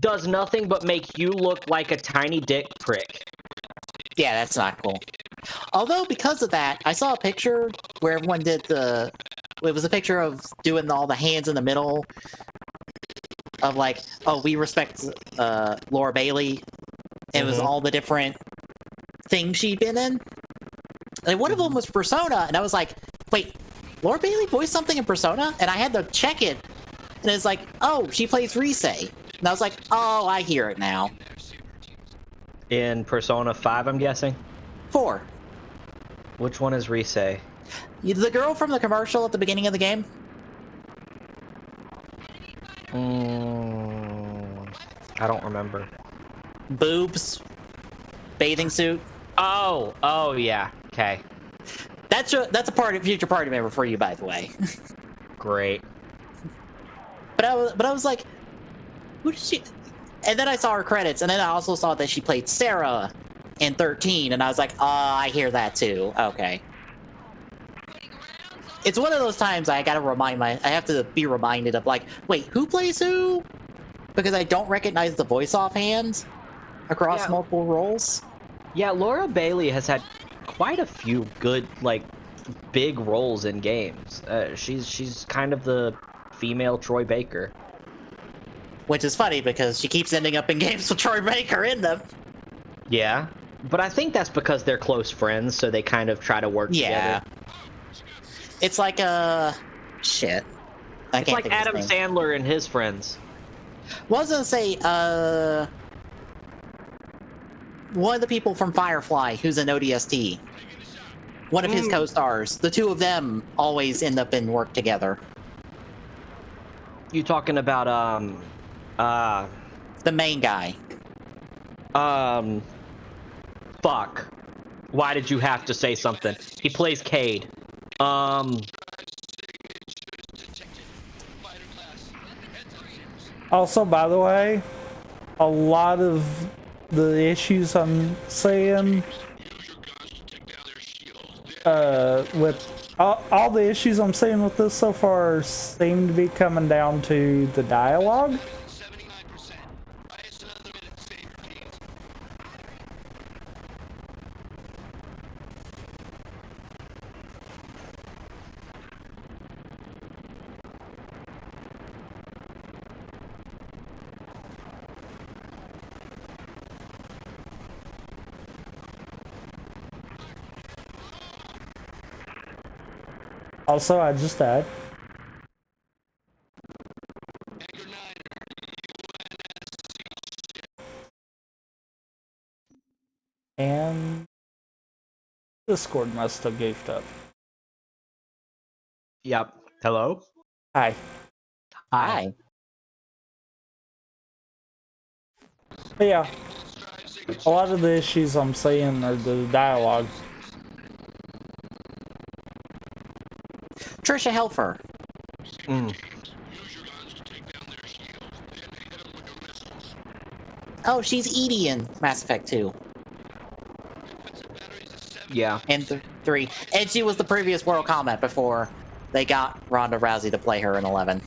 does nothing but make you look like a tiny dick prick. Yeah, that's not cool. Although, because of that, I saw a picture where everyone did the... It was a picture of doing all the hands in the middle of like, oh, we respect Laura Bailey. It was all the different things she'd been in. And one of them was Persona, and I was like, wait, Laura Bailey voiced something in Persona? And I had to check it, and it's like, oh, she plays Rise. And I was like, oh, I hear it now. In Persona 5, I'm guessing? 4. Which one is Rise? The girl from the commercial at the beginning of the game? I don't remember. Boobs. Bathing suit. Oh, yeah. Okay. That's a future party member for you, by the way. Great. But I was like, who did she? And then I saw her credits, and then I also saw that she played Sarah in 13, and I was like, I hear that too. Okay. It's one of those times I gotta I have to be reminded of like, wait, who plays who? Because I don't recognize the voice offhand across multiple roles. Yeah, Laura Bailey has had quite a few good, like, big roles in games. She's kind of the female Troy Baker. Which is funny because she keeps ending up in games with Troy Baker in them. Yeah, but I think that's because they're close friends, so they kind of try to work together. It's like shit. It's like Adam Sandler and his friends. Wasn't say one of the people from Firefly who's an ODST. One of his co-stars. The two of them always end up in work together. You talking about the main guy? Fuck. Why did you have to say something? He plays Cade. Also, by the way, a lot of the issues I'm seeing with all the issues I'm seeing with this so far seem to be coming down to the dialogue. Also, I just died. And Discord must have goofed up. Yep. Hello? Hi. Hi. But yeah, a lot of the issues I'm seeing are the dialogue. Trisha Helfer. Oh, she's Edie in Mass Effect 2. Yeah. And 3. And she was the previous Mortal Kombat before they got Ronda Rousey to play her in 11.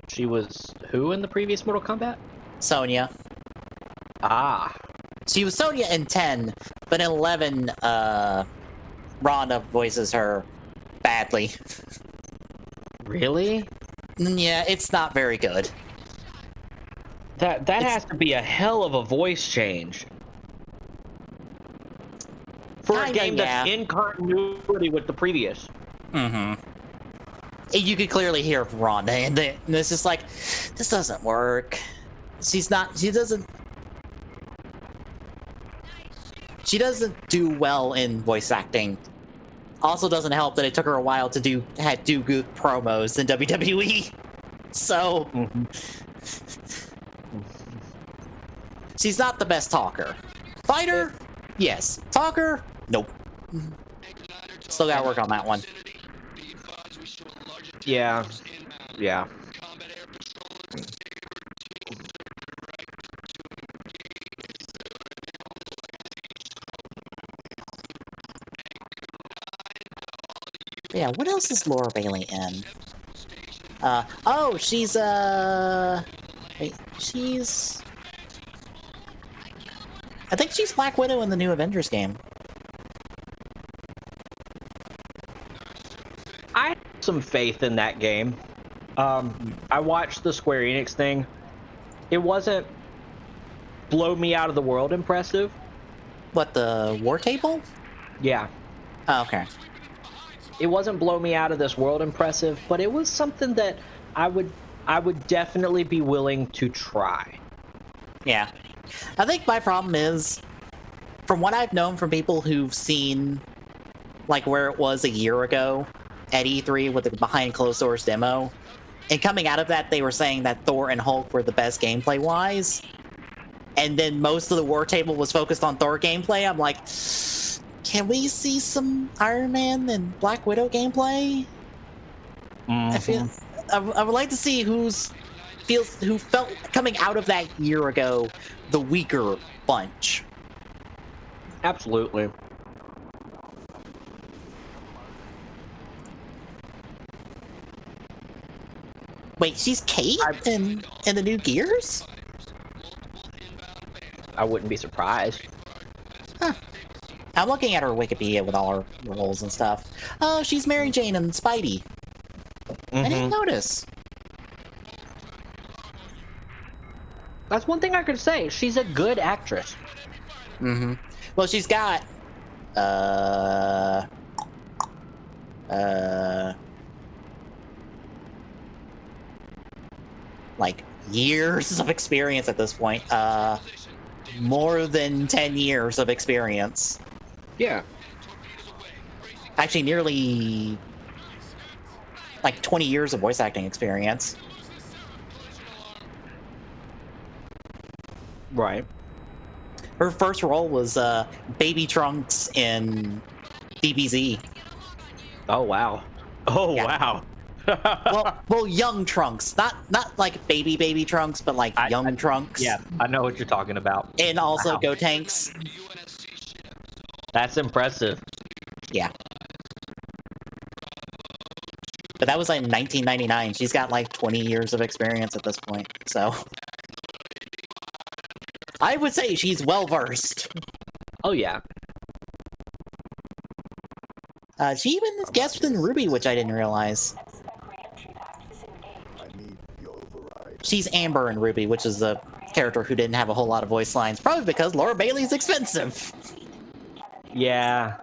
She was who in the previous Mortal Kombat? Sonya. Ah. She was Sonya in 10, but in 11, Ronda voices her badly. Really? Yeah, it's not very good. That has to be a hell of a voice change. For a game that's in continuity with the previous. Mm-hmm. You could clearly hear Ronda, and it's just like, this doesn't work. She doesn't do well in voice acting. Also doesn't help that it took her a while to do good promos in WWE. So She's not the best talker. Fighter? Yes. Talker? Nope. Still gotta work on that one. Yeah. Yeah. Yeah, what else is Laura Bailey in? Oh, she's, wait, she's... I think she's Black Widow in the new Avengers game. I have some faith in that game. I watched the Square Enix thing. It wasn't blow me out of the world impressive. What, the War Table? Yeah. Oh, okay. It wasn't blow me out of this world impressive, but it was something that I would definitely be willing to try. Yeah. I think my problem is, from what I've known from people who've seen, like, where it was a year ago at E3 with the behind closed doors demo, and coming out of that, they were saying that Thor and Hulk were the best gameplay-wise, and then most of the War Table was focused on Thor gameplay. I'm like, can we see some Iron Man and Black Widow gameplay? I would like to see who felt coming out of that year ago the weaker bunch. Absolutely. Wait, she's Kate in the new Gears? I wouldn't be surprised. Huh. I'm looking at her Wikipedia with all her roles and stuff. Oh, she's Mary Jane and Spidey. I didn't notice. That's one thing I could say. She's a good actress. Well, she's got like years of experience at this point. More than 10 years of experience. Yeah. Actually, nearly like 20 years of voice acting experience. Right. Her first role was Baby Trunks in DBZ. Oh wow. Oh Yeah. wow. well, young Trunks, not like baby Trunks, but like young Trunks. Yeah, I know what you're talking about. And also Wow. Go Tanks. That's impressive. Yeah. But that was like in 1999. She's got like 20 years of experience at this point, so I would say she's well versed. Oh yeah. She even guested in Ruby, which I didn't realize. She's Amber in Ruby, which is the character who didn't have a whole lot of voice lines, probably because Laura Bailey's expensive. Yeah.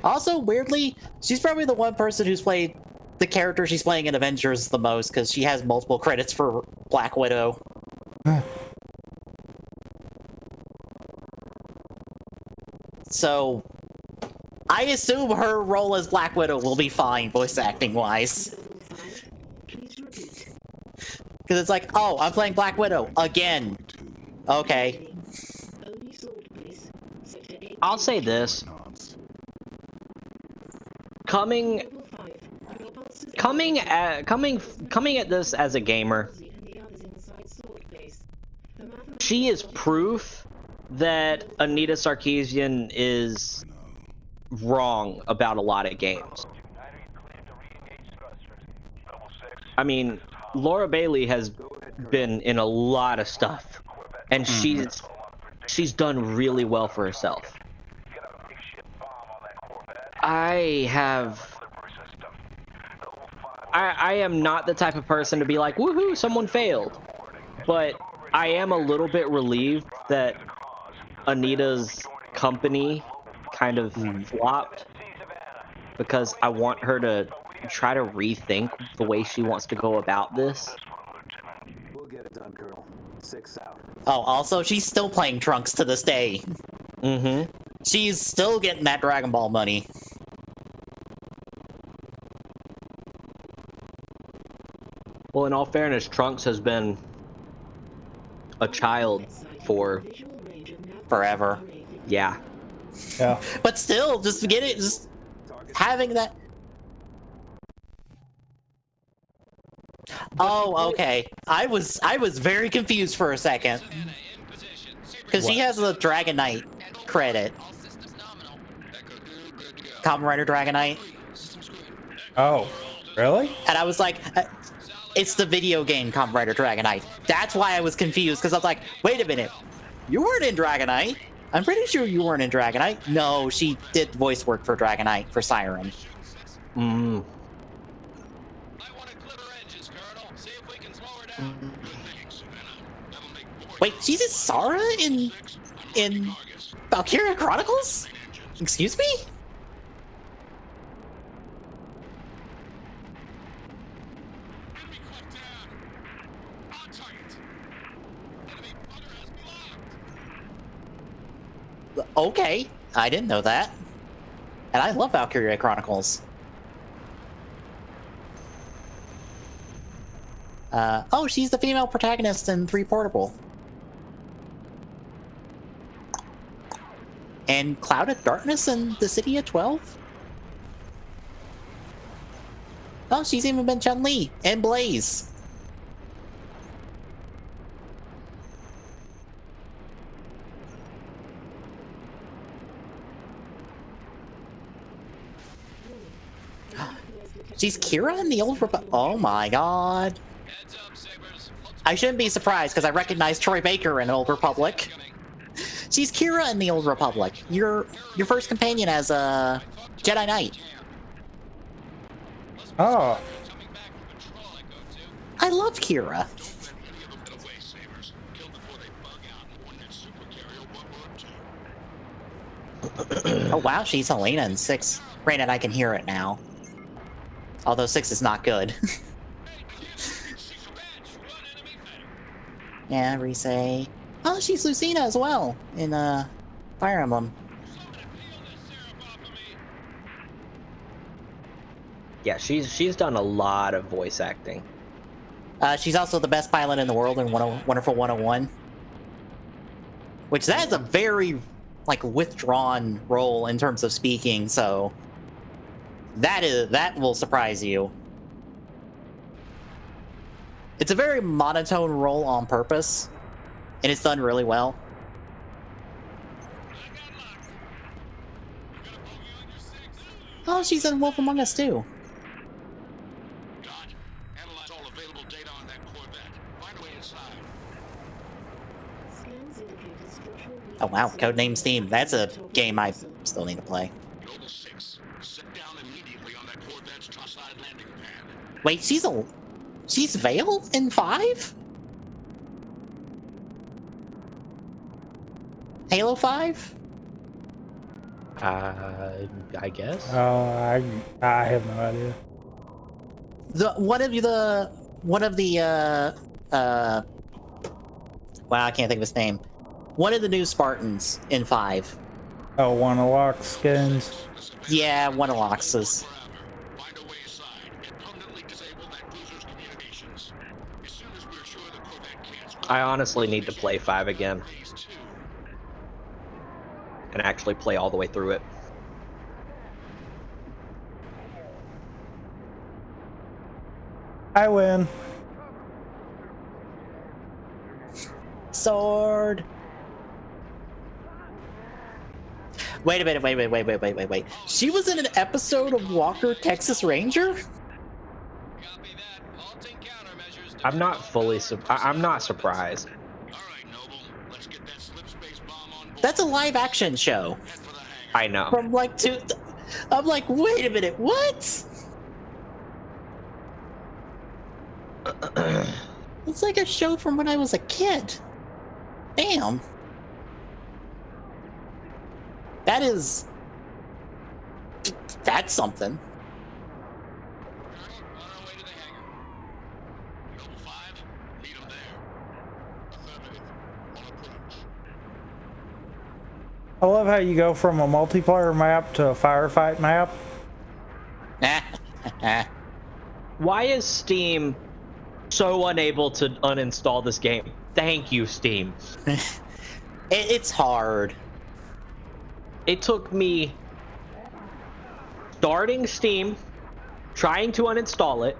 Also, weirdly, she's probably the one person who's played the character she's playing in Avengers the most, because she has multiple credits for Black Widow. So, I assume her role as Black Widow will be fine, voice acting-wise. Because it's like, oh, I'm playing Black Widow again. Okay. I'll say this. Coming at this as a gamer, she is proof that Anita Sarkeesian is wrong about a lot of games. I mean, Laura Bailey has been in a lot of stuff, and she's done really well for herself. I am not the type of person to be like, woohoo, someone failed. But I am a little bit relieved that Anita's company kind of flopped, because I want her to try to rethink the way she wants to go about this. We'll get it done, Colonel. 6 out. Oh, also, she's still playing Trunks to this day. She's still getting that Dragon Ball money. Well, in all fairness, Trunks has been a child for forever. Yeah. Yeah. But still, just get it, just having that. Oh, okay. I was very confused for a second. Because she has the Dragon Knight credit. Kamen Rider Dragon Knight. Oh, really? And I was like, it's the video game Kamen Rider Dragon Knight. That's why I was confused, because I was like, wait a minute. You weren't in Dragon Knight. I'm pretty sure you weren't in Dragon Knight. No, she did voice work for Dragon Knight, for Siren. Mm. Wait, she's Isara in Valkyria Chronicles? Excuse me? Okay, I didn't know that. And I love Valkyria Chronicles. Oh, she's the female protagonist in 3 Portable. And Cloud of Darkness in the City of 12? Oh, she's even been Chun-Li and Blaze. She's Kira in the Old Republic. Oh my god. I shouldn't be surprised because I recognize Troy Baker in Old Republic. She's Kira in the Old Republic. Your first companion as a Jedi Knight. Oh. I love Kira. Oh wow, she's Helena in 6. Granted, I can hear it now. Although 6 is not good. Yeah, Risei. Oh, she's Lucina as well in Fire Emblem. Yeah, she's done a lot of voice acting. She's also the best pilot in the world in Wonderful 101. Which that is a very like withdrawn role in terms of speaking, so that will surprise you. It's a very monotone role on purpose, and it's done really well. Oh, she's in Wolf Among Us too. Oh wow, Codename Steam. That's a game I still need to play. Wait, she's Vale in 5? Halo 5? I guess. I have no idea. One of the wow, I can't think of his name. One of the new Spartans in 5. Oh, one of Locke's skins. Yeah, one of Lox's. I honestly need to play 5 again. And actually play all the way through it. I win. Sword. Wait a minute, wait. She was in an episode of Walker, Texas Ranger? I'm not fully I'm not surprised. That's a live action show. I know. From like I'm like, wait a minute, what? It's like a show from when I was a kid. Damn. That's something. I love how you go from a multiplayer map to a firefight map. Why is Steam so unable to uninstall this game? Thank you, Steam. It's hard. It took me starting Steam, trying to uninstall it,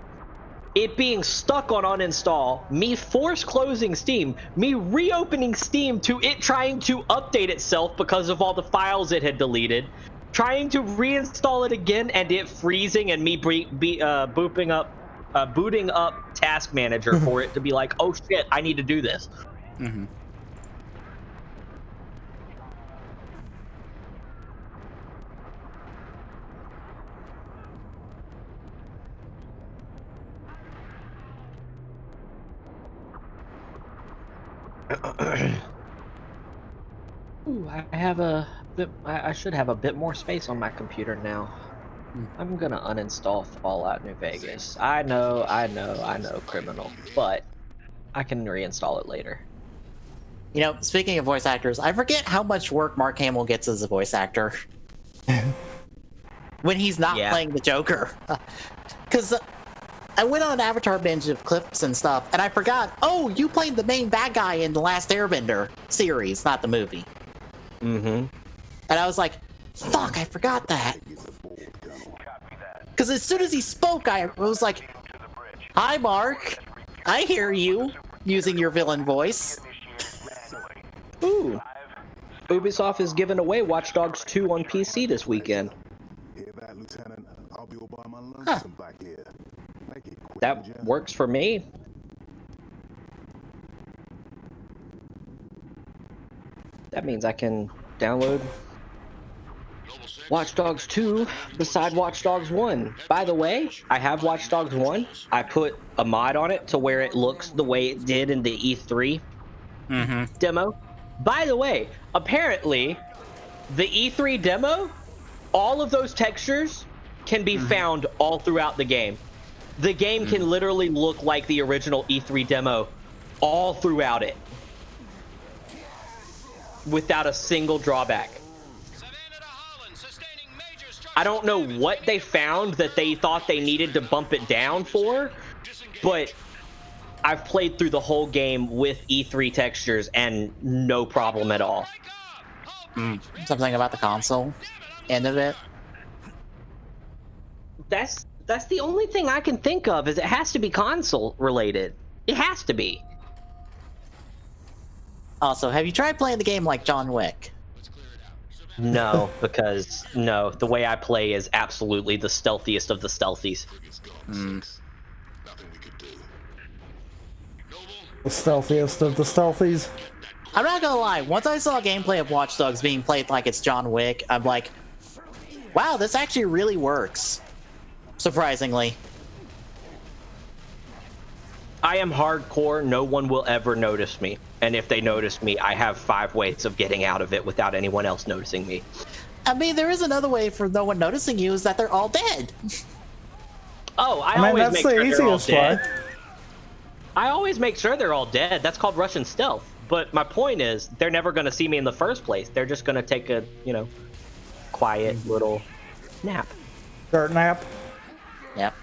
it being stuck on uninstall, me force closing Steam, me reopening Steam to it trying to update itself because of all the files it had deleted, trying to reinstall it again and it freezing, and me booting up Task Manager for it to be like, oh shit, I need to do this. Mm-hmm. Ooh, I should have a bit more space on my computer now. I'm gonna uninstall Fallout New Vegas. I know, criminal, but I can reinstall it later. You know, speaking of voice actors, I forget how much work Mark Hamill gets as a voice actor when he's not playing the Joker. Because I went on an Avatar binge of clips and stuff, and I forgot, oh, you played the main bad guy in The Last Airbender series, not the movie. Mm-hmm. And I was like, fuck, I forgot that. Because as soon as he spoke, I was like, hi, Mark. I hear you using your villain voice. Ooh. Ubisoft is giving away Watch Dogs 2 on PC this weekend. Huh. That works for me. That means I can download Watch Dogs 2 beside Watch Dogs 1. By the way, I have Watch Dogs 1. I put a mod on it to where it looks the way it did in the E3 demo. By the way, apparently, the E3 demo, all of those textures can be found all throughout the game. The game can literally look like the original E3 demo all throughout it, without a single drawback. I don't know what they found that they thought they needed to bump it down for, but I've played through the whole game with E3 textures and no problem at all. Something about the console end of it. That's the only thing I can think of, is it has to be console related. It has to be. Also, have you tried playing the game like John Wick? No, because the way I play is absolutely the stealthiest of the stealthies. The stealthiest of the stealthies. I'm not gonna lie, once I saw gameplay of Watch Dogs being played like it's John Wick, I'm like, wow, this actually really works. Surprisingly. I am hardcore, no one will ever notice me. And if they notice me, I have 5 ways of getting out of it without anyone else noticing me. I mean, there is another way for no one noticing you, is that they're all dead. Oh, I mean, always that's make the sure they're all easiest way. dead. I always make sure they're all dead. That's called Russian stealth. But my point is, they're never going to see me in the first place. They're just going to take a, quiet little nap. Dirt nap. Yep.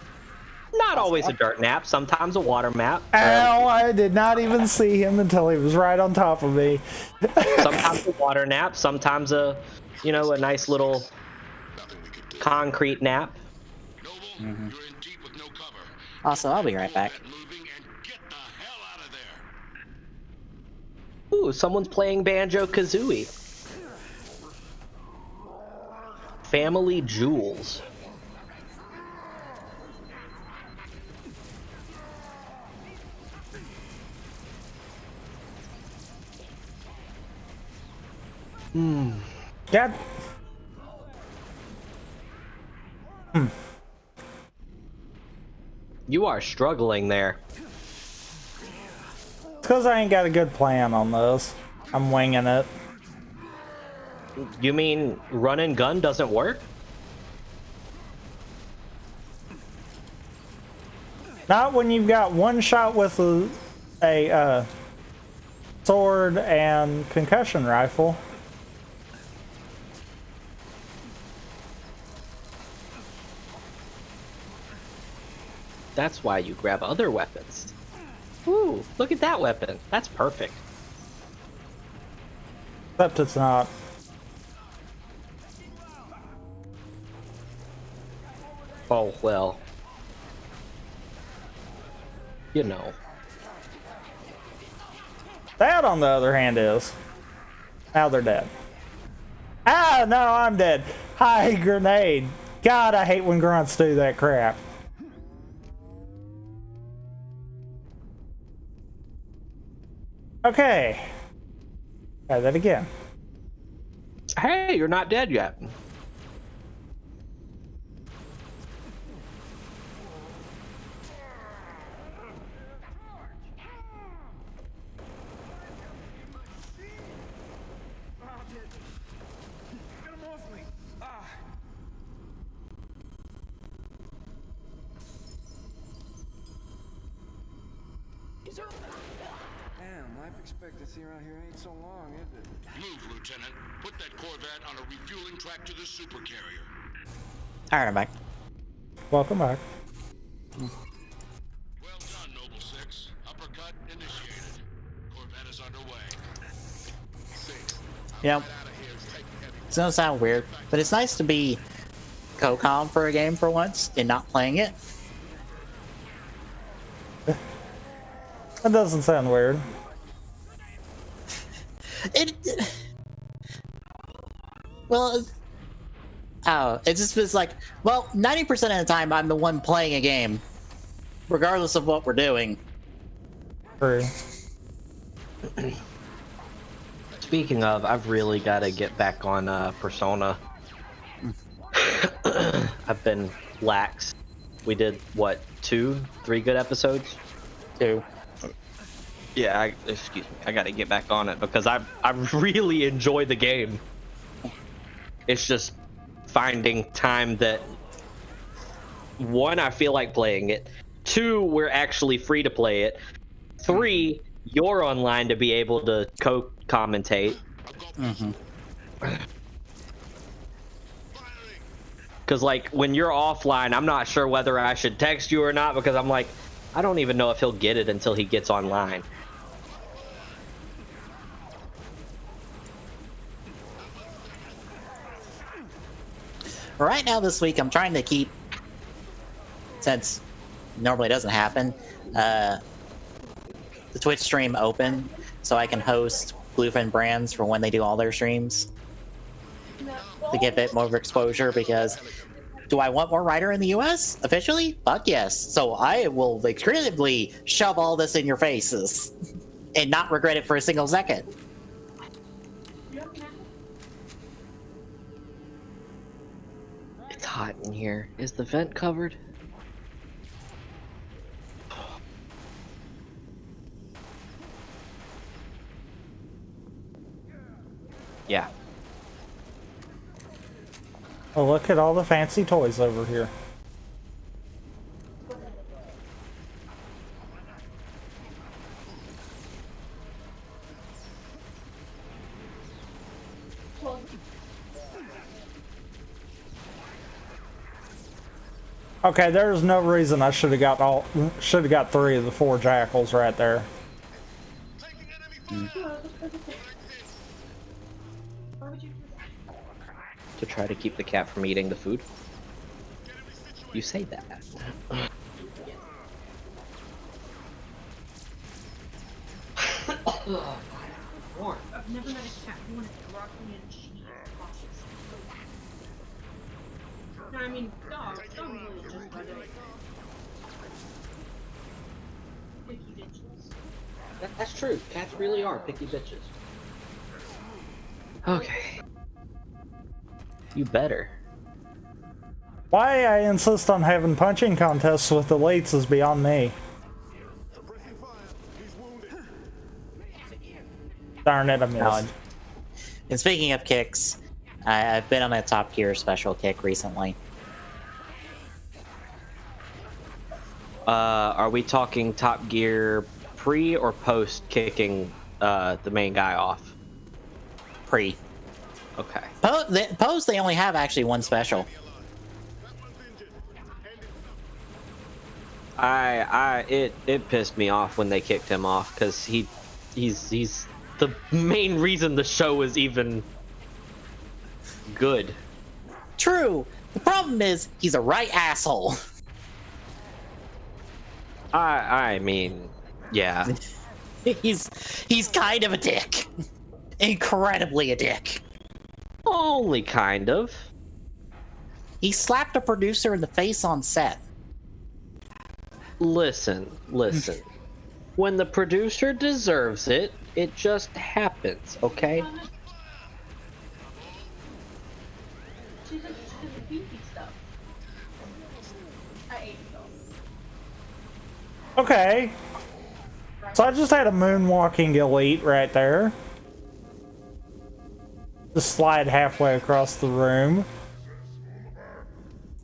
Not always a dirt nap. Sometimes a water nap. Ow, I did not even see him until he was right on top of me. Sometimes a water nap. Sometimes a nice little concrete nap. Also, I'll be right back. Ooh, someone's playing Banjo-Kazooie. Family Jewels. God. You are struggling there. It's because I ain't got a good plan on this. I'm winging it. You mean run and gun doesn't work? Not when you've got one shot with a sword and concussion rifle. That's why you grab other weapons. Ooh, look at that weapon. That's perfect. Except it's not. Oh, well. You know. That, on the other hand, is. Now they're dead. Ah, no, I'm dead. Hi, grenade. God, I hate when grunts do that crap. Okay. Try that again. Hey, you're not dead yet. Damn, life expectancy around here ain't so long, is it? Move, Lieutenant. Put that Corvette on a refueling track to the supercarrier. Alright, I'm back. Welcome back. Well done, Noble 6. Uppercut initiated. Corvette is underway. 6. Yeah. It's gonna sound weird, but it's nice to be co-com for a game for once and not playing it. That doesn't sound weird. Well, it just was like, well, 90% of the time I'm the one playing a game, regardless of what we're doing. True. Speaking of, I've really got to get back on Persona. I've been lax. We did, what, 2, 3 good episodes? 2. Yeah, excuse me. I got to get back on it because I really enjoy the game. It's just finding time that, 1, I feel like playing it. 2, we're actually free to play it. 3, you're online to be able to commentate. Because, like, when you're offline, I'm not sure whether I should text you or not because I'm like, I don't even know if he'll get it until he gets online. Right now this week I'm trying to keep, since normally it doesn't happen, the Twitch stream open so I can host Bluefin Brands for when they do all their streams to get a bit more exposure, because do I want more Ryder in the US officially? Fuck yes. So I will creatively shove all this in your faces and not regret it for a single second. It's hot in here. Is the vent covered? Yeah. Oh, look at all the fancy toys over here. Okay, there's no reason I should have got 3 of the 4 jackals right there. To try to keep the cat from eating the food? You say that. I've never met a cat who wanted broccoli and cheese. No, I mean, dogs don't really just let it. Picky bitches. That's true. Cats really are picky bitches. Okay. You better. Why I insist on having punching contests with elites is beyond me. Darn it, I missed. And speaking of kicks, I've been on a Top Gear special kick recently. Are we talking Top Gear pre or post kicking the main guy off? Pre. Okay. Post, they only have actually one special. It pissed me off when they kicked him off because he's the main reason the show is even good. True. The problem is he's a right asshole. I mean, yeah. he's kind of a dick. Incredibly a dick. Only kind of. He slapped a producer in the face on set. Listen. When the producer deserves it, it just happens, okay? She's just beefy stuff. I ate it though. Okay. So I just had a moonwalking elite right there. Just slide halfway across the room.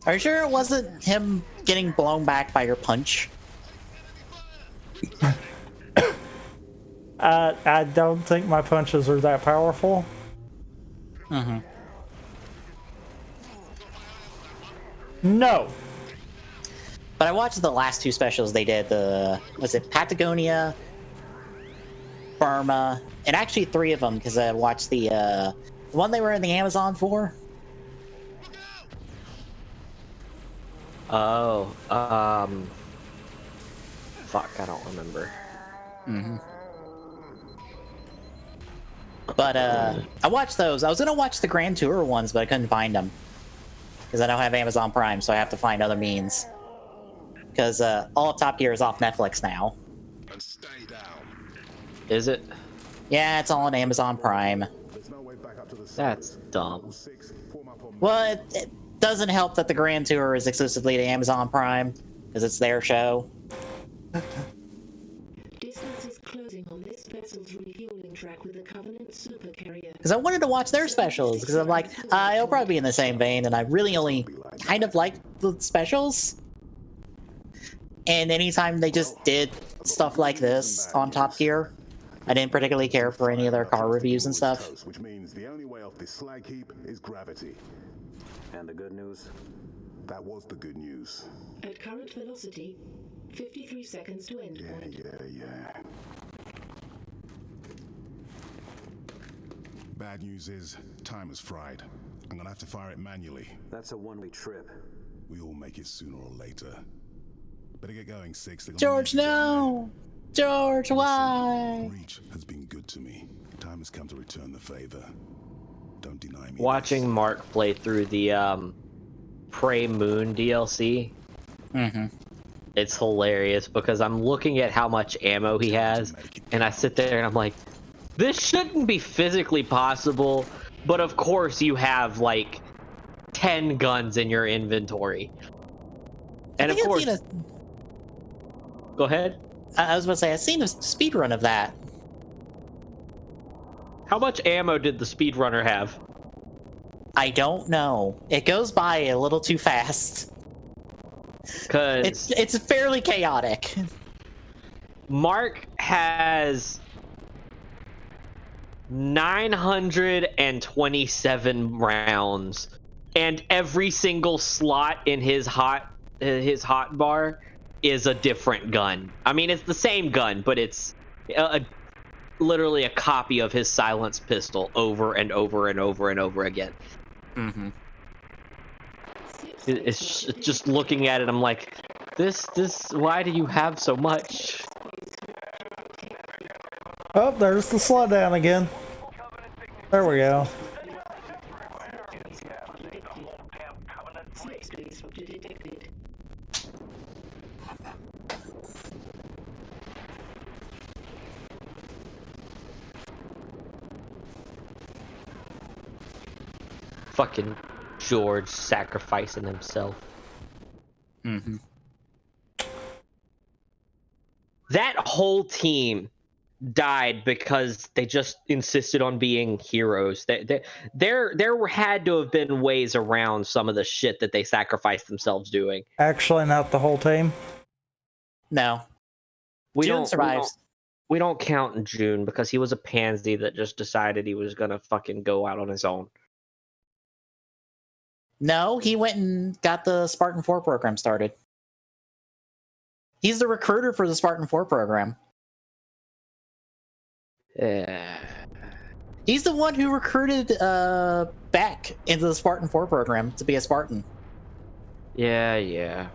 Are you sure it wasn't him getting blown back by your punch? I don't think my punches are that powerful. Mm-hmm. No. But I watched the last two specials they did. Was it Patagonia, Burma, and actually 3 of them because I watched the one they were in the Amazon for. Oh, fuck, I don't remember. Mm-hmm. But I watched those. I was gonna watch the Grand Tour ones, but I couldn't find them because I don't have Amazon Prime, so I have to find other means. Because all of Top Gear is off Netflix now. And stay down. Is it? Yeah, it's all on Amazon Prime. That's dumb. Well, it doesn't help that the Grand Tour is exclusively to Amazon Prime because it's their show. Distance is closing on this vessel's refueling track with the Covenant supercarrier. Because I wanted to watch their specials because I'm like, it'll probably be in the same vein, and I really only kind of like the specials. And anytime they just did stuff like this on Top Gear, I didn't particularly care for any of their car reviews and stuff. Which means the only way off this slag heap is gravity. And the good news? That was the good news. At current velocity, 53 seconds to end point. Yeah. Bad news is, time is fried. I'm gonna have to fire it manually. That's a one-way trip. We all make it sooner or later. Better get going, Six. George, no! George, why? Reach has been good to me. Time has come to return the favor. Don't deny me. Watching Mark play through the Prey Moon DLC. Mm-hmm. It's hilarious because I'm looking at how much ammo he has, and I sit there and I'm like, this shouldn't be physically possible, but of course you have like 10 guns in your inventory. And of course, go ahead. I was about to say, I've seen a speedrun of that. How much ammo did the speedrunner have? I don't know. It goes by a little too fast. Cause it's fairly chaotic. Mark has 927 rounds, and every single slot in his hot bar is a different gun. I mean, it's the same gun, but it's literally a copy of his silenced pistol over and over and over and over again. Mm-hmm. It's just looking at it, I'm like, this. Why do you have so much? Oh, there's the slowdown again. There we go. Fucking George sacrificing himself. Mm-hmm. That whole team died because they just insisted on being heroes. There had to have been ways around some of the shit that they sacrificed themselves doing. Actually, not the whole team. No. June survives. We don't count June because he was a pansy that just decided he was gonna fucking go out on his own. No, he went and got the Spartan 4 program started. He's the recruiter for the Spartan 4 program. Yeah. He's the one who recruited Beck into the Spartan 4 program to be a Spartan. Yeah.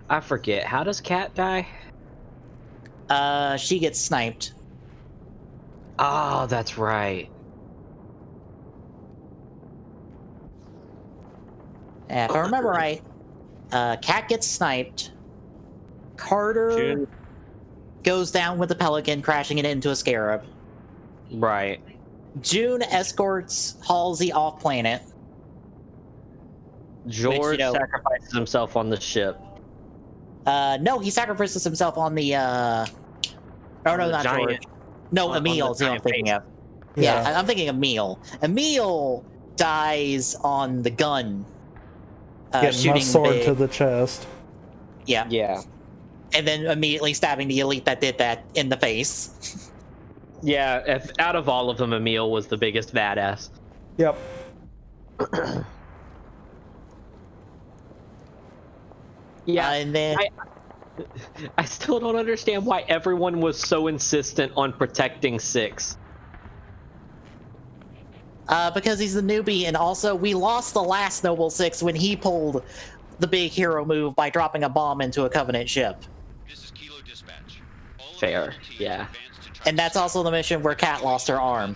I forget. How does Kat die? She gets sniped. Oh, that's right. If I remember right, Kat gets sniped. Carter goes down with the Pelican, crashing it into a Scarab. Right. June escorts Halsey off planet. George sacrifices himself on the ship. No, he sacrifices himself on the. Oh no, not giant, George. No, Emil is who I'm thinking of. Yeah, I'm thinking of Emil. Emil dies on the gun. Getting shooting my sword big. to the chest. Yeah. And then immediately stabbing the elite that did that in the face. Yeah, out of all of them, Emil was the biggest badass. Yep. Yeah, and then I still don't understand why everyone was so insistent on protecting Six. Because he's the newbie, and also we lost the last Noble Six when he pulled the big hero move by dropping a bomb into a Covenant ship. Fair, yeah. And that's also the mission where Kat lost her arm.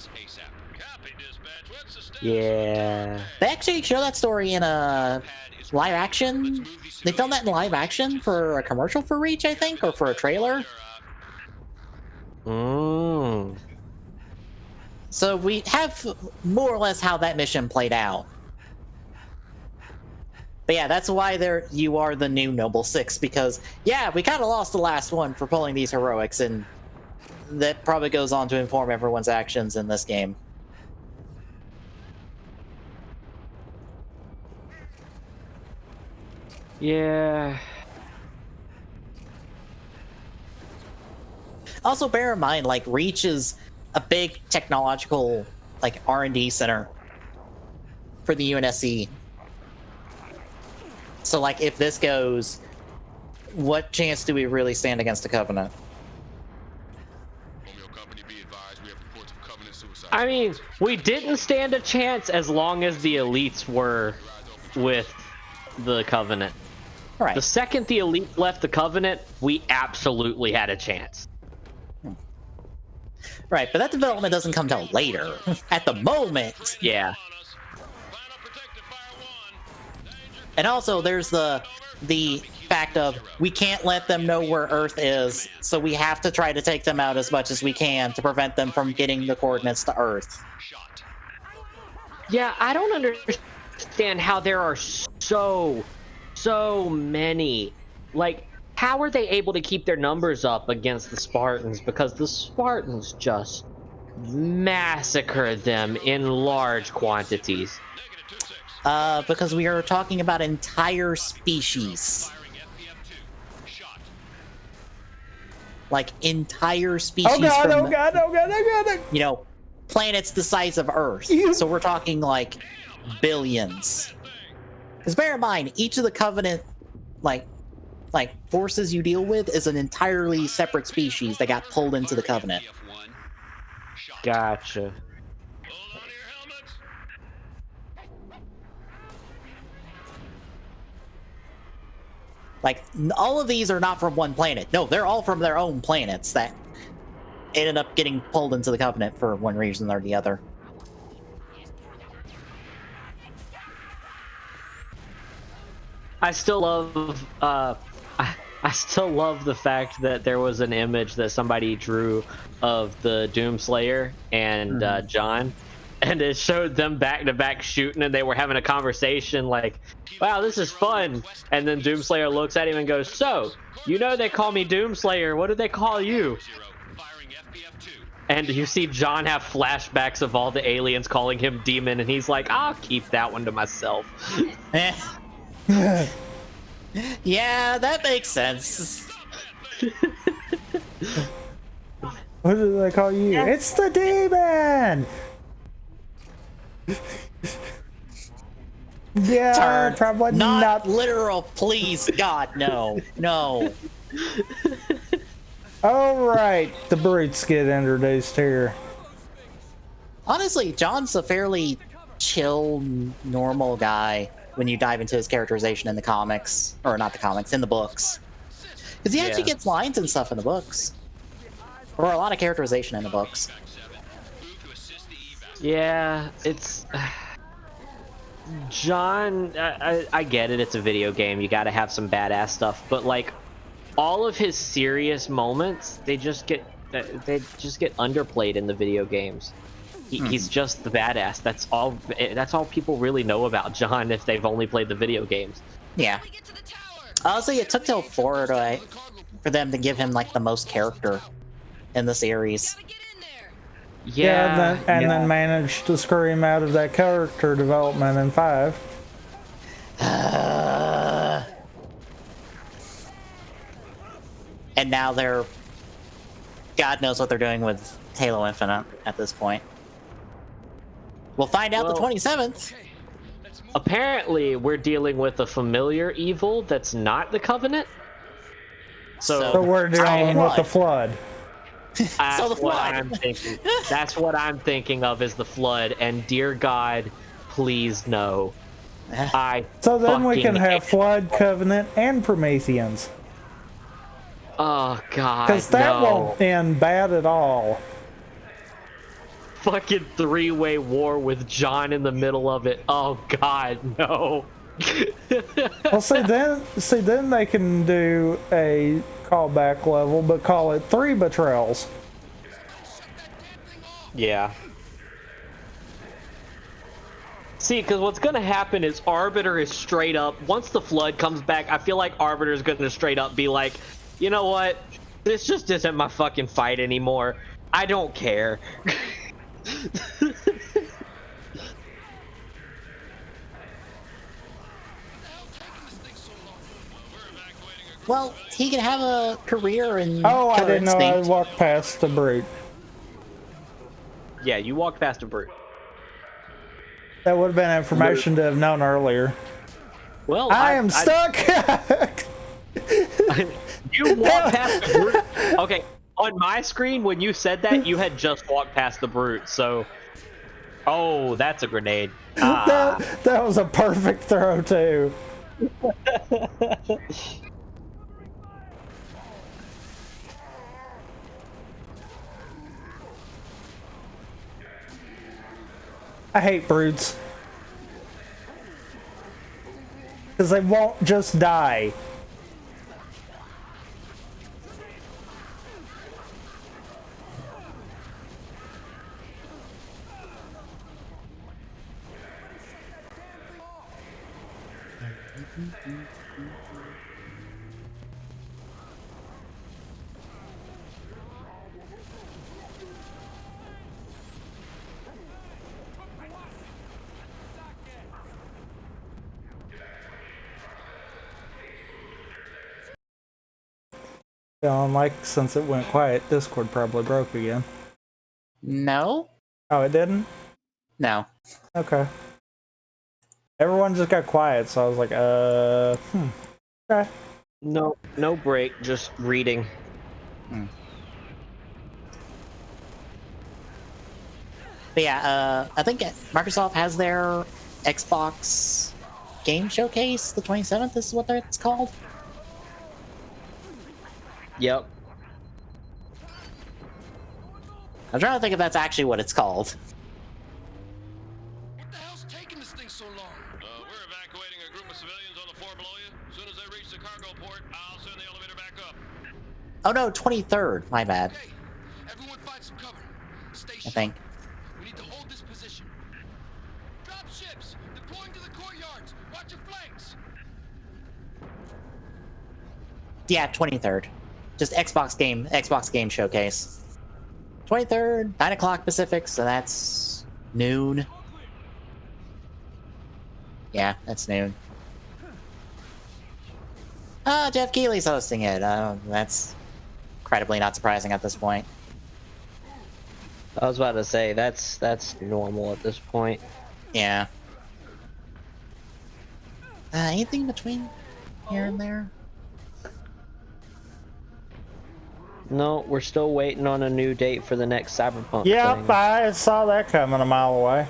Yeah. They actually show that story in a live action. They filmed that in live action for a commercial for Reach, I think, or for a trailer. So we have more or less how that mission played out. But yeah, that's why you are the new Noble Six, because yeah, we kind of lost the last one for pulling these heroics, and that probably goes on to inform everyone's actions in this game. Yeah. Also, bear in mind, like, Reach is a big technological, like, R&D center for the UNSC. So, like, if this goes, what chance do we really stand against the Covenant? I mean, we didn't stand a chance as long as the elites were with the Covenant. Right. The second the elites left the Covenant, we absolutely had a chance. Right, but that development doesn't come till later. At the moment. Yeah. And also, there's the fact of we can't let them know where Earth is, so we have to try to take them out as much as we can to prevent them from getting the coordinates to Earth. Yeah, I don't understand how there are so many. Like, how are they able to keep their numbers up against the Spartans? Because the Spartans just massacre them in large quantities. Because we are talking about entire species. Like, entire species. Oh god, from, oh god, oh god, oh god. You know, planets the size of Earth. So we're talking, like, billions. Because bear in mind, each of the Covenant, like forces you deal with is an entirely separate species that got pulled into the Covenant. Gotcha. Like, all of these are not from one planet. No, they're all from their own planets that ended up getting pulled into the Covenant for one reason or the other. I still love I still love the fact that there was an image that somebody drew of the Doomslayer and John, and it showed them back to back shooting, and they were having a conversation like, wow, this is fun. And then Doomslayer looks at him and goes, so, you know they call me Doomslayer, what do they call you? And you see John have flashbacks of all the aliens calling him Demon, and he's like, I'll keep that one to myself. Yeah, that makes sense. What do they call you? Yeah. It's the Demon! Yeah, Turn. probably not literal, please, God, no. No. Alright, the brutes get introduced here. Honestly, John's a fairly chill, normal guy when you dive into his characterization in the comics. Or not the comics, in the books. Because he actually gets lines and stuff in the books. Or a lot of characterization in the books. Yeah, it's... John, I get it, it's a video game, you gotta have some badass stuff, but like, all of his serious moments, they just get underplayed in the video games. He's just the badass. That's all people really know about John if they've only played the video games. Yeah. Honestly, it took till 4 for them to give him like the most character in the series. Yeah, and then managed to screw him out of that character development in 5. And now they're... God knows what they're doing with Halo Infinite at this point. We'll find out the 27th. Apparently, we're dealing with a familiar evil that's not the Covenant. So we're dealing with the Flood. That's what I'm thinking. That's what I'm thinking of is the Flood. And dear God, please no. So then we can have Flood, Covenant, and Prometheans. Oh God, because that won't end bad at all. Fucking 3-way war with John in the middle of it. Oh God, no. Well, see then they can do a callback level, but call it 3 betrayals. Yeah. See, because what's gonna happen is Arbiter is straight up. Once the Flood comes back, I feel like Arbiter is gonna straight up be like, you know what? This just isn't my fucking fight anymore. I don't care. Well, he can have a career in... Oh, I didn't know I walked past the brute. Yeah, you walked past a brute. That would have been information to have known earlier. Well, I am stuck! You walked past the brute. Okay, on my screen, when you said that, you had just walked past the brute, so... Oh, that's a grenade. That was a perfect throw, too. I hate brutes. Because they won't just die. Like, since it went quiet, Discord probably broke again. No. Oh, it didn't? No. Okay. Everyone just got quiet, so I was like, okay. No break, just reading. But yeah, I think Microsoft has their Xbox Game Showcase, the 27th, this is what it's called? Yep. I'm trying to think if that's actually what it's called. What the hell's taking this thing so long? We're evacuating a group of civilians on the floor below you. As soon as they reach the cargo port, I'll send the elevator back up. Oh no, 23rd. My bad. Okay, everyone find some cover. Stay I think. We need to hold this position. courtyards. Watch your flanks. Yeah, 23rd. Just Xbox game showcase. 23rd, 9 o'clock Pacific, so that's noon. Yeah, that's noon. Jeff Keighley's hosting it. That's incredibly not surprising at this point. I was about to say that's normal at this point. Yeah. Anything between here and there? No, we're still waiting on a new date for the next Cyberpunk Yep, thing. I saw that coming a mile away.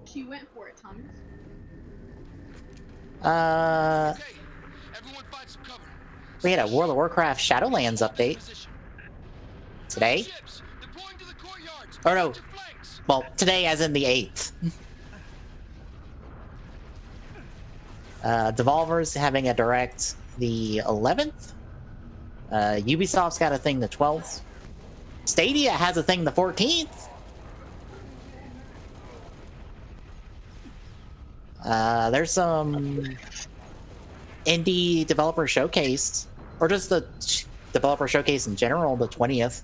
She went for it, Thomas. We had a World of Warcraft Shadowlands update today. Or no, well, today as in the 8th. Devolver's having a direct the 11th. Ubisoft's got a thing the 12th. Stadia has a thing the 14th. There's some indie developer showcase, or just the developer showcase in general, the 20th.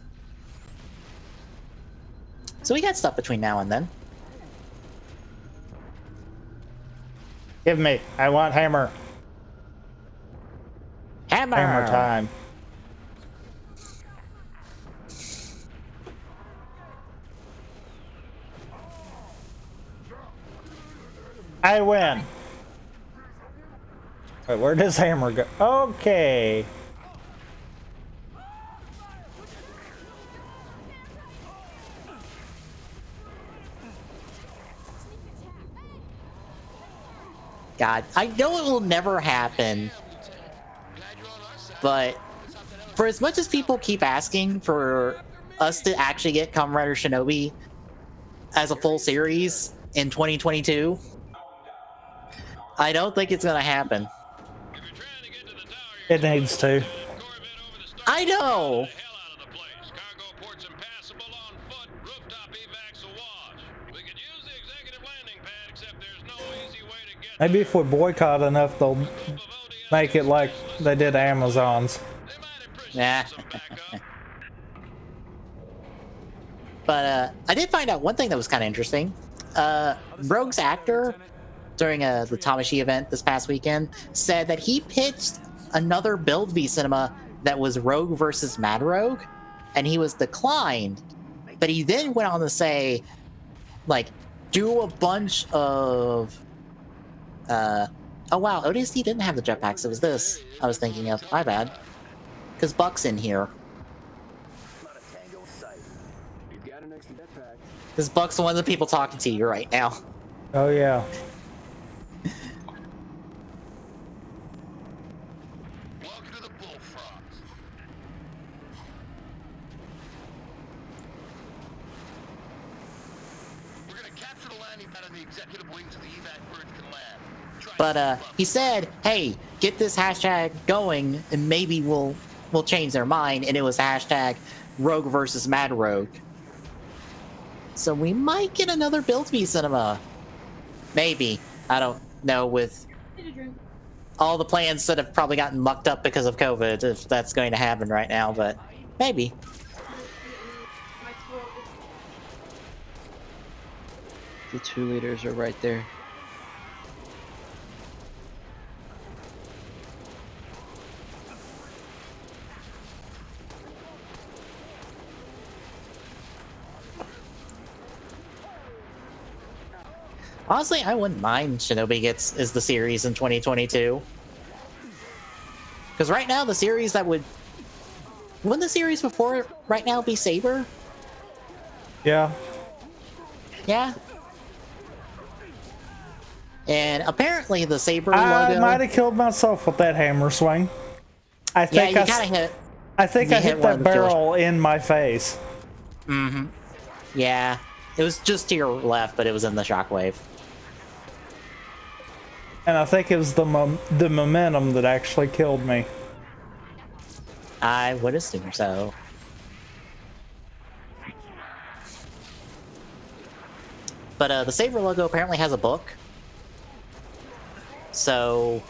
So we got stuff between now and then. Give me. I want hammer. Hammer. Hammer time. I win. Wait, where does hammer go? Okay. God, I know it will never happen, but for as much as people keep asking for us to actually get Kamen Rider Shinobi as a full series in 2022, I don't think it's gonna happen. It needs to. I know. Maybe if we boycott enough, they'll make it like they did Amazon's. Yeah. But I did find out one thing that was kind of interesting. Rogue's actor, during the Tamashi event this past weekend, said that he pitched another Build V Cinema that was Rogue versus Mad Rogue, and he was declined. But he then went on to say, like, do a bunch of... oh wow, ODST didn't have the jetpacks. It was this I was thinking of. My bad. Because Buck's in here. Because Buck's one of the people talking to you right now. Oh yeah. But he said, hey, get this hashtag going and maybe we'll change their mind. And it was hashtag Rogue versus Mad Rogue. So we might get another Build V Cinema. Maybe. I don't know, with all the plans that have probably gotten mucked up because of COVID, if that's going to happen right now, but maybe. The 2 liters are right there. Honestly, I wouldn't mind Shinobi is the series in 2022. Because right now, the series that wouldn't the series before it right now be Saber? Yeah. Yeah. And apparently the Saber I logo... might have killed myself with that hammer swing. I think yeah, you kind of hit... I think I hit that barrel in my face. Mm-hmm. Yeah. It was just to your left, but it was in the shockwave. And I think it was the momentum that actually killed me. I would assume so. But the Saber logo apparently has a book. So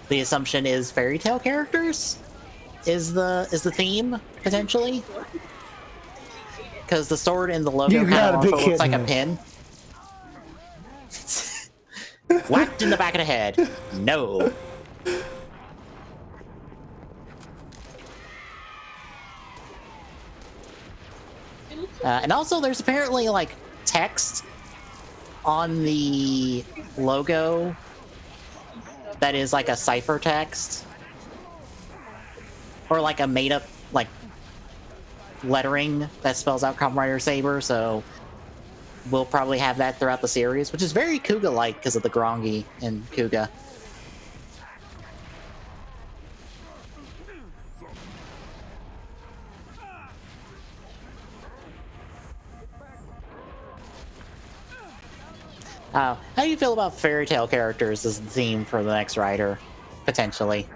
the assumption is fairy tale characters is the theme, potentially. Because the sword in the logo You kind gotta of be also looks like a kidding me. pin. Whacked in the back of the head. No. And also, there's apparently, like, text on the logo that is, like, a ciphertext. Or, like, a made-up, like, lettering that spells out Kamen Rider Saber, so we'll probably have that throughout the series, which is very Kuga-like because of the Grongi in Kuga. How do you feel about fairy tale characters as the theme for the next Rider, potentially?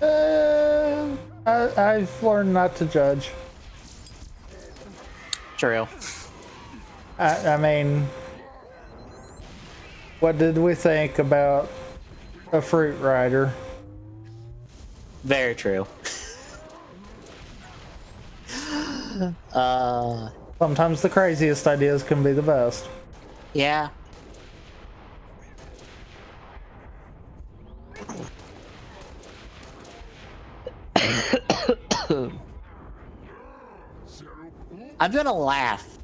I've learned not to judge. True. I mean, what did we think about a Fruit Rider? Very true. Sometimes the craziest ideas can be the best. Yeah. I'm gonna laugh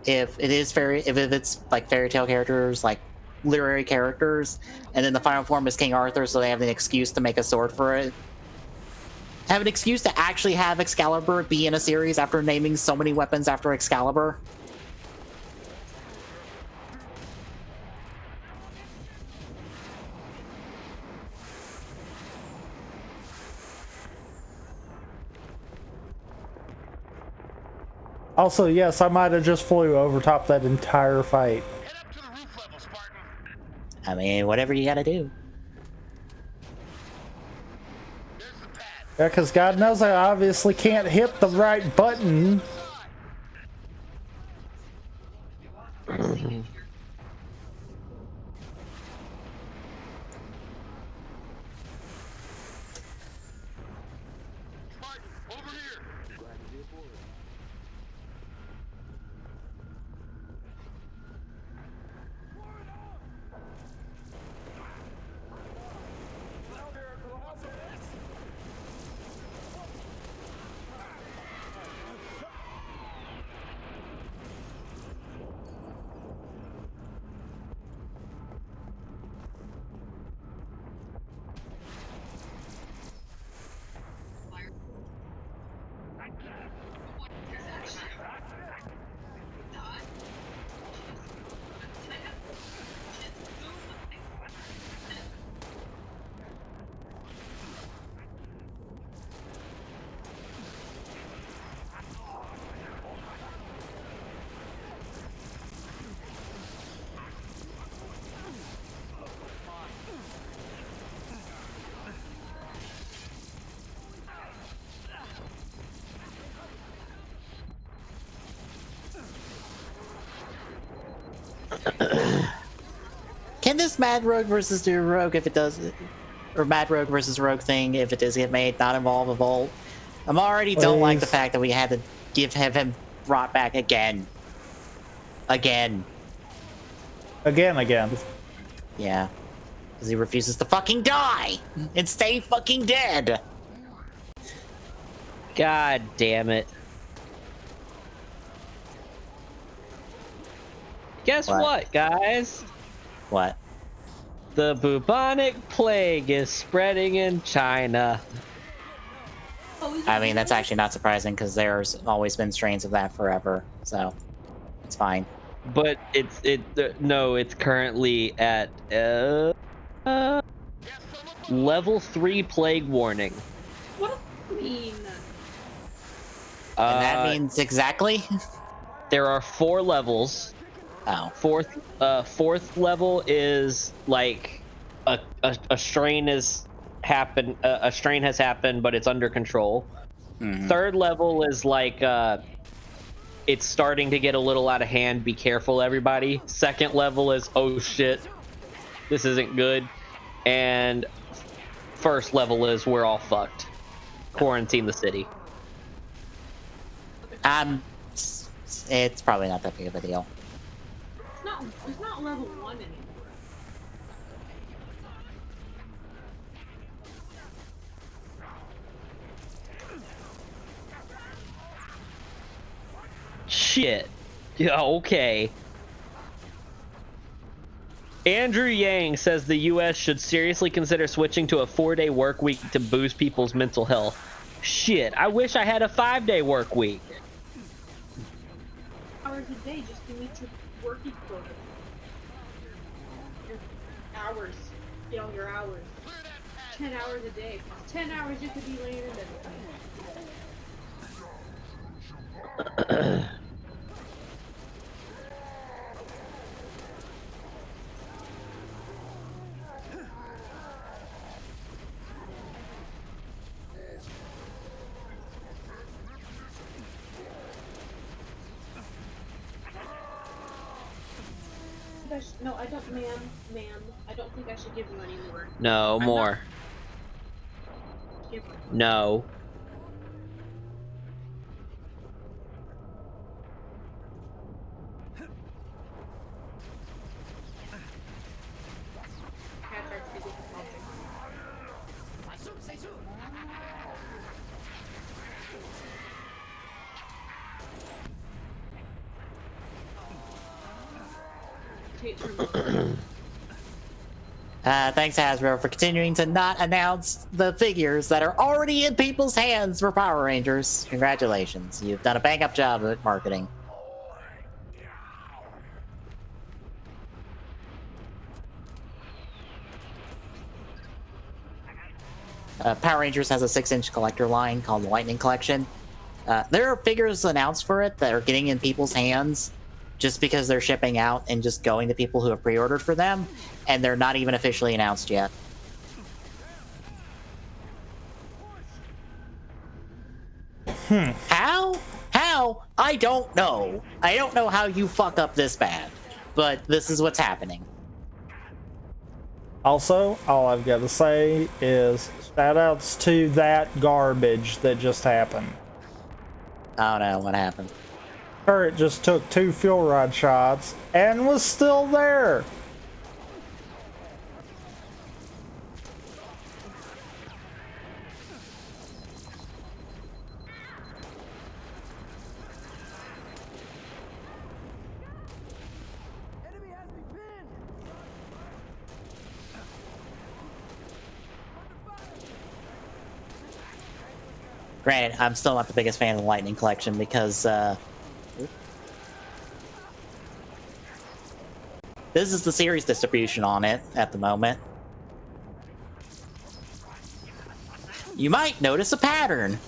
if it's like fairy tale characters, like literary characters, and then the final form is King Arthur, so they have an excuse to make a sword for it. Have an excuse to actually have Excalibur be in a series after naming so many weapons after Excalibur. Also, yes, I might have just flew over top that entire fight. I mean, whatever you gotta do. Yeah, because God knows I obviously can't hit the right button. Can this Mad Rogue versus New Rogue, if it does, or Mad Rogue versus Rogue thing, if it does get made, not involve a Volt? I'm already don't like the fact that we had to have him brought back again. Again. Again. Yeah. Because he refuses to fucking die and stay fucking dead. God damn it. Guess what, guys? What? The bubonic plague is spreading in China. I mean, that's actually not surprising because there's always been strains of that forever, so it's fine. But it's currently at level 3 plague warning. What do you mean? And that means exactly? There are 4 levels. Oh. Fourth level is like a strain has happened. A strain has happened, but it's under control. Mm-hmm. Third level is like it's starting to get a little out of hand. Be careful, everybody. Second level is, oh shit, this isn't good. And first level is, we're all fucked. Quarantine the city. It's probably not that big of a deal. It's not level 1 anymore. Shit. Yeah, okay. Andrew Yang says the US should seriously consider switching to a 4-day work week to boost people's mental health. Shit, I wish I had a 5-day work week. Hours a day just to meet your working quota. Your hours. Get all your hours. 10 hours a day. 10 hours you could be laying in bed. No, I don't, ma'am. I don't think I should give you any more. No, more. No. Thanks, Hasbro, for continuing to not announce the figures that are already in people's hands for Power Rangers. Congratulations. You've done a bang-up job at marketing. Power Rangers has a 6-inch collector line called the Lightning Collection. There are figures announced for it that are getting in people's hands just because they're shipping out and just going to people who have pre-ordered for them, and they're not even officially announced yet. How? I don't know. I don't know how you fuck up this bad, but this is what's happening. Also, all I've got to say is shoutouts to that garbage that just happened. I don't know what happened. Turret just took 2 fuel rod shots and was still there. Granted, I'm still not the biggest fan of the Lightning Collection because this is the series distribution on it at the moment. You might notice a pattern.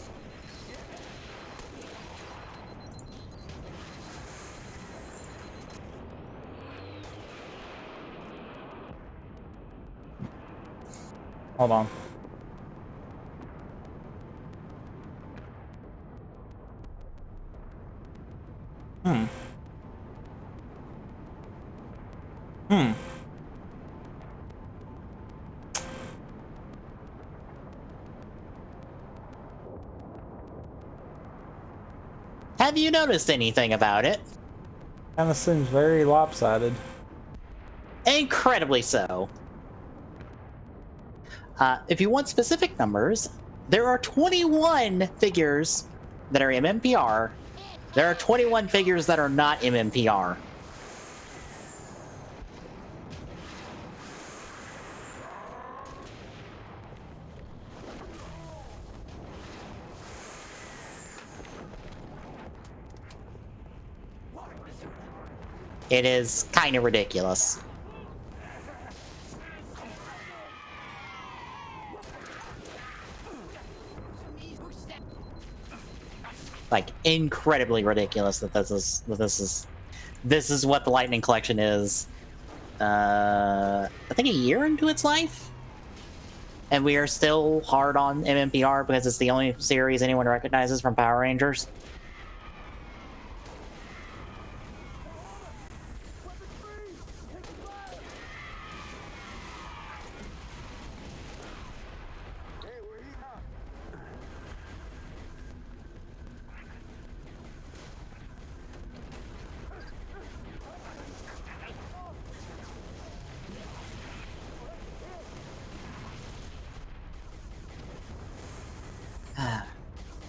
Hold on. Have you noticed anything about it? Kinda seems very lopsided. Incredibly so. If you want specific numbers, there are 21 figures that are MMPR. There are 21 figures that are not MMPR. It is kind of ridiculous. Like, incredibly ridiculous that this is what the Lightning Collection is. I think a year into its life? And we are still hard on MMPR because it's the only series anyone recognizes from Power Rangers.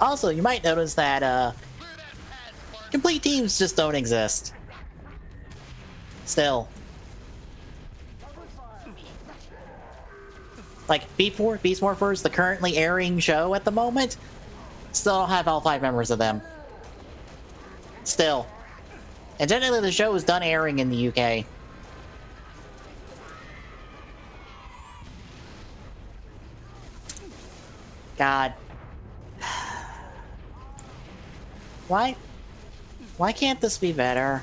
Also, you might notice that complete teams just don't exist. Still. Like, Beast Morphers, the currently airing show at the moment, still don't have all 5 members of them. Still. And generally the show is done airing in the UK. God. Why can't this be better?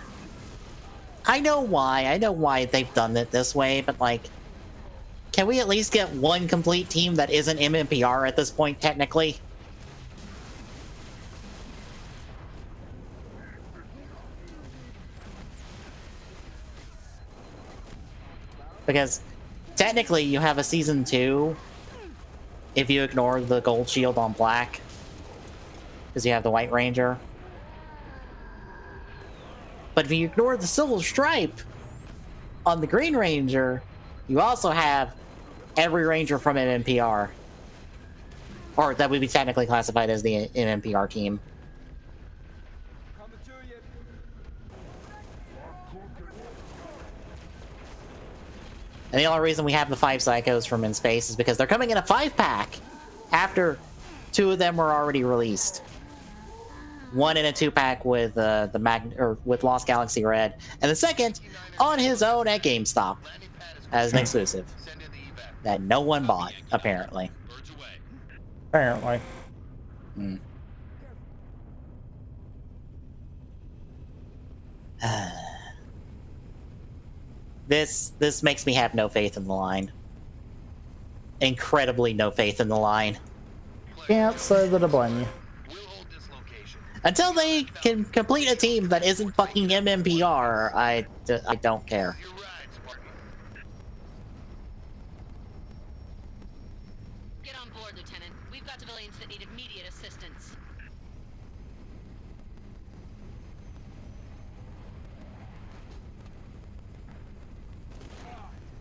I know why they've done it this way, but like, can we at least get one complete team that isn't MMPR at this point, technically? Because technically you have a season 2 if you ignore the gold shield on black, because you have the White Ranger. But if you ignore the silver stripe on the Green Ranger, you also have every Ranger from MMPR. Or that would be technically classified as the MMPR team. And the only reason we have the 5 Psychos from In Space is because they're coming in a 5-pack after 2 of them were already released. 1 in a 2-pack with with Lost Galaxy Red, and the second on his own at GameStop as an exclusive that no one bought, apparently. Apparently. Hmm. This makes me have no faith in the line. Incredibly no faith in the line. Can't say that I blame you. Until they can complete a team that isn't fucking MMPR, I don't care. Get on board, Lieutenant. We've got civilians that need immediate assistance.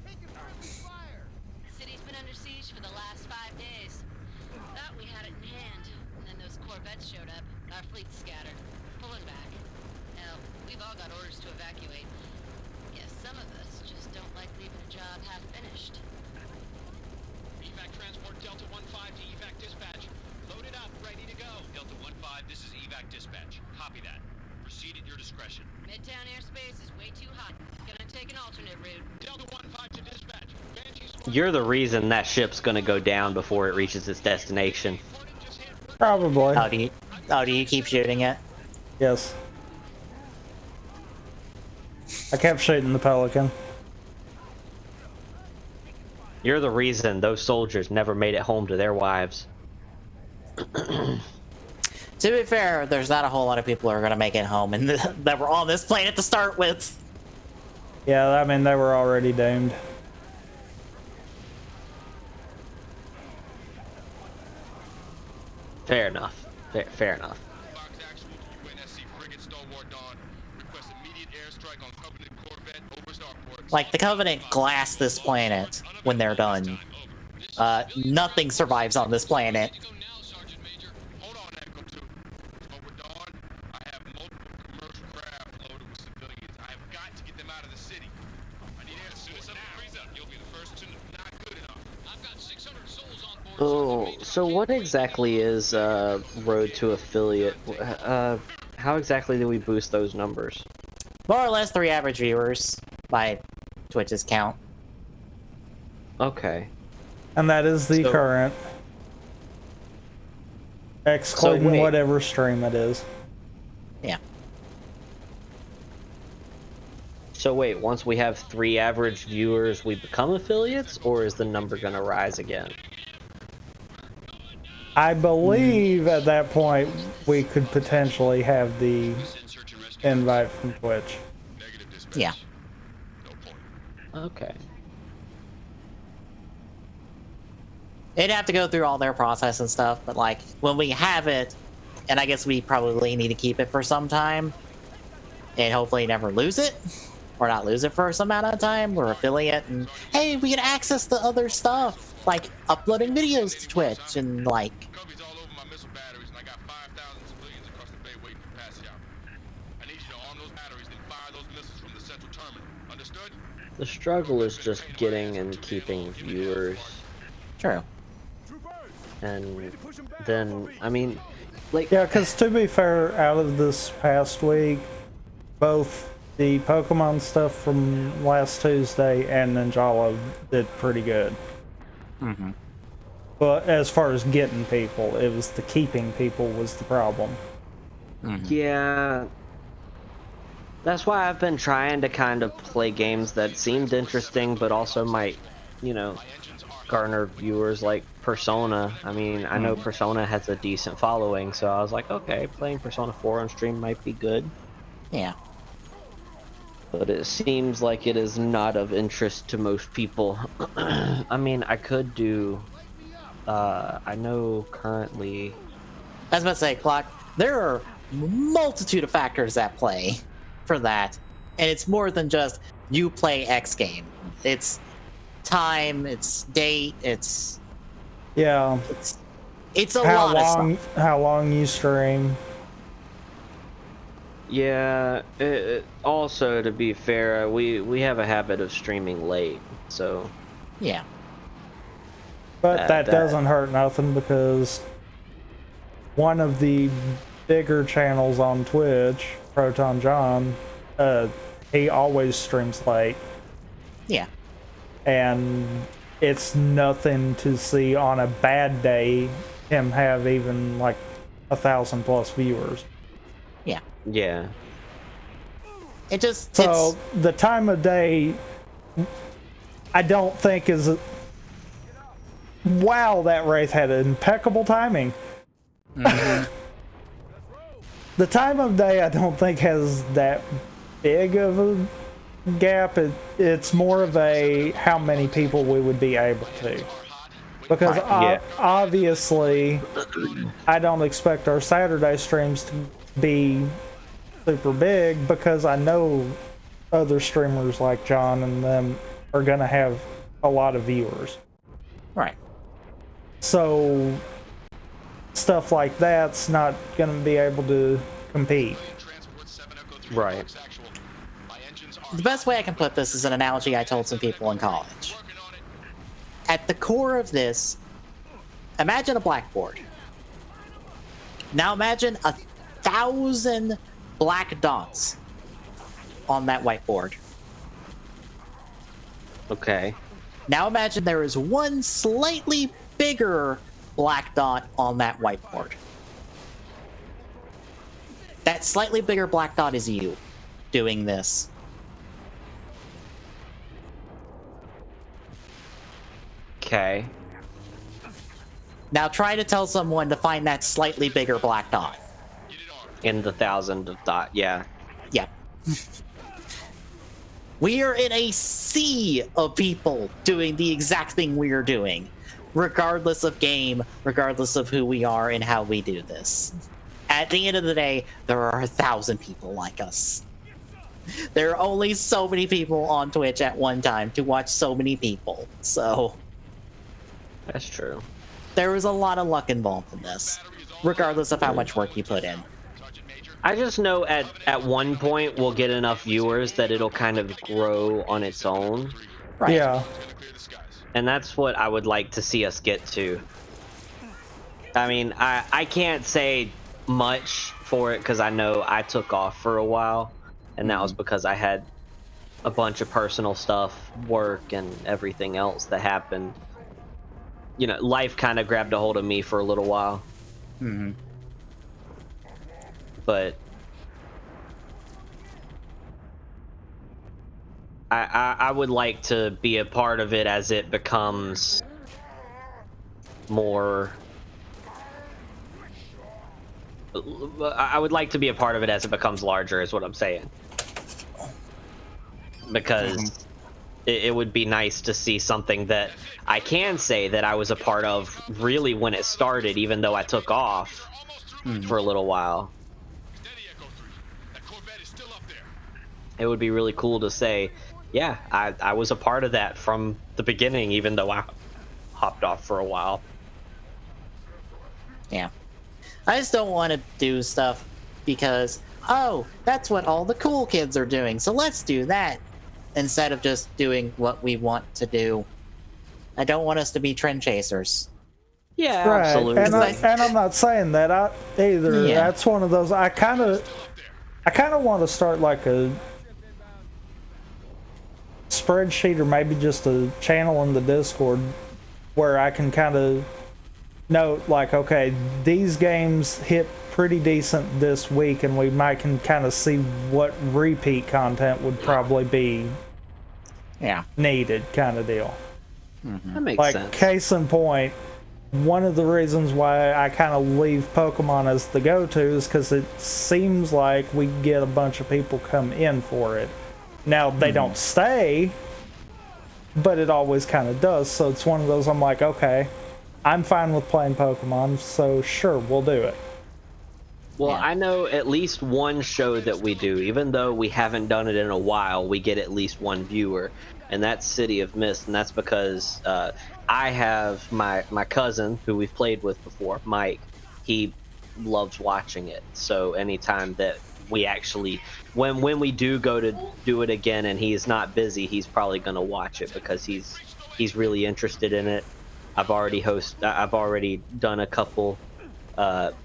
The city's been under siege for the last 5 days. Thought we had it in hand, and then those corvettes showed up. Our fleet's scattered, pulling back. Hell, we've all got orders to evacuate. Guess some of us just don't like leaving a job half finished. Evac transport Delta 1-5 to Evac dispatch. Loaded up, ready to go. Delta 1-5, this is Evac dispatch. Copy that. Proceed at your discretion. Midtown airspace is way too hot. Gonna take an alternate route. Delta 1-5 to dispatch. You're the reason that ship's gonna go down before it reaches its destination. Probably. Oh, do you keep shooting it? Yes. I kept shooting the Pelican. You're the reason those soldiers never made it home to their wives. To be fair, there's not a whole lot of people who are going to make it home and that were on this planet to start with. Yeah, I mean, they were already doomed. Fair enough. Fair enough. Like, the Covenant glass this planet when they're done. Nothing survives on this planet. Oh, so what exactly is Road to Affiliate? How exactly do we boost those numbers? More or less 3 average viewers by Twitch's count. Okay. And that is the current. Excluding whatever stream it is. Yeah. So wait, once we have 3 average viewers, we become affiliates, or is the number gonna rise again? I believe at that point we could potentially have the invite from Twitch. Yeah. Okay. They'd have to go through all their process and stuff, but like, when we have it, and I guess we probably need to keep it for some time, and hopefully never lose it, or not lose it for some amount of time, we're affiliate, and hey, we can access the other stuff, like uploading videos to Twitch, and like, The struggle is just getting and keeping viewers. True. And then, I mean, like... Yeah, because to be fair, out of this past week, both the Pokemon stuff from last Tuesday and Ninjala did pretty good. Mm-hmm. But as far as getting people, it was the keeping people was the problem. Mm-hmm. Yeah. That's why I've been trying to kind of play games that seemed interesting, but also might, you know, garner viewers, like Persona. I mean, I know Persona has a decent following, so I was like, okay, playing Persona 4 on stream might be good. Yeah. But it seems like it is not of interest to most people. I mean, I could do... I know currently... I was about to say, Clock, there are a multitude of factors at play for that. And it's more than just you play X game. It's time, it's date, it's... Yeah. It's a lot of stuff. How long you stream. Yeah, also, to be fair, we have a habit of streaming late, so... Yeah. But that doesn't hurt nothing, because one of the bigger channels on Twitch, Proton John, he always streams late. Yeah. And it's nothing to see on a bad day him have even like 1,000+ viewers. Yeah. Yeah. It just... So the time of day, I don't think is... Wow, that Wraith had impeccable timing. Mm-hmm. The time of day I don't think has that big of a gap. It's more of a how many people we would be able to. Because obviously, I don't expect our Saturday streams to be super big, because I know other streamers like John and them are going to have a lot of viewers. Right. So stuff like that's not going to be able to compete. Right. The best way I can put this is an analogy I told some people in college. At the core of this, imagine a blackboard. Now imagine 1,000 black dots on that whiteboard. Okay. Now imagine there is one slightly bigger black dot on that whiteboard. That slightly bigger black dot is you doing this. Okay. Now try to tell someone to find that slightly bigger black dot. In the 1,000 dot, yeah. Yeah. We are in a sea of people doing the exact thing we are doing, regardless of game, regardless of who we are and how we do this. At the end of the day, there are 1,000 people like us. There are only so many people on Twitch at one time to watch so many people, so... That's true. There is a lot of luck involved in this, regardless of how much work you put in. I just know at one point we'll get enough viewers that it'll kind of grow on its own. Right. Yeah. And that's what I would like to see us get to. I mean, I can't say much for it because I know I took off for a while, and that was because I had a bunch of personal stuff, work, and everything else that happened. You know, life kind of grabbed a hold of me for a little while. Mm-hmm. But I would like to be a part of it as it becomes more... I would like to be a part of it as it becomes larger, is what I'm saying. Because it would be nice to see something that I can say that I was a part of really when it started, even though I took off for a little while. It would be really cool to say, yeah, I was a part of that from the beginning, even though I hopped off for a while. Yeah. I just don't want to do stuff because, oh, that's what all the cool kids are doing, so let's do that. instead of just doing what we want to do. I don't want us to be trend chasers. Yeah, Right, absolutely. and I'm not saying that either. Yeah. That's one of those. I kind of want to start like a spreadsheet or maybe just a channel in the Discord where I can kind of note like, okay, these games hit pretty decent this week, and we might can kind of see what repeat content would probably be needed, kind of deal. That makes Like, sense. case in point, one of the reasons why I kind of leave Pokemon as the go-to is because it seems like we get a bunch of people come in for it. Now, they don't stay, but it always kind of does, so it's one of those I'm like, okay, I'm fine with playing Pokemon, so sure, we'll do it. Well, I know at least one show that we do, even though we haven't done it in a while, we get at least one viewer, and that's City of Mist, and that's because I have my cousin, who we've played with before, Mike, he loves watching it, so anytime that we actually, when we do go to do it again and he's not busy, he's probably going to watch it because he's really interested in it. I've already done a couple, I've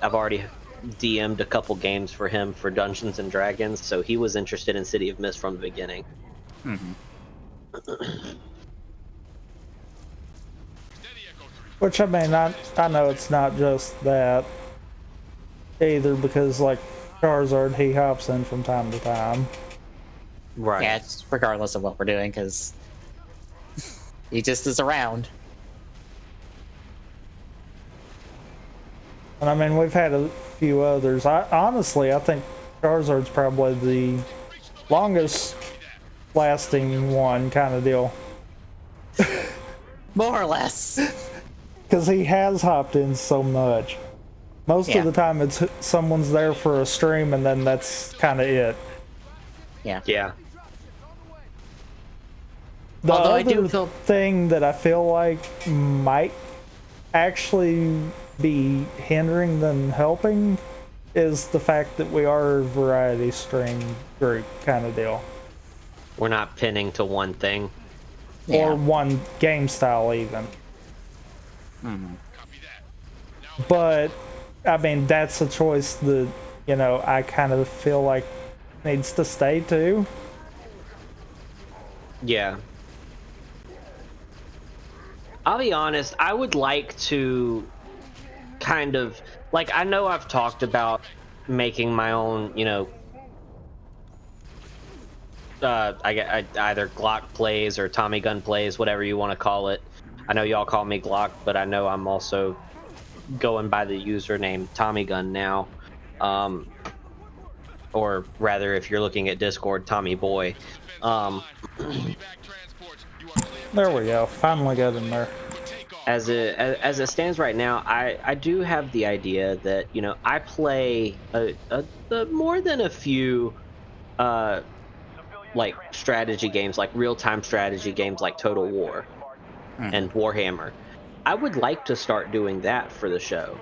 already DM'd a couple games for him for Dungeons and Dragons, so he was interested in City of Mist from the beginning. Which, I mean, I know it's not just that either, because like Charizard, he hops in from time to time. Right. Yeah, it's regardless of what we're doing, because he just is around. And I mean, we've had a few others. Honestly, I think Charizard's probably the longest lasting one, kind of deal. More or less. Because he has hopped in so much. Most of the time it's someone's there for a stream and then that's kind of it. Yeah. The Although I other do feel thing that I feel like might actually be hindering than helping is the fact that we are a variety stream group kind of deal. We're not pinning to one thing. Or one game style even. But, I mean, that's a choice that, you know, I kind of feel like needs to stay too. Yeah. I'll be honest, I would like to kind of, like, I know I've talked about making my own, you know, I either Glock plays or Tommy Gun plays, whatever you want to call it. I know y'all call me Glock, but I know I'm also going by the username Tommy Gun now. Or rather, if you're looking at Discord, Tommy Boy. There we go. Finally got in there. As it stands right now, I do have the idea that, you know, I play more than a few like strategy games, like real-time strategy games like Total War and Warhammer. I would like to start doing that for the show.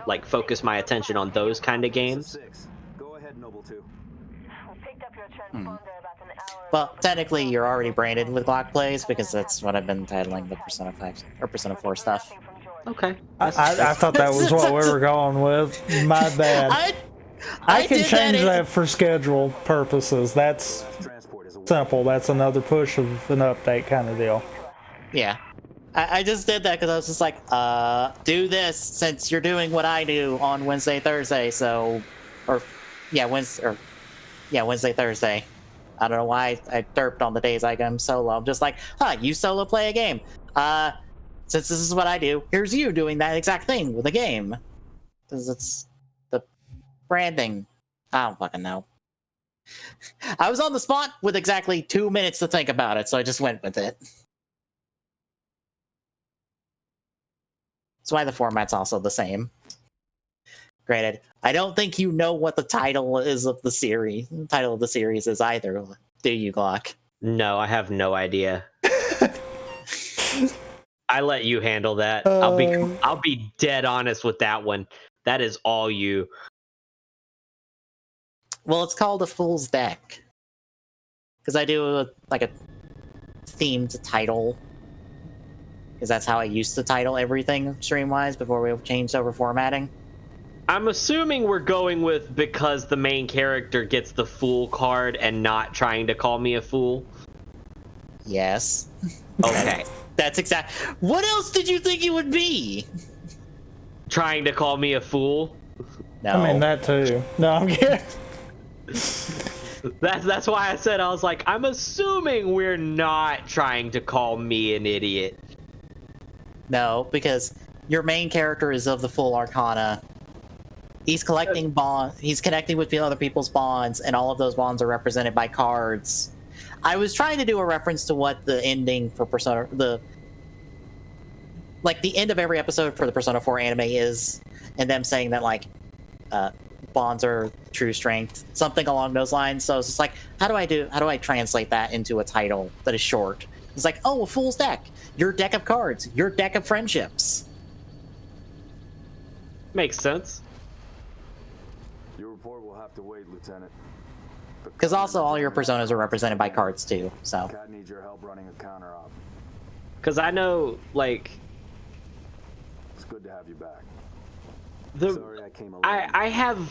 Like, focus my attention on those kind of games. Go ahead, Noble 2. Well, technically, you're already branded with Glock Plays because that's what I've been titling the Persona 5 or Persona 4 stuff. Okay. I thought that was what we were going with. My bad. I can change that for schedule purposes. That's simple. That's another push of an update kind of deal. Yeah. I just did that because I was just like, do this since you're doing what I do on Wednesday, Thursday, so... Wednesday, Thursday. I don't know why I derped on the days I go solo. I'm just like, you solo play a game. Since this is what I do, here's you doing that exact thing with a game. Because it's the branding. I don't fucking know. I was on the spot with exactly 2 minutes to think about it, so I just went with it. That's why the format's also the same. Granted, I don't think you know what the title is of the series. The title of the series is either, do you, Glock? No, I have no idea. I let you handle that. I'll be dead honest with that one. That is all you. Well, it's called a Fool's Deck. because I do like a themed title, because that's how I used to title everything stream-wise before we changed over formatting. I'm assuming we're going with because the main character gets the fool card and not trying to call me a fool. Yes. Okay. That's exact. What else did you think it would be? Trying to call me a fool? No. I mean, that too. No, I'm kidding. That's why I said, I was like, I'm assuming we're not trying to call me an idiot. No, because your main character is of the full Arcana. He's collecting bonds. He's connecting with other people's bonds, and all of those bonds are represented by cards. I was trying to do a reference to what the ending for Persona, the end of every episode for the Persona 4 anime is, and them saying that bonds are true strength, something along those lines. So it's just like, how do I translate that into a title that is short? It's like, oh, a fool's deck, your deck of cards, your deck of friendships. Makes sense. Your report will have to wait, Lieutenant. Because also all your personas are represented by cards too, so. Cat needs your help running a counter-op. Because I know, like... It's good to have you back. Sorry I came alone.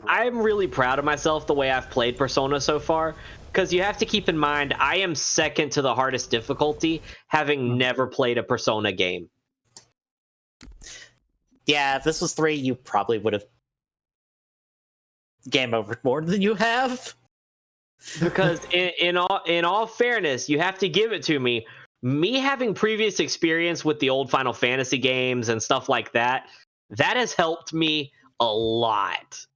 I'm really proud of myself the way I've played Persona so far. Because you have to keep in mind, I am second to the hardest difficulty, having never played a Persona game. Yeah, if this was 3, you probably would have game over more than you have. Because in all fairness, you have to give it to me. Me having previous experience with the old Final Fantasy games and stuff like that, that has helped me a lot.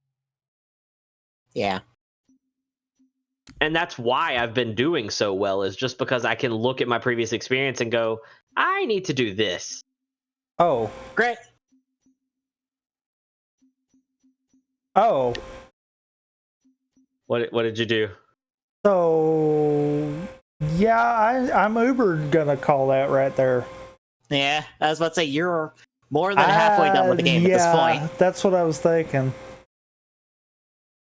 Yeah. And that's why I've been doing so well, is just because I can look at my previous experience and go, I need to do this. Oh. Great. Oh. What did you do? So, yeah, I'm uber gonna call that right there. Yeah, I was about to say, you're more than halfway done with the game at this point. That's what I was thinking.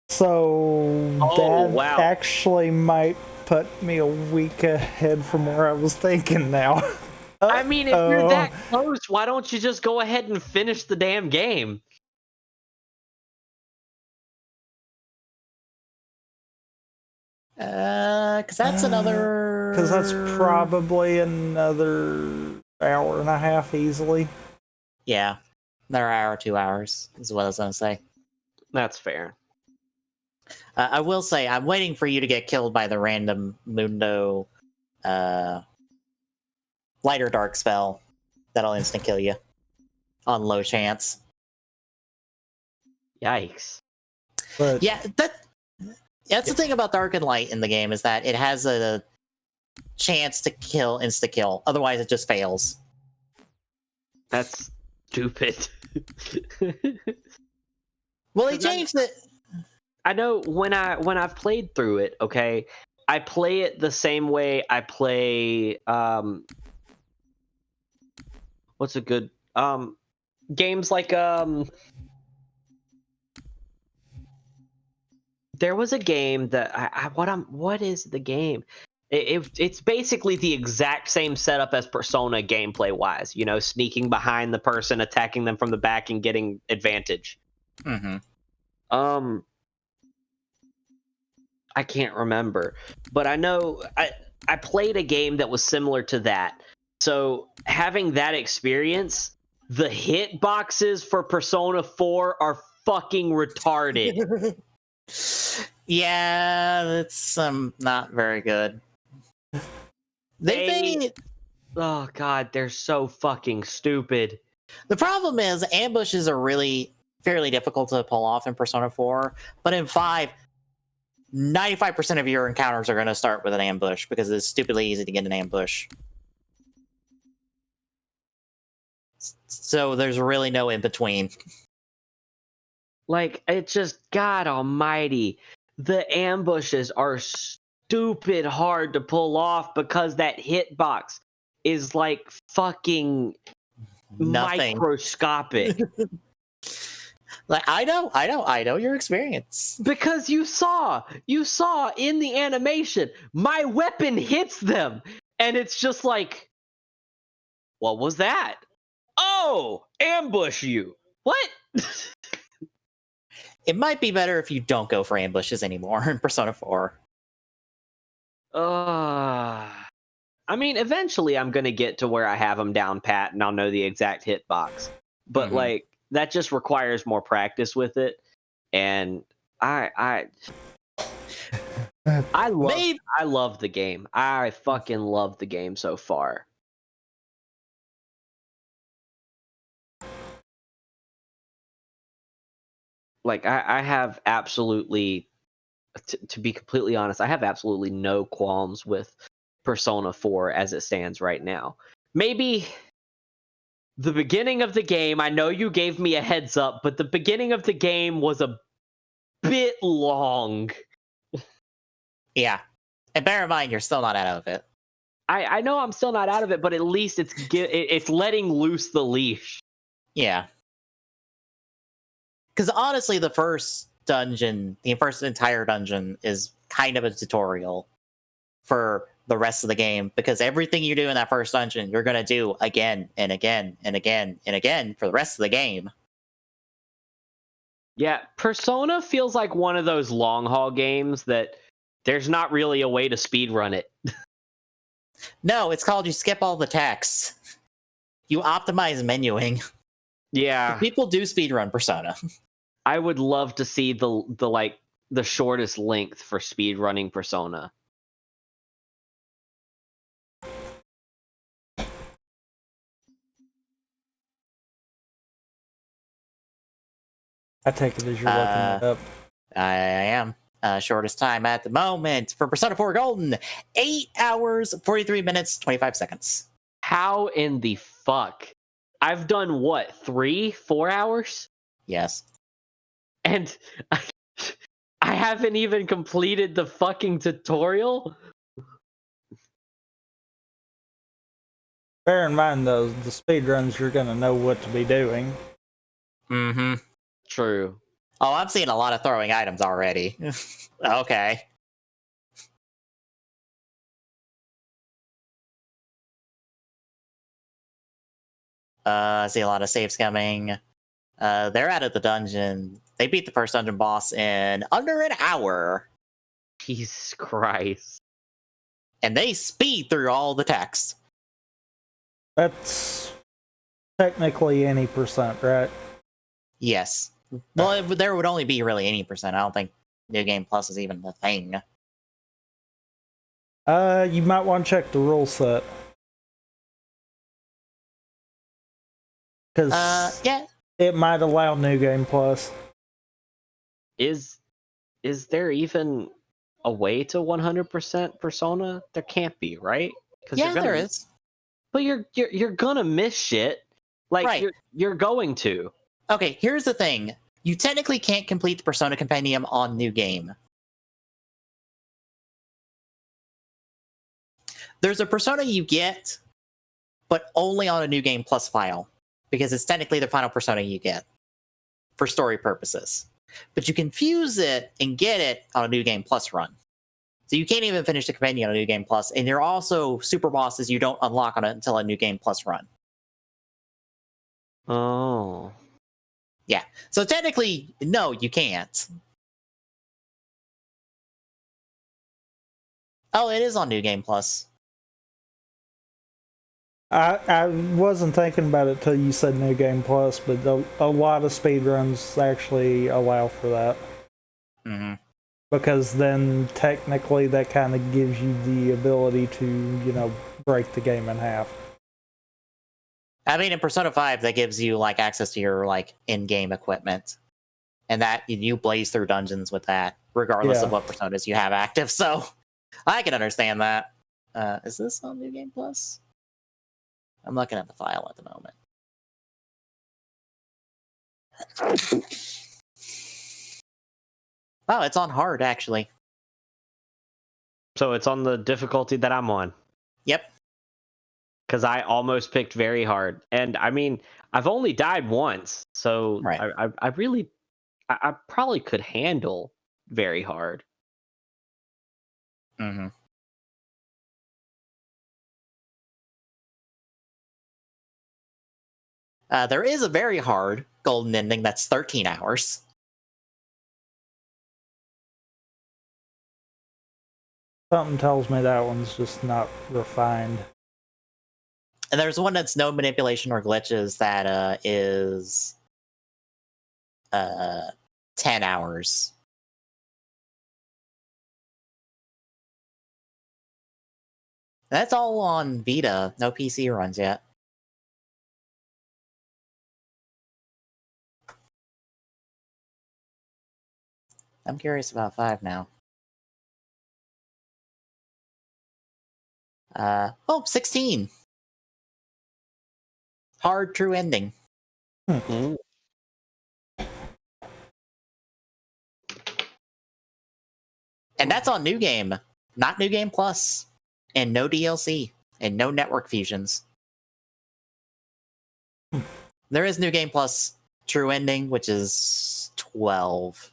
So, that actually might put me a week ahead from where I was thinking now. I mean, if you're that close, why don't you just go ahead and finish the damn game? Because that's another... Because that's probably another hour and a half easily. Yeah, another hour, 2 hours is what I was going to say. That's fair. I will say, I'm waiting for you to get killed by the random Mundo light or dark spell that'll instant kill you on low chance. Yikes. But yeah, that's the thing about Dark and Light in the game, is that it has a chance to kill insta-kill. Otherwise, it just fails. That's stupid. Well, they changed it. I know when I've played through it, okay, I play it the same way I play what's a good games like there was a game that what is the game? It's basically the exact same setup as Persona gameplay wise, you know, sneaking behind the person, attacking them from the back and getting advantage. Mm-hmm. I can't remember, but I know I played a game that was similar to that. So having that experience, the hit boxes for Persona 4 are fucking retarded. Yeah, it's not very good. Oh god, they're so fucking stupid. The problem is ambushes are really fairly difficult to pull off in Persona 4, but in 5, 95% of your encounters are going to start with an ambush because it's stupidly easy to get an ambush. So there's really no in between. Like, it just, God almighty, the ambushes are stupid hard to pull off because that hitbox is like fucking nothing. Microscopic. Like I know your experience. Because you saw in the animation, my weapon hits them, and it's just like, what was that? Oh, ambush you. What? It might be better if you don't go for ambushes anymore in Persona 4. I mean, eventually I'm gonna get to where I have them down pat and I'll know the exact hitbox. But like that just requires more practice with it, and I love the game. I fucking love the game so far. Like I have absolutely, to be completely honest, I have absolutely no qualms with Persona 4 as it stands right now. Maybe the beginning of the game, I know you gave me a heads up, but the beginning of the game was a bit long. Yeah. And bear in mind, you're still not out of it. I know I'm still not out of it, but at least it's letting loose the leash. Yeah. Because honestly, the first entire dungeon is kind of a tutorial for the rest of the game, because everything you do in that first dungeon, you're going to do again and again and again and again for the rest of the game. Yeah, Persona feels like one of those long haul games that there's not really a way to speedrun it. No, it's called you skip all the text. You optimize menuing. Yeah. People do speedrun Persona. I would love to see the shortest length for speedrunning Persona. I take it as you're looking it up. I am. Shortest time at the moment for Persona 4 Golden, 8 hours, 43 minutes, 25 seconds. How in the fuck? I've done what, 3-4 hours? Yes. And I haven't even completed the fucking tutorial? Bear in mind, though, the speedruns, you're going to know what to be doing. Mm-hmm. True. Oh, I'm seeing a lot of throwing items already. Okay. I see a lot of saves coming. They're out of the dungeon. They beat the first dungeon boss in under an hour. Jesus Christ. And they speed through all the text. That's technically any percent, right? Yes. Well, there would only be really any percent. I don't think New Game Plus is even a thing. You might want to check the rule set. Because yeah, it might allow New Game Plus. Is there even a way to 100% Persona? There can't be, right? Yeah, there is. But you're gonna miss shit. Like right. you're going to. Okay, here's the thing. You technically can't complete the Persona Compendium on New Game. There's a Persona you get, but only on a New Game Plus file, because it's technically the final Persona you get for story purposes. But you can fuse it and get it on a New Game Plus run. So you can't even finish the Compendium on a New Game Plus, and there are also super bosses you don't unlock on it until a New Game Plus run. Oh. Yeah. So technically, no, you can't. Oh, it is on New Game Plus. I wasn't thinking about it till you said New Game Plus, but a lot of speedruns actually allow for that. Mm-hmm. Because then technically that kind of gives you the ability to, break the game in half. I mean, in Persona 5, that gives you access to your in-game equipment, and that you blaze through dungeons with that, regardless of what personas you have active. So I can understand that. Is this on New Game Plus? I'm looking at the file at the moment. Oh, it's on hard, actually. So it's on the difficulty that I'm on. Yep. because I almost picked very hard, and I mean, I've only died once, so Right. I probably could handle very hard. Mm-hmm. There is a very hard golden ending that's 13 hours. Something tells me that one's just not refined. And there's one that's no manipulation or glitches that is 10 hours. That's all on Vita, no PC runs yet. I'm curious about 5 now. 16. Hard true ending. Mm. And that's on New Game, not New Game Plus, and no DLC, and no network fusions. There is New Game Plus True Ending, which is 12.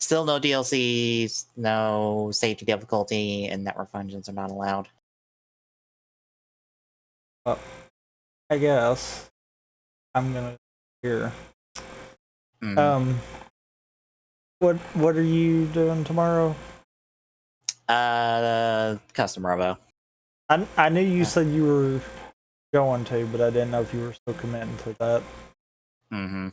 Still no DLCs, no safety difficulty, and network functions are not allowed. I guess I'm gonna here. Mm. What are you doing tomorrow? Custom Robo. I knew you said you were going to, but I didn't know if you were still committing to that. Mm-hmm.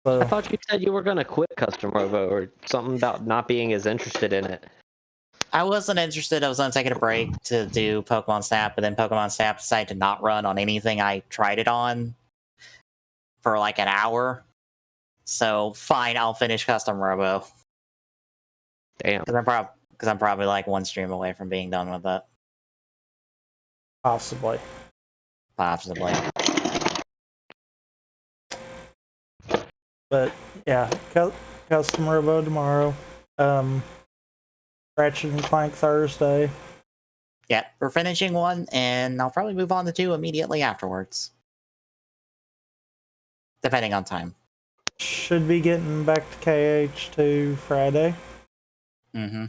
So, I thought you said you were going to quit Custom Robo or something about not being as interested in it. I wasn't interested. I was going to take a break to do Pokemon Snap, but then Pokemon Snap decided to not run on anything I tried it on for like an hour. So fine, I'll finish Custom Robo. Damn. Because I'm probably like one stream away from being done with it. Possibly. But yeah, Custom Robo tomorrow. Ratchet and Clank Thursday. Yeah, we're finishing one, and I'll probably move on to 2 immediately afterwards. Depending on time. Should be getting back to KH2 Friday. Mm-hmm.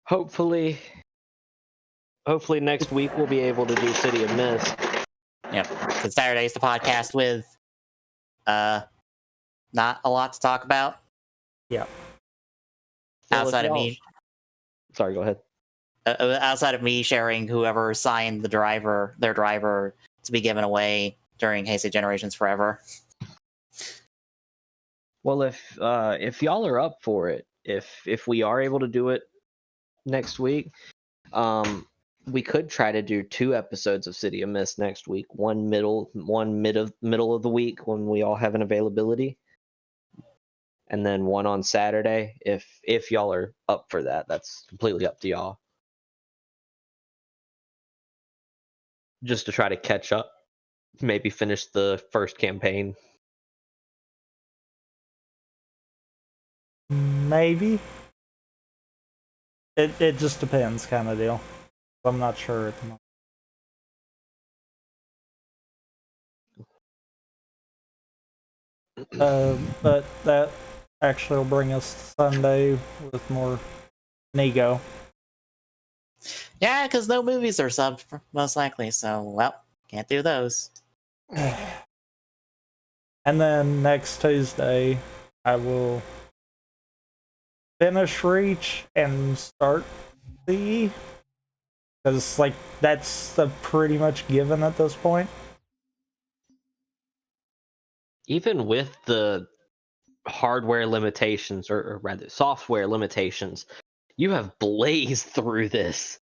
Hopefully next week we'll be able to do City of Mist. Yep. Because Saturday's the podcast with not a lot to talk about. Yeah. Outside of me. Sorry, go ahead. Outside of me sharing whoever signed their driver to be given away during Heisei Generations Forever. Well, if y'all are up for it, if we are able to do it next week, we could try to do 2 episodes of City of Mist next week. One middle of the week when we all have an availability, and then one on Saturday. If y'all are up for that, that's completely up to y'all. Just to try to catch up, maybe finish the first campaign. Maybe. It just depends, kind of deal. I'm not sure at the moment. But that actually will bring us to Sunday with more Nego. Yeah, because no movies are subbed, most likely. So, well, can't do those. And then next Tuesday, I will finish Reach and start CE. Because, like, that's pretty much given at this point. Even with the hardware limitations, or rather software limitations, you have blazed through this.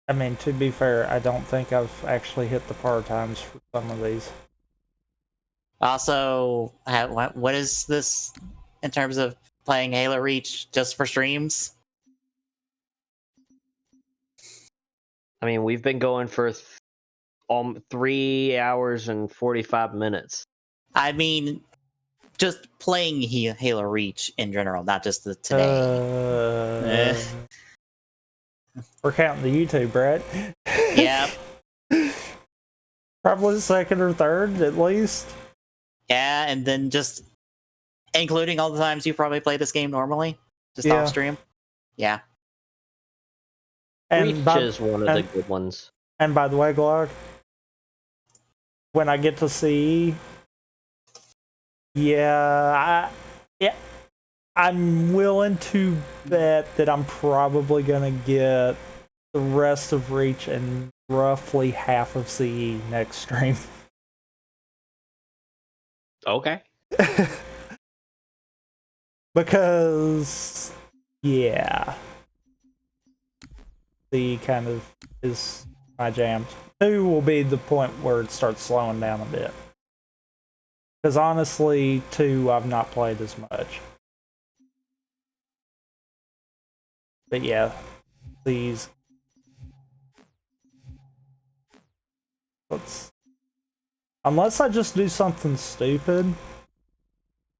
I mean, to be fair, I don't think I've actually hit the par times for some of these. Also, what is this in terms of playing Halo Reach just for streams? I mean, we've been going for 3 hours and 45 minutes. I mean, just playing Halo Reach in general, not just the today. We're counting the YouTube, Brett. Yeah. Probably second or third, at least. Yeah, and then just including all the times you probably play this game normally, just off stream. Yeah. And Reach is one of the good ones. And by the way, Glock, when I get to see, I'm willing to bet that I'm probably gonna get the rest of Reach and roughly half of CE next stream. Okay. Because, yeah, C kind of is my jam. 2 will be the point where it starts slowing down a bit. Because honestly, 2 I've not played as much. But yeah, these. Unless I just do something stupid,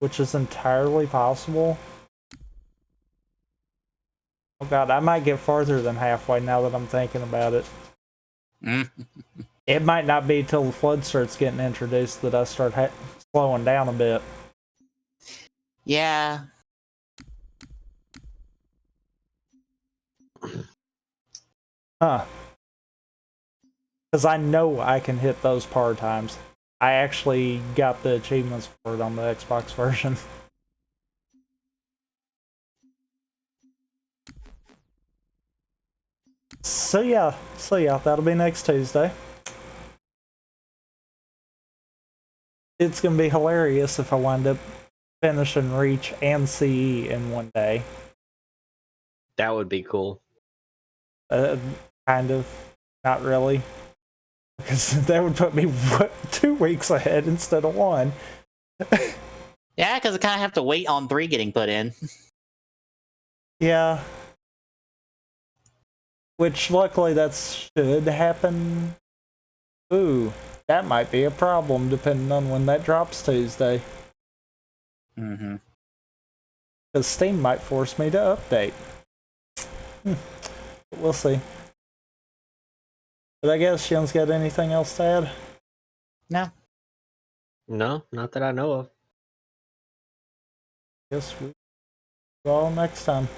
which is entirely possible. Oh god, I might get farther than halfway now that I'm thinking about it. It might not be till the flood starts getting introduced that I start slowing down a bit. Yeah. Huh. Because I know I can hit those par times. I actually got the achievements for it on the Xbox version. So yeah, that'll be next Tuesday. It's gonna be hilarious if I wind up finishing Reach and CE in one day. That would be cool. Kind of. Not really. Because that would put me 2 weeks ahead instead of 1. Yeah, because I kind of have to wait on 3 getting put in. Yeah. Which, luckily, that should happen. Ooh, that might be a problem, depending on when that drops Tuesday. Mm-hmm. Because Steam might force me to update. But we'll see. But I guess Shin's got anything else to add? No. No, not that I know of. Guess we all next time.